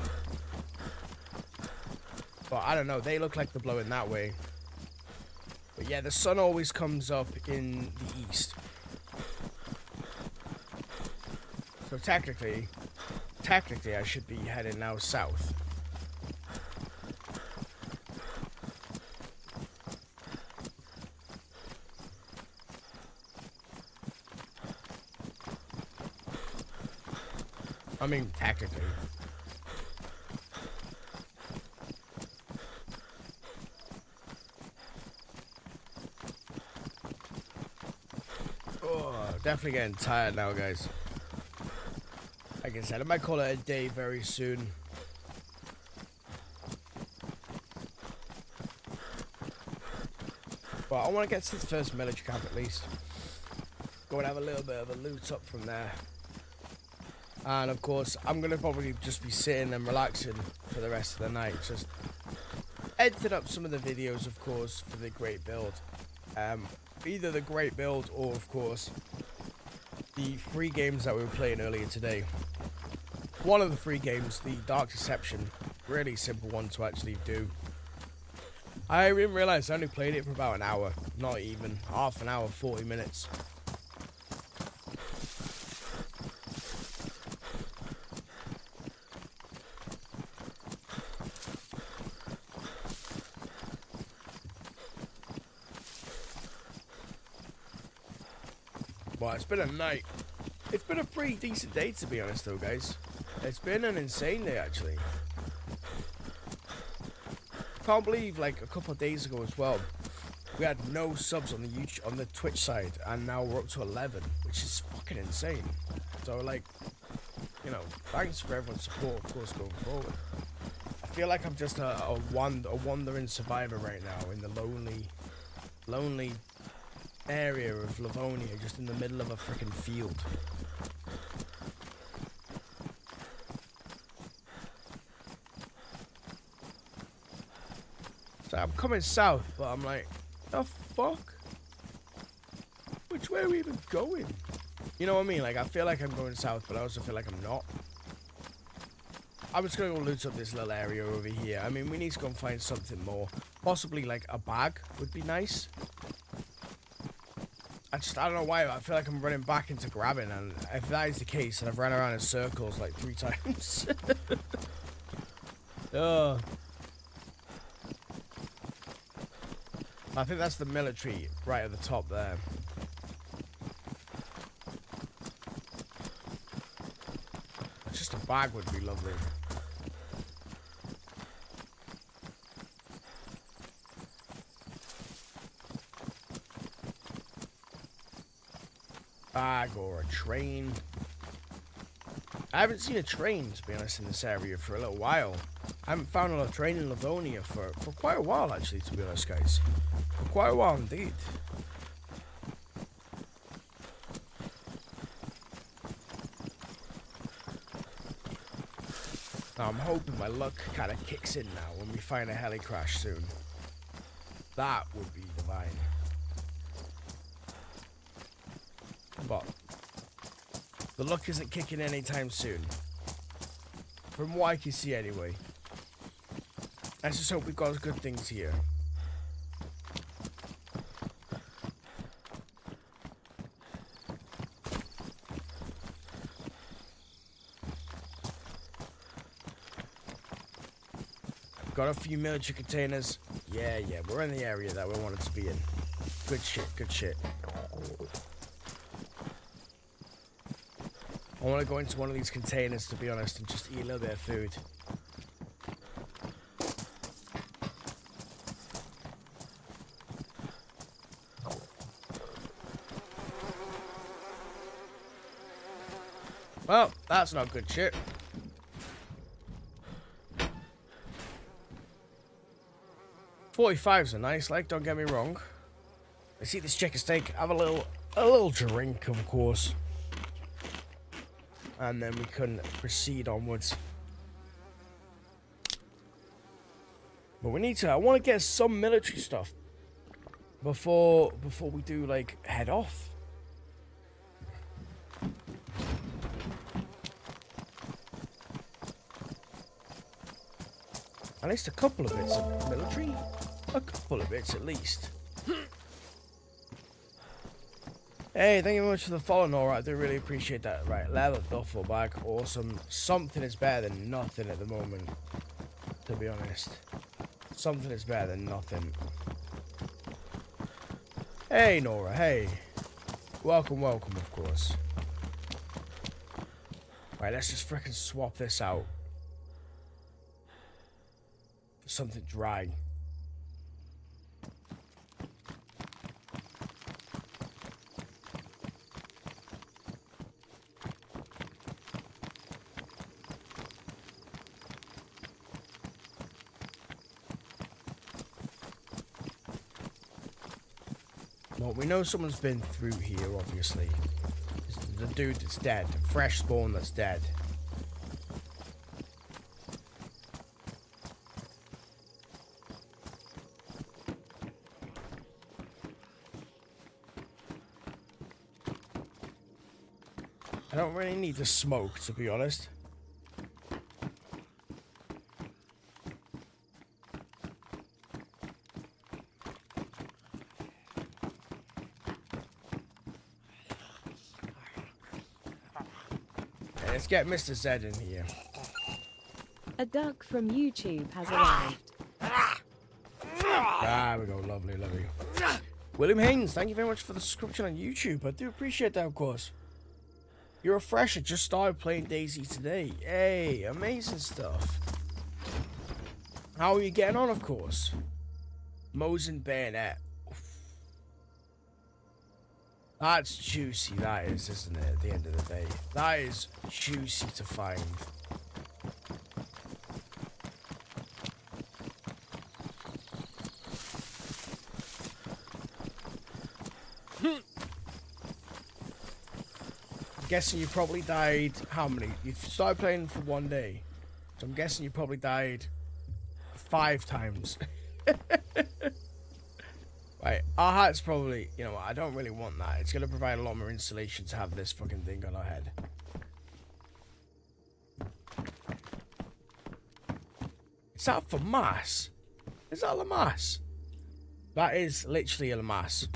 Speaker 1: But I don't know. They look like they're blowing that way. But yeah, the sun always comes up in the east. So technically, I should be heading now south. I mean, technically. Oh, definitely getting tired now, guys. Like I said, I might call it a day very soon. But I want to get to the first military camp at least. Go and have a little bit of a loot up from there. And of course, I'm going to probably just be sitting and relaxing for the rest of the night. Just editing up some of the videos, of course, for the great build. Either the great build or, of course, the free games that we were playing earlier today. One of the free games, the Dark Deception, really simple one to actually do. I didn't realize I only played it for about an hour, not even half an hour, 40 minutes. Well, it's been a night. It's been a pretty decent day, to be honest, though, guys. It's been an insane day, actually. Can't believe, like, a couple of days ago as well, we had no subs on the Twitch side, and now we're up to 11, which is fucking insane. So, like, you know, thanks for everyone's support, of course, going forward. I feel like I'm just a wandering survivor right now in the lonely area of Livonia, just in the middle of a freaking field. So I'm coming south, but I'm like, the fuck? Which way are we even going? You know what I mean? Like, I feel like I'm going south, but I also feel like I'm not. I'm just gonna go loot up this little area over here. I mean, we need to go and find something more. Possibly, like, a bag would be nice. I don't know why, but I feel like I'm running back into grabbing, and if that is the case, then I've run around in circles like 3 times. Oh. I think that's the military right at the top there. Just a bag would be lovely. Bag or a train. I haven't seen a train, to be honest, in this area for a little while. I haven't found a train in Livonia for quite a while, actually, to be honest, guys. For quite a while indeed. Now, I'm hoping my luck kind of kicks in now when we find a heli crash soon. That would be divine. But the luck isn't kicking anytime soon. From what I can see anyway. Let's just hope we've got good things here. Got a few military containers. Yeah, we're in the area that we wanted to be in. Good shit. I want to go into one of these containers, to be honest, and just eat a little bit of food. Well, that's not good shit. .45s are nice, like, don't get me wrong. Let's eat this chicken steak, have a little drink, of course. And then we can proceed onwards. But we need to, I want to get some military stuff before we do, like, head off. At least a couple of bits of military. A couple of bits at least. Hey, thank you very much for the follow, Nora. I do really appreciate that. Right, leather duffel bag. Awesome. Something is better than nothing at the moment, to be honest. Something is better than nothing. Hey, Nora. Hey. Welcome, of course. Right, let's just frickin' swap this out for something dry. Well, we know someone's been through here, obviously. The dude that's dead. Fresh spawn that's dead. I don't really need the smoke, to be honest. Let's get Mr. Z in here.
Speaker 2: A duck from YouTube has arrived.
Speaker 1: Ah, we go. Lovely, lovely. William Haynes, thank you very much for the subscription on YouTube. I do appreciate that, of course. You're a fresher, just started playing DayZ today. Hey, amazing stuff. How are you getting on, of course? Mosin Bayonet. Oof. That's juicy, that is, isn't it, at the end of the day? That is juicy to find. I'm guessing you probably died, how many? You started playing for 1 day. So I'm guessing you probably died 5 times. Right, our hat's probably, you know what, I don't really want that. It's going to provide a lot more insulation to have this fucking thing on our head. Is that for mass? Is that a mass? That is literally a mass.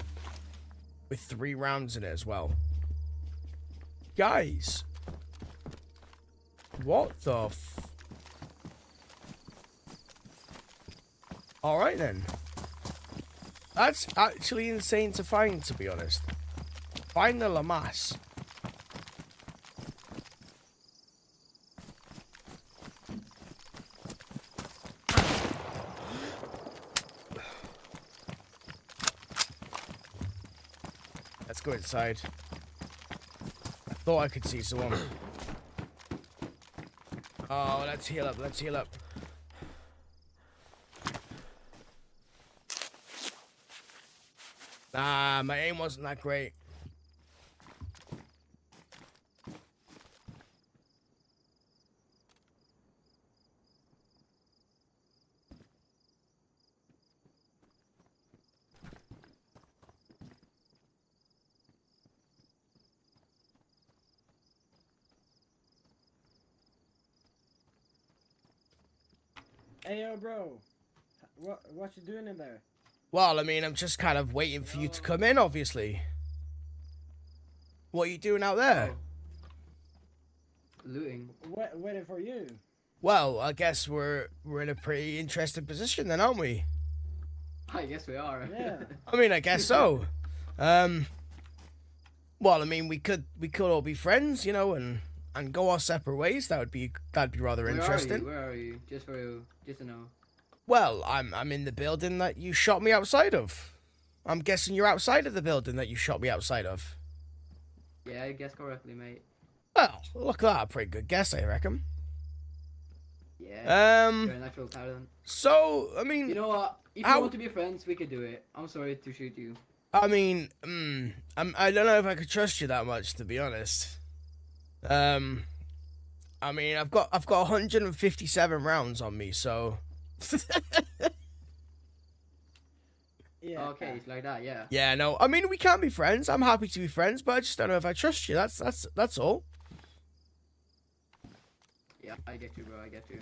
Speaker 1: With 3 rounds in it as well. Guys. What the f... Alright then. That's actually insane to find, to be honest. Find the Lamas. Let's go inside. I thought I could see someone. Oh, let's heal up, let's heal up. Nah, my aim wasn't that great.
Speaker 3: Hey yo, bro. What you doing in there?
Speaker 1: Well, I mean, I'm just kind of waiting for you to come in, obviously. What are you doing out there?
Speaker 4: Looting.
Speaker 3: Waiting for you.
Speaker 1: Well, I guess we're in a pretty interesting position then, aren't we?
Speaker 4: I guess we are.
Speaker 3: Yeah.
Speaker 1: I mean, I guess so. Well, I mean, we could all be friends, you know, and go our separate ways. That'd be rather interesting.
Speaker 4: Where are you? Just to know.
Speaker 1: Well, I'm in the building that you shot me outside of. I'm guessing you're outside of the building that you shot me outside of.
Speaker 4: Yeah, I guess correctly, mate.
Speaker 1: Well, look at that, a pretty good guess, I reckon.
Speaker 4: Yeah. You're a natural talent.
Speaker 1: So, I mean,
Speaker 4: You know what? If you want to be friends, we could do it. I'm sorry to shoot you.
Speaker 1: I mean, I don't know if I could trust you that much, to be honest. I mean, I've got 157 rounds on me, so.
Speaker 3: Yeah.
Speaker 4: Okay, it's like that, yeah.
Speaker 1: Yeah, no. I mean, we can be friends. I'm happy to be friends, but I just don't know if I trust you. That's all.
Speaker 4: Yeah, I get you, bro. I get you.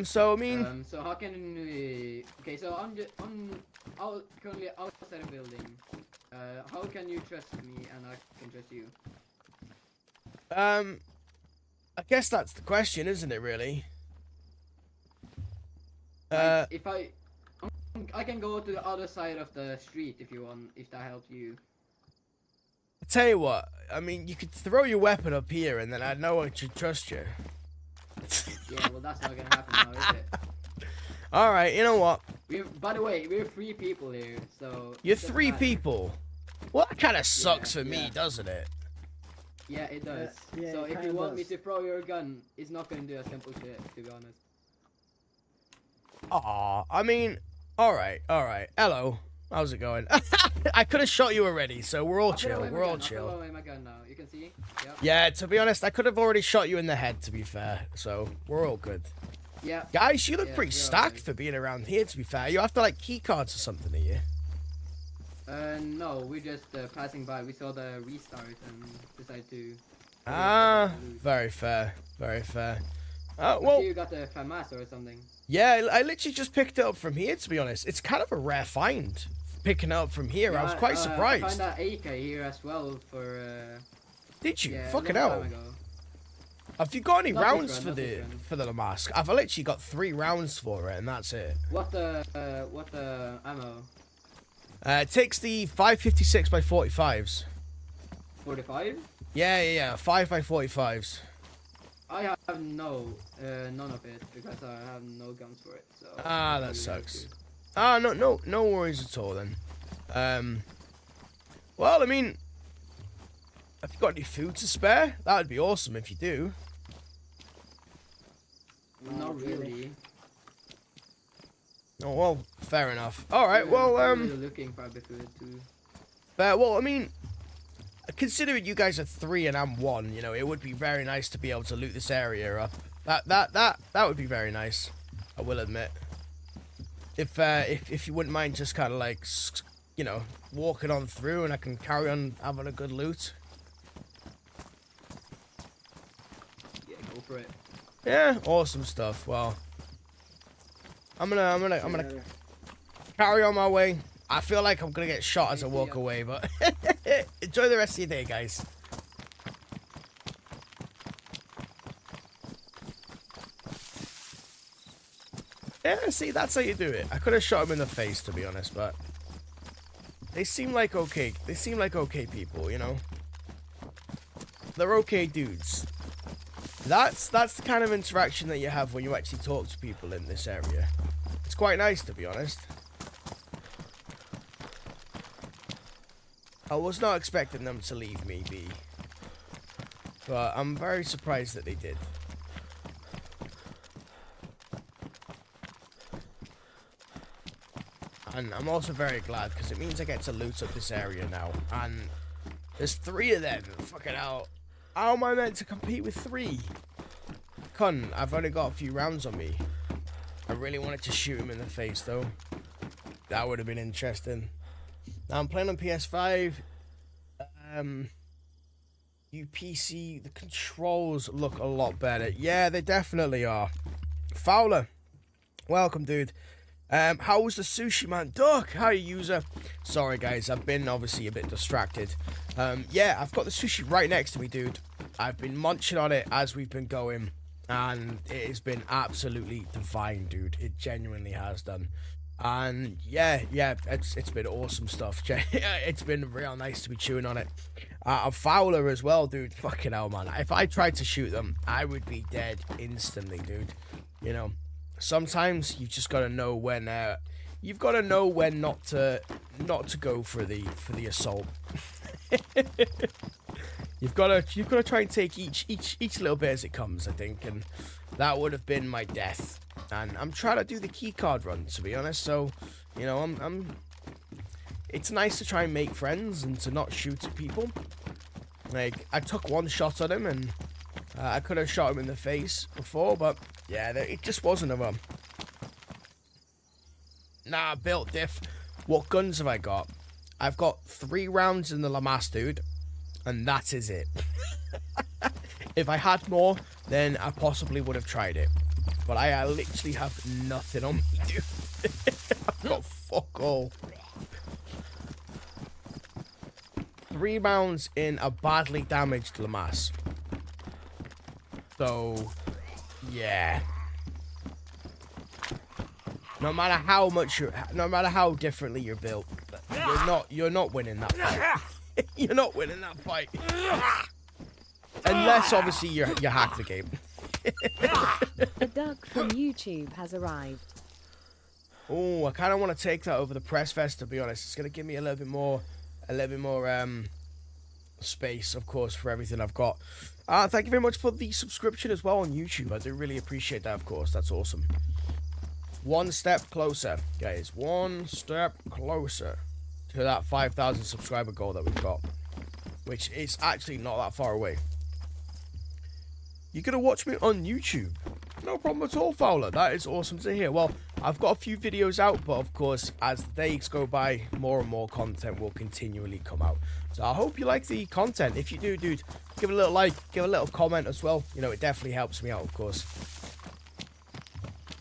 Speaker 1: So I mean.
Speaker 4: So how can we? Okay, so I'm currently outside a building. How can you trust me and I can trust you?
Speaker 1: I guess that's the question, isn't it? Really.
Speaker 4: Like, if I can go to the other side of the street if you want, if that helps you.
Speaker 1: I Tell you what, I mean, you could throw your weapon up here and then I know I should trust you.
Speaker 4: Yeah, well, that's not gonna happen now, is it?
Speaker 1: Alright, you know what?
Speaker 4: By the way, we're 3 people here, so...
Speaker 1: You're
Speaker 4: it doesn't
Speaker 1: 3
Speaker 4: matter.
Speaker 1: people. Well, that kind of sucks for
Speaker 3: yeah.
Speaker 1: me, doesn't it?
Speaker 4: Yeah, it does.
Speaker 3: Yeah,
Speaker 4: So
Speaker 3: it
Speaker 4: if you
Speaker 3: kinda
Speaker 4: want me
Speaker 3: does.
Speaker 4: to throw your gun, it's not gonna do a simple shit, to be honest.
Speaker 1: Aw, I mean, alright. Hello. How's it going? I could have shot you already, so we're all
Speaker 4: I'll throw
Speaker 1: chill.
Speaker 4: away my
Speaker 1: We're all
Speaker 4: gun, I'll throw
Speaker 1: chill.
Speaker 4: away my gun now. You can see? Yep.
Speaker 1: Yeah, to be honest, I could have already shot you in the head, to be fair. So, we're all good.
Speaker 4: Yeah.
Speaker 1: Guys, you look
Speaker 4: Yeah,
Speaker 1: pretty
Speaker 4: we're all
Speaker 1: stacked
Speaker 4: good.
Speaker 1: for being around here, to be fair. You have to, like, key cards or something, are you?
Speaker 4: No, we're just passing by. We saw the restart and decided to...
Speaker 1: Ah, very fair. Very fair. Well,
Speaker 4: You got the FAMAS or something.
Speaker 1: yeah, I literally just picked it up from here, to be honest. It's kind of a rare find, picking it up from here. I was quite
Speaker 4: I
Speaker 1: surprised.
Speaker 4: found that AK here as well for...
Speaker 1: Did you?
Speaker 4: yeah,
Speaker 1: Fucking
Speaker 4: a long
Speaker 1: hell.
Speaker 4: time ago.
Speaker 1: Have you got any
Speaker 4: Not this
Speaker 1: rounds
Speaker 4: run,
Speaker 1: for
Speaker 4: not
Speaker 1: the
Speaker 4: this run.
Speaker 1: for the Lamask? I've literally got 3 rounds for it, and that's it.
Speaker 4: What the ammo?
Speaker 1: It takes the 556 by 45s.
Speaker 4: 45?
Speaker 1: Yeah. 5 by 45s.
Speaker 4: I have none of it because I have no guns for it. So
Speaker 1: Ah, that
Speaker 4: really
Speaker 1: sucks.
Speaker 4: have
Speaker 1: No worries at all then. Well, I mean, have you got any food to spare? That would be awesome if you do.
Speaker 4: to. Not really.
Speaker 1: Oh well, fair enough. All right,
Speaker 4: Yeah,
Speaker 1: well,
Speaker 4: I'm really looking for a bit of food too.
Speaker 1: well, I mean, considering you guys are 3 and I'm 1, you know, it would be very nice to be able to loot this area up. That would be very nice. I will admit. If you wouldn't mind just kind of like, you know, walking on through and I can carry on having a good loot.
Speaker 4: Yeah, go for it.
Speaker 1: Yeah, awesome stuff. Well, I'm gonna carry on my way. I feel like I'm gonna get shot as I walk away, but enjoy the rest of your day, guys. Yeah, see, that's how you do it. I could have shot him in the face, to be honest, but they seem like okay. They seem like okay people, you know. They're okay dudes. That's the kind of interaction that you have when you actually talk to people in this area. It's quite nice, to be honest. I was not expecting them to leave me be, but I'm very surprised that they did. And I'm also very glad because it means I get to loot up this area now. And there's 3 of them. Fucking hell. How am I meant to compete with 3? Cunt, I've only got a few rounds on me. I really wanted to shoot him in the face though. That would have been interesting. Now I'm playing on PS5. UPC, the controls look a lot better. Yeah, they definitely are. Fowler, welcome, dude. How was the sushi, man? Duck, hi, user. Sorry, guys, I've been obviously a bit distracted. Yeah, I've got the sushi right next to me, dude. I've been munching on it as we've been going, and it has been absolutely divine, dude. It genuinely has done. And yeah, it's been awesome stuff. It's been real nice to be chewing on it. A Fowler as well, dude. Fucking hell, man. If I tried to shoot them, I would be dead instantly, dude. You know, sometimes you just gotta know when. You've got to know when not to go for the assault. You've got to try and take each little bit as it comes, I think, and that would have been my death. And I'm trying to do the keycard run, to be honest. So, you know, it's nice to try and make friends and to not shoot at people. Like, I took 1 shot at him, and I could have shot him in the face before, but yeah, it just wasn't a Nah, built diff. What guns have I got? I've got 3 rounds in the Lamass, dude, and that is it. If I had more, then I possibly would have tried it. But I literally have nothing on me, dude. I've got fuck all. 3 rounds in a badly damaged Lamass. So, yeah. No matter how differently you're built, you're not winning that fight. You're not winning that fight. Unless, obviously, you hack the game.
Speaker 2: A duck from YouTube has arrived.
Speaker 1: Oh, I kind of want to take that over the press vest, to be honest. It's going to give me a little bit more space, of course, for everything I've got. Thank you very much for the subscription as well on YouTube. I do really appreciate that, of course. That's awesome. One step closer, guys. One step closer to that 5,000 subscriber goal that we've got, which is actually not that far away. You're going to watch me on YouTube? No problem at all, Fowler. That is awesome to hear. Well, I've got a few videos out, but of course, as the days go by, more and more content will continually come out. So I hope you like the content. If you do, dude, give it a little like, give a little comment as well. You know, it definitely helps me out, of course.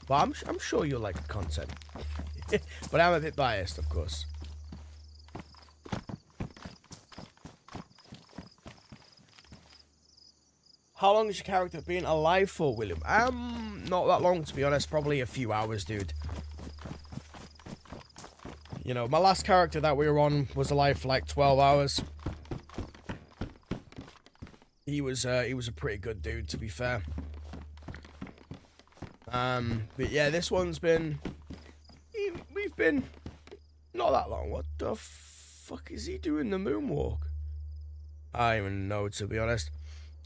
Speaker 1: But I'm sure you'll like the content. But I'm a bit biased, of course. How long has your character been alive for, William? Not that long, to be honest. Probably a few hours, dude. You know, my last character that we were on was alive for like 12 hours. He was a pretty good dude, to be fair. But yeah, this one's been... We've been... Not that long. What the fuck is he doing the moonwalk? I don't even know, to be honest.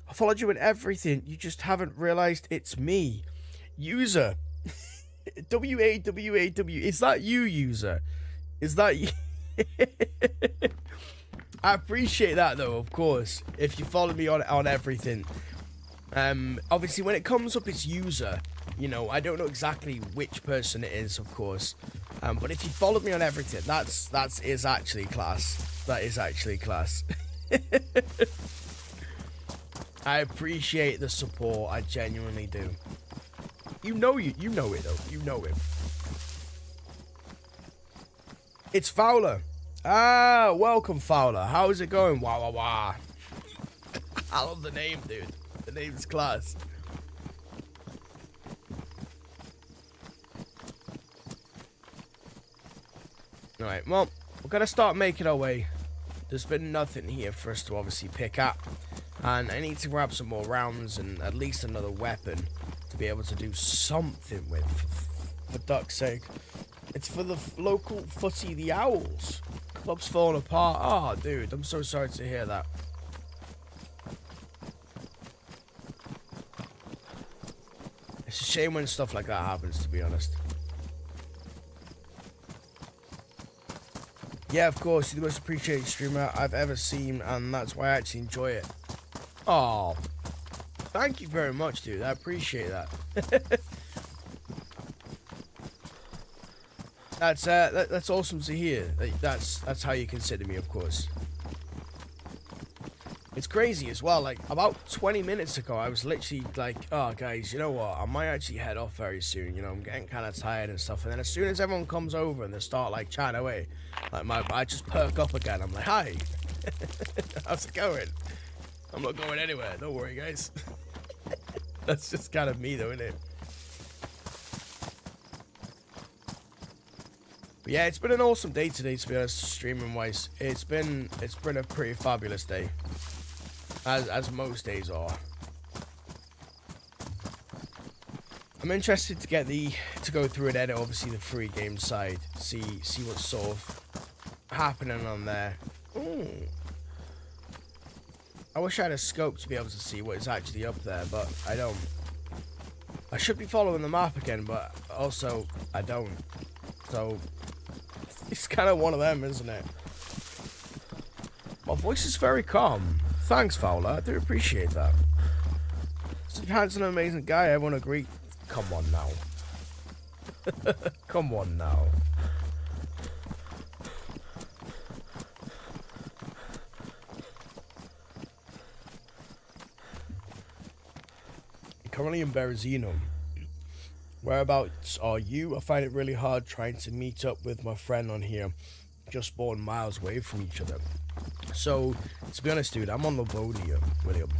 Speaker 1: I followed you in everything. You just haven't realized it's me. User. W-A-W-A-W. Is that you, user? Is that you? I appreciate that, though, of course. If you follow me on everything. Obviously, when it comes up, it's user. You know, I don't know exactly which person it is, of course. But if you followed me on everything, that is actually class. That is actually class. I appreciate the support. I genuinely do. You know it though. You know it. It's Fowler. Ah, welcome, Fowler. How's it going? Wah wah wah. I love the name, dude. The name's class. Alright, well, we're gonna start making our way. There's been nothing here for us to obviously pick up. And I need to grab some more rounds and at least another weapon to be able to do something with, for duck's sake. It's for the local footy, the Owls. Club's falling apart. Oh, dude, I'm so sorry to hear that. It's a shame when stuff like that happens, to be honest. Yeah, of course, you're the most appreciated streamer I've ever seen, and that's why I actually enjoy it. Oh, thank you very much, dude. I appreciate that. That's awesome to hear. That's how you consider me, of course. It's crazy as well. Like about 20 minutes ago, I was literally like, "Oh, guys, you know what? I might actually head off very soon. You know, I'm getting kind of tired and stuff." And then as soon as everyone comes over and they start like chatting away, like I just perk up again. I'm like, "Hi, how's it going?" I'm not going anywhere. Don't worry, guys. That's just kind of me, though, isn't it? But yeah, it's been an awesome day today, to be honest, streaming-wise. It's been a pretty fabulous day, as most days are. I'm interested to go through and edit, obviously, the free game side, see what's sort of happening on there. Ooh. I wish I had a scope to be able to see what is actually up there, but I don't. I should be following the map again, but also I don't. So it's kind of one of them, isn't it? My voice is very calm. Thanks, Fowler. I do appreciate that. Steve Hansen's an amazing guy. Everyone agree. Come on now. Come on now. Currently in Berezino. Whereabouts are you? I find it really hard trying to meet up with my friend on here. just spawn miles away from each other. So, to be honest, dude, I'm on Livonia, William.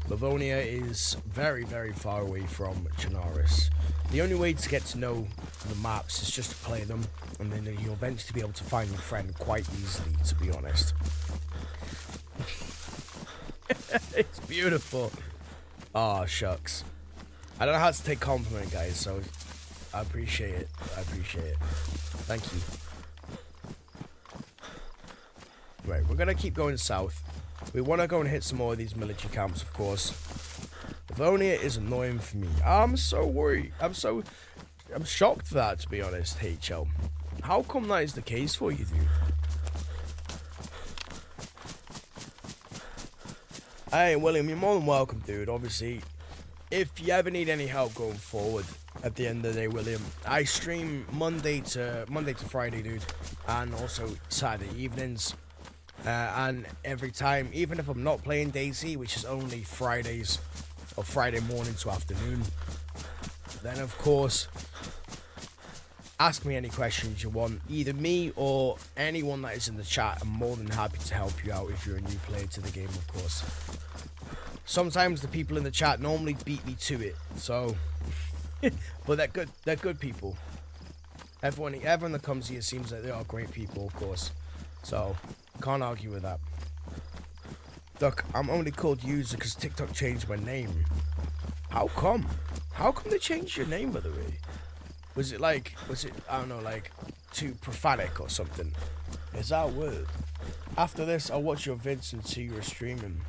Speaker 1: Livonia is very, very far away from Chernarus. The only way to get to know the maps is just to play them, and then you'll eventually be able to find your friend quite easily, to be honest. It's beautiful. Oh, shucks. I don't know how to take compliment, guys, so I appreciate it. I appreciate it. Thank you. Right, we're going to keep going south. We want to go and hit some more of these military camps, of course. Livonia is annoying for me. I'm so worried. I'm shocked for that, to be honest, HL. How come that is the case for you, dude? Hey, William, you're more than welcome, dude. Obviously, if you ever need any help going forward, at the end of the day, William, I stream Monday to Friday, dude, and also Saturday evenings. And every time, even if I'm not playing DayZ, which is only Fridays or Friday morning to afternoon, then of course, ask me any questions you want. Either me or anyone that is in the chat, I'm more than happy to help you out if you're a new player to the game, of course. Sometimes the people in the chat normally beat me to it, so, but they're good people. Everyone that comes here seems like they are great people, of course, so can't argue with that. Duck, I'm only called user because TikTok changed my name. How come? How come they changed your name, by the way? Was it, I don't know, like, too profanic or something? Is that weird? After this, I'll watch your vids and see you're streaming.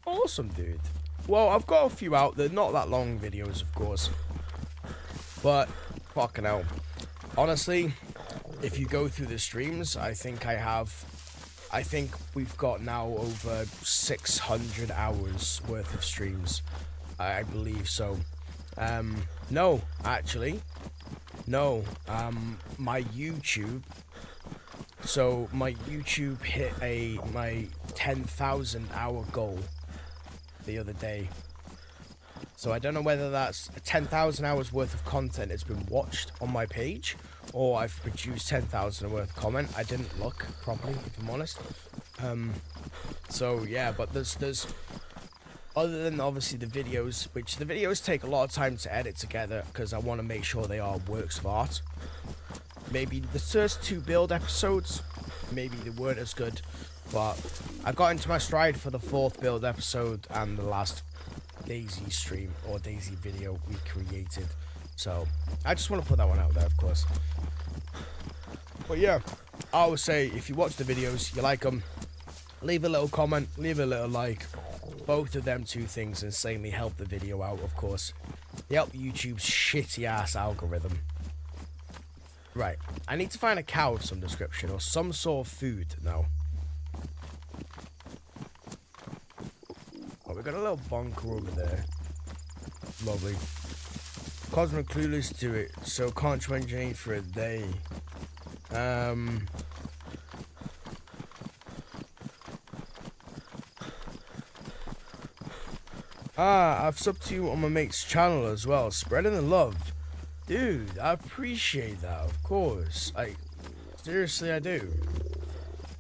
Speaker 1: Awesome, dude. Well, I've got a few out. They're not that long videos, of course. But, fucking hell. Honestly, if you go through the streams, I think we've got now over 600 hours worth of streams. I believe so. No, actually. No. My YouTube. So, my YouTube hit my 10,000 hour goal the other day. So I don't know whether that's 10,000 hours worth of content that's been watched on my page, or I've produced 10,000 worth of comment. I didn't look properly, if I'm honest. So yeah, but there's other than obviously the videos, which the videos take a lot of time to edit together because I want to make sure they are works of art. Maybe the first 2 build episodes, maybe they weren't as good, but I got into my stride for the 4th build episode and the last DayZ stream or DayZ video we created. So I just want to put that one out there, of course. But yeah, I would say if you watch the videos, you like them, leave a little comment, leave a little like. Both of them 2 things insanely help the video out, of course. They help YouTube's shitty ass algorithm. Right, I need to find a cow of some description or some sort of food now. Oh, we got a little bunker over there. Lovely. Cosmic clueless to it, so can't change for a day. I've subbed to you on my mate's channel as well, spreading the love. Dude, I appreciate that, of course. Seriously, I do.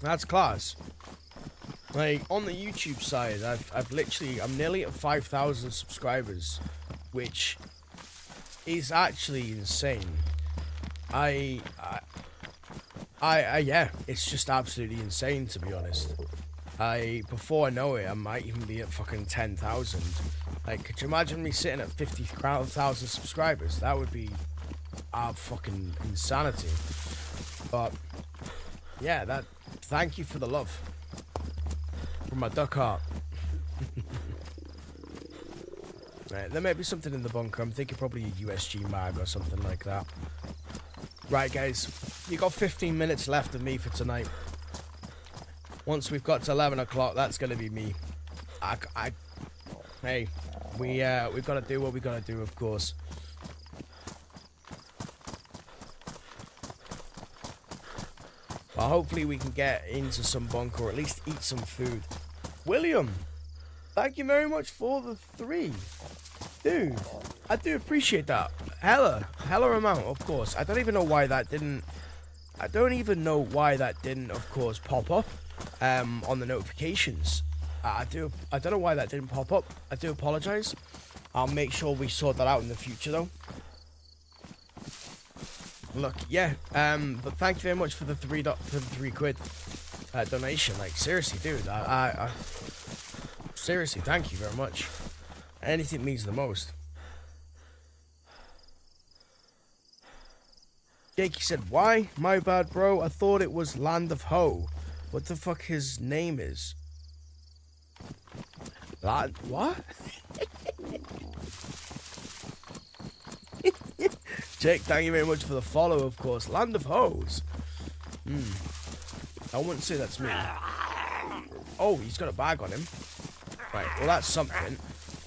Speaker 1: That's class. Like, on the YouTube side, I'm nearly at 5,000 subscribers, which is actually insane. Yeah, it's just absolutely insane, to be honest. Before I know it, I might even be at fucking 10,000. Like, could you imagine me sitting at 50,000 subscribers? That would be fucking insanity. But yeah, thank you for the love from my duck heart. Right, there may be something in the bunker. I'm thinking probably a USG mag or something like that. Right, guys, you got 15 minutes left of me for tonight. Once we've got to 11 o'clock, that's gonna be me. Hey, we've got to do what we got to do, of course. Well, hopefully we can get into some bunker, or at least eat some food. William, thank you very much for the 3. Dude, I do appreciate that. Hella amount, of course. I don't even know why that didn't I don't even know why that didn't, of course, pop up on the notifications. I don't know why that didn't pop up. I do apologize. I'll make sure we sort that out in the future, though. Look, yeah. But thank you very much for the £3 donation. Like, seriously, dude. Seriously, thank you very much. Anything means the most. Jakey said, why? My bad, bro. I thought it was Land of Ho. What the fuck his name is? What? Jake, thank you very much for the follow, of course. Land of Hoes. I wouldn't say that's me. Oh, he's got a bag on him. Right, well, that's something.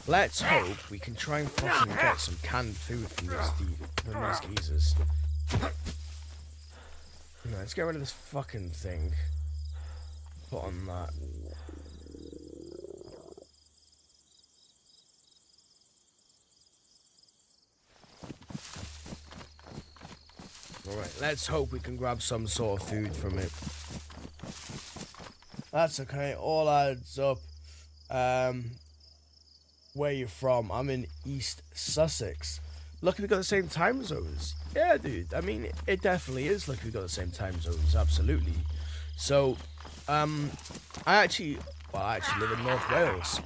Speaker 1: Let's hope we can try and fucking get some canned food from these geezers. Let's get rid of this fucking thing. Put on that. Alright, let's hope we can grab some sort of food from it. That's okay, all adds up. Where you from? I'm in East Sussex. Look, we got the same time zones. Yeah, dude. I mean, it definitely is. Look, we got the same time zones. Absolutely. So, I actually live in North Wales.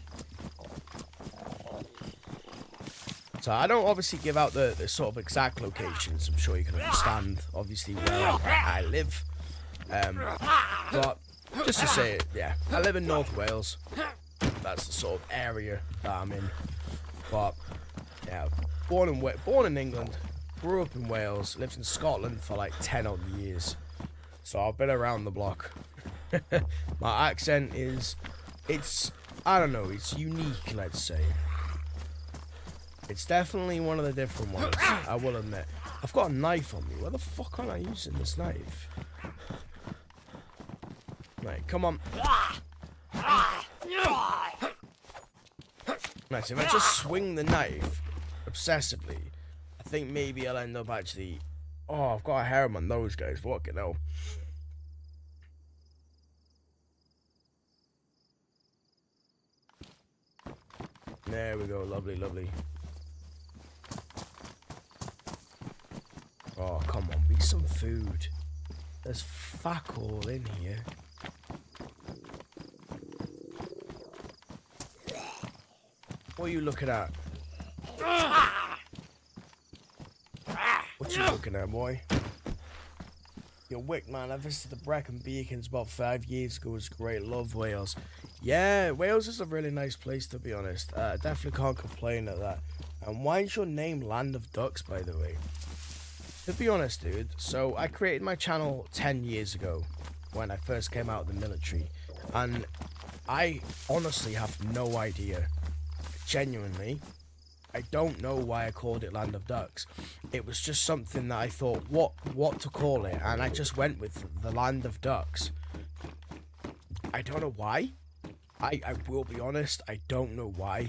Speaker 1: So I don't obviously give out the sort of exact locations. I'm sure you can understand, obviously, where I live. But just to say it, yeah, I live in North Wales. That's the sort of area that I'm in. But yeah, born in England, grew up in Wales, lived in Scotland for like 10 odd years. So I've been around the block. My accent I don't know, it's unique, let's say. It's definitely one of the different ones, I will admit. I've got a knife on me. Where the fuck am I using this knife? Right, come on. Right, so if I just swing the knife obsessively, I think maybe I'll end up actually... Oh, I've got a hair on my nose, guys. What the hell? There we go. Lovely, lovely. Oh, come on. Be some food. There's fuck all in here. What are you looking at? What you looking at, boy? You're wick, man. I visited the Brecon Beacons about 5 years ago. It was great. Love Wales. Yeah, Wales is a really nice place, to be honest. Definitely can't complain at that. And why is your name Land of Ducks, by the way? To be honest, dude, so I created my channel 10 years ago when I first came out of the military. And I honestly have no idea. Genuinely, I don't know why I called it Land of Ducks. It was just something that I thought, what to call it, and I just went with the Land of Ducks. I don't know why. I will be honest, I don't know why.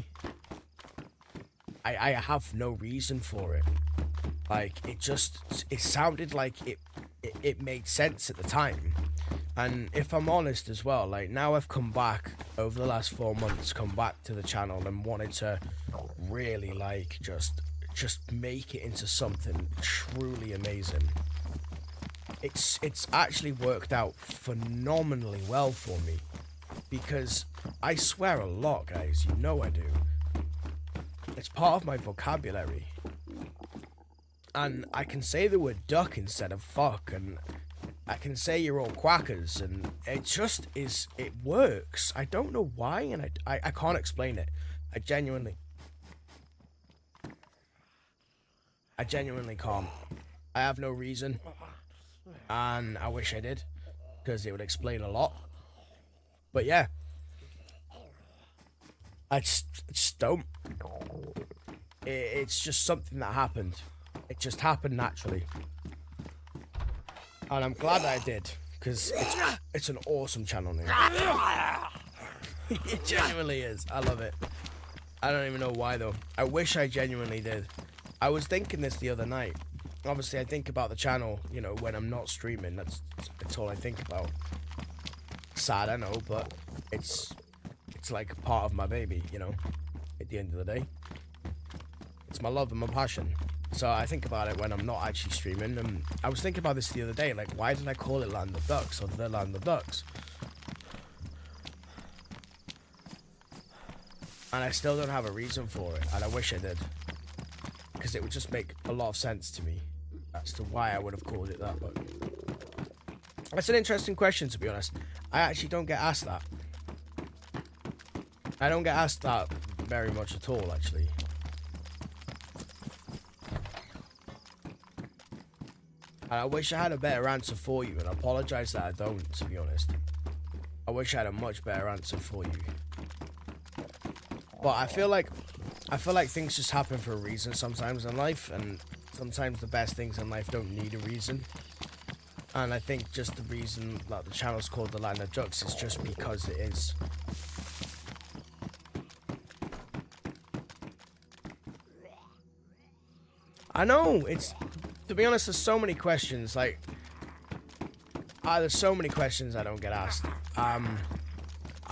Speaker 1: I have no reason for it. Like, it sounded like it made sense at the time. And if I'm honest as well, like, now I've come back over the last 4 months, come back to the channel and wanted to really, like, just make it into something truly amazing. It's actually worked out phenomenally well for me, because I swear a lot, guys. You know I do. It's part of my vocabulary. And I can say the word duck instead of fuck, and I can say you're all quackers, and it just is, it works. I don't know why, and I can't explain it. I genuinely can't. I have no reason, and I wish I did, because it would explain a lot. But yeah, I just don't. It's just something that happened. It just happened naturally. And I'm glad I did, because it's an awesome channel name. It genuinely is. I love it. I don't even know why, though. I wish I genuinely did. I was thinking this the other night. obviously I think about the channel, you know, when I'm not streaming. That's all I think about. Sad, I know, but it's like part of my baby, you know, at the end of the day. It's my love and my passion. So I think about it when I'm not actually streaming. And I was thinking about this the other day, like, why did I call it Land of Ducks or The Land of Ducks? And I still don't have a reason for it, and I wish I did. Because it would just make a lot of sense to me as to why I would have called it that, but... That's an interesting question, to be honest. I actually don't get asked that. I don't get asked that very much at all, actually. And I wish I had a better answer for you, and I apologise that I don't, to be honest. I wish I had a much better answer for you. But I feel like things just happen for a reason sometimes in life, and sometimes the best things in life don't need a reason. And I think just the reason that the channel's called The Land of Ducks is just because it is. I know, it's... To be honest, there's so many questions, like... there's so many questions I don't get asked. I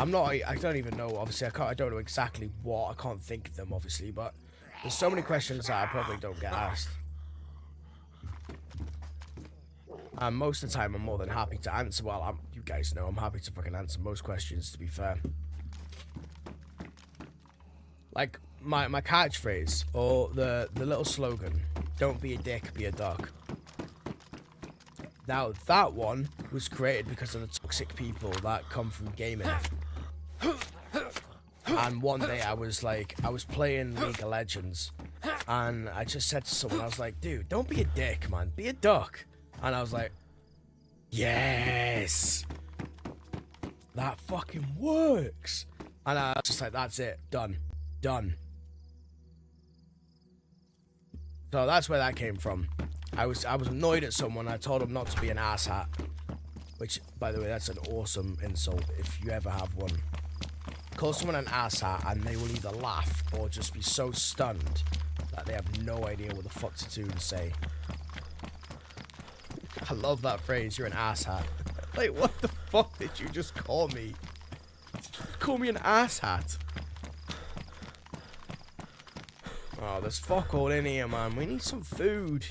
Speaker 1: don't even know, obviously, I don't know exactly what, I can't think of them, obviously, but... There's so many questions that I probably don't get asked. And most of the time, I'm more than happy to answer. Well, you guys know I'm happy to fucking answer most questions, to be fair. Like, my catchphrase, or the little slogan, don't be a dick, be a duck. Now, that one was created because of the toxic people that come from gaming. And one day I was playing League of Legends, and I just said to someone, I was like, dude, don't be a dick, man, be a duck. And I was like, yes, that fucking works. And I was just like, that's it, done. So that's where that came from. I was annoyed at someone. I told him not to be an asshat, which, by the way, that's an awesome insult if you ever have one. Call someone an asshat and they will either laugh or just be so stunned that they have no idea what the fuck to do to say. I love that phrase, you're an asshat. Like, what the fuck did you just call me? Call me an asshat. Oh, there's fuck all in here, man. We need some food.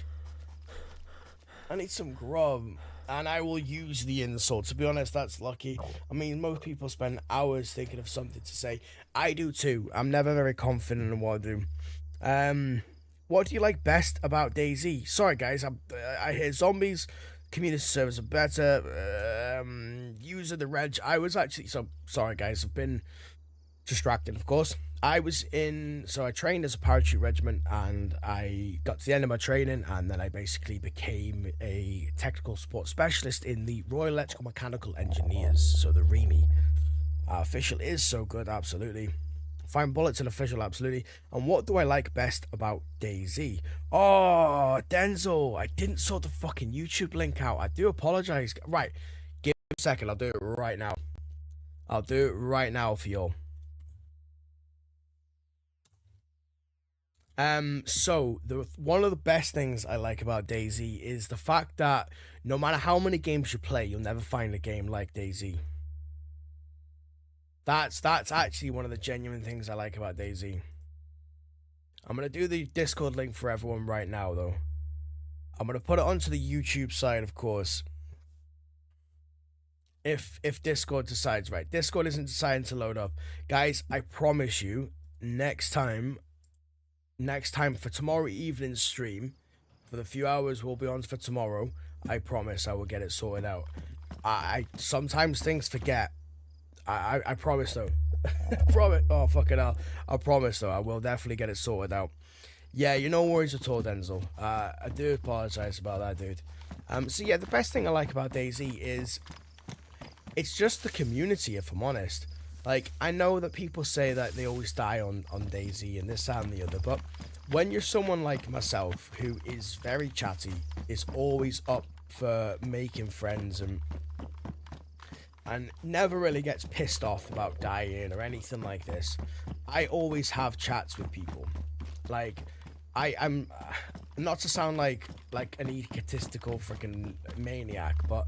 Speaker 1: I need some grub. And I will use the insult. To be honest, that's lucky. I mean, most people spend hours thinking of something to say. I do too. I'm never very confident in what I do. What do you like best about DayZ? Sorry, guys. I hear zombies. Community servers are better. User the reg. I was actually... So, sorry, guys. I've been distracted, of course. I trained as a parachute regiment, and I got to the end of my training, and then I basically became a technical support specialist in the Royal Electrical Mechanical Engineers, so the REME. Official is so good, absolutely. Find bullets in official, absolutely. And what do I like best about DayZ? Oh, Denzel, I didn't sort the fucking YouTube link out. I do apologize. Right, give me a second. I'll do it right now. I'll do it right now for y'all. So one of the best things I like about DayZ is the fact that no matter how many games you play, you'll never find a game like DayZ. That's actually one of the genuine things I like about DayZ. I'm gonna do the Discord link for everyone right now, though. I'm gonna put it onto the YouTube side, of course. If Discord decides, right? Discord isn't deciding to load up, guys. I promise you, next time for tomorrow evening's stream, for the few hours we'll be on for tomorrow, I promise I will get it sorted out. I sometimes things forget. I promise though. Promise. Oh fucking hell. I promise though. I will definitely get it sorted out. Yeah, you no worries at all, Denzel. I do apologize about that, dude. So yeah, the best thing I like about DayZ is it's just the community, if I'm honest. Like, I know that people say that they always die on DayZ and this, that, and the other, but when you're someone like myself, who is very chatty, is always up for making friends, and never really gets pissed off about dying or anything like this, I always have chats with people. Like, I'm not to sound like an egotistical freaking maniac, but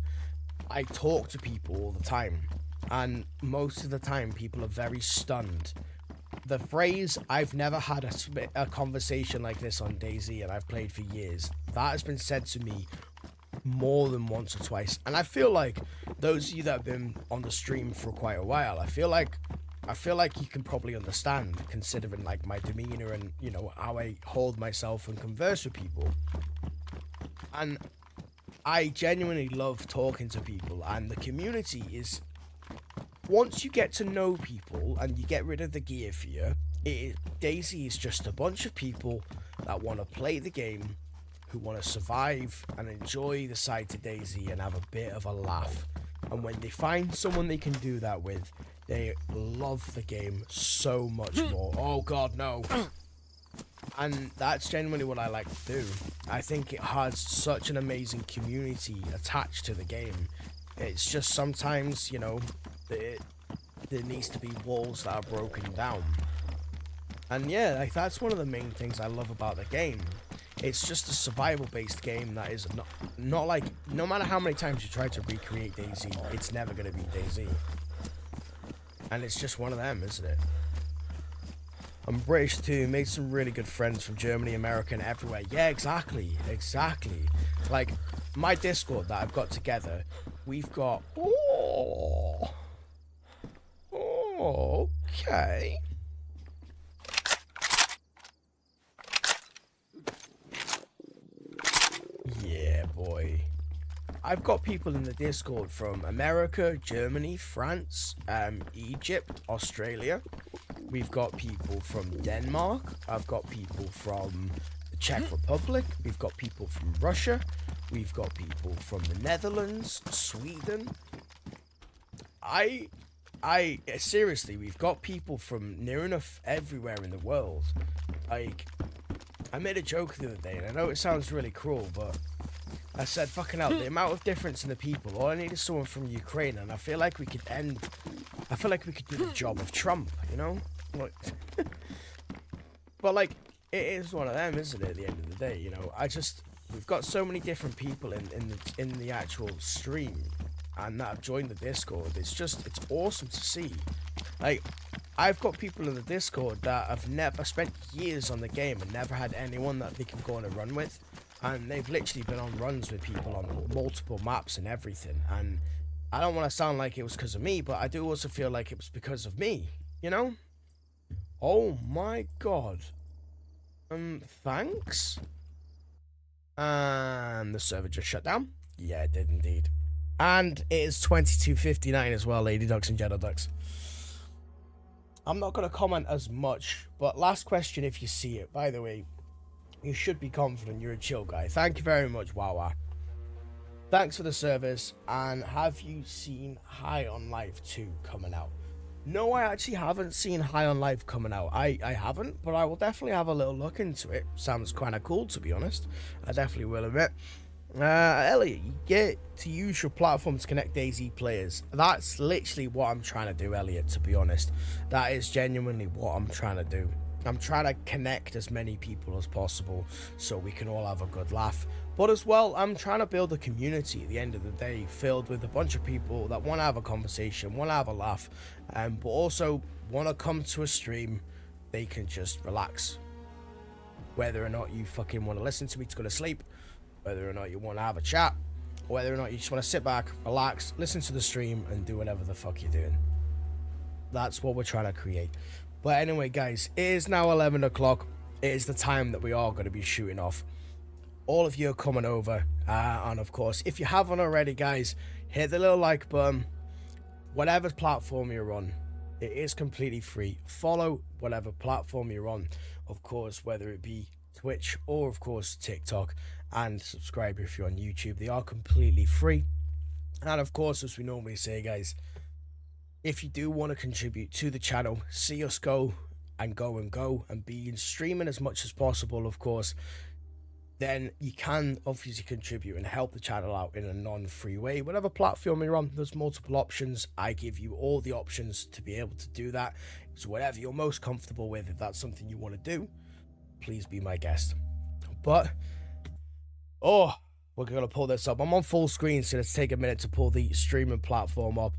Speaker 1: I talk to people all the time, and most of the time people are very stunned. The phrase, "I've never had a conversation like this on DayZ and I've played for years," that has been said to me more than once or twice. And I feel like those of you that have been on the stream for quite a while, I feel like you can probably understand, considering like my demeanor and, you know, how I hold myself and converse with people. And I genuinely love talking to people, and the community is, once you get to know people and you get rid of the gear fear, DayZ is just a bunch of people that want to play the game, who want to survive and enjoy the side to DayZ and have a bit of a laugh. And when they find someone they can do that with, they love the game so much more. Oh god, no. And that's genuinely what I like to do. I think it has such an amazing community attached to the game. It's just sometimes, you know, there needs to be walls that are broken down. And yeah, like, that's one of the main things I love about the game. It's just a survival-based game that is not like, no matter how many times you try to recreate DayZ, it's never going to be DayZ. And it's just one of them, isn't it? I'm British too, made some really good friends from Germany, America, and everywhere. Yeah, exactly. Like, my Discord that I've got together, we've got... Oh, okay. Yeah, boy. I've got people in the Discord from America, Germany, France, Egypt, Australia. We've got people from Denmark. I've got people from the Czech Republic. We've got people from Russia. We've got people from the Netherlands, Sweden. Seriously, we've got people from near enough everywhere in the world. Like, I made a joke the other day, and I know it sounds really cruel, but I said, fucking hell, the amount of difference in the people, all I need is someone from Ukraine, and I feel like we could do the job of Trump, you know? Like, but, like, it is one of them, isn't it, at the end of the day, you know? We've got so many different people in the actual stream, and that have joined the Discord. It's awesome to see. Like, I've got people in the Discord that have never spent years on the game and never had anyone that they can go on a run with. And they've literally been on runs with people on multiple maps and everything. And I don't want to sound like it was because of me, but I do also feel like it was because of me, you know? Oh my god. Thanks? And the server just shut down? Yeah, it did indeed. And it is 22:59 as well, Lady Ducks and Jedi Ducks. I'm not going to comment as much, but last question if you see it. By the way, you should be confident you're a chill guy. Thank you very much, Wawa. Thanks for the service. And have you seen High on Life 2 coming out? No, I actually haven't seen High on Life coming out. I haven't, but I will definitely have a little look into it. Sounds kind of cool, to be honest. I definitely will admit. Elliot, you get to use your platform to connect DayZ players. That's literally what I'm trying to do, Elliot, to be honest. That is genuinely what I'm trying to do. I'm trying to connect as many people as possible so we can all have a good laugh. But as well, I'm trying to build a community at the end of the day filled with a bunch of people that want to have a conversation, want to have a laugh, but also want to come to a stream they can just relax. Whether or not you fucking want to listen to me to go to sleep, whether or not you want to have a chat, or whether or not you just want to sit back, relax, listen to the stream, and do whatever the fuck you're doing. That's what we're trying to create. But anyway, guys, it is now 11 o'clock. It is the time that we are going to be shooting off. All of you are coming over. And of course, if you haven't already, guys, hit the little like button. Whatever platform you're on, it is completely free. Follow whatever platform you're on. Of course, whether it be Twitch or, of course, TikTok. And subscribe if you're on YouTube. They are completely free. And of course, as we normally say, guys, if you do want to contribute to the channel, see us go and be in streaming as much as possible, of course, then you can obviously contribute and help the channel out in a non-free way. Whatever platform you're on, there's multiple options. I give you all the options to be able to do that. So whatever you're most comfortable with, if that's something you want to do, please be my guest. But Oh, we're going to pull this up. I'm on full screen, so let's take a minute to pull the streaming platform up.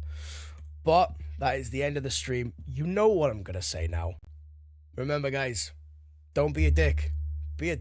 Speaker 1: But that is the end of the stream. You know what I'm going to say now. Remember, guys, don't be a dick. Be a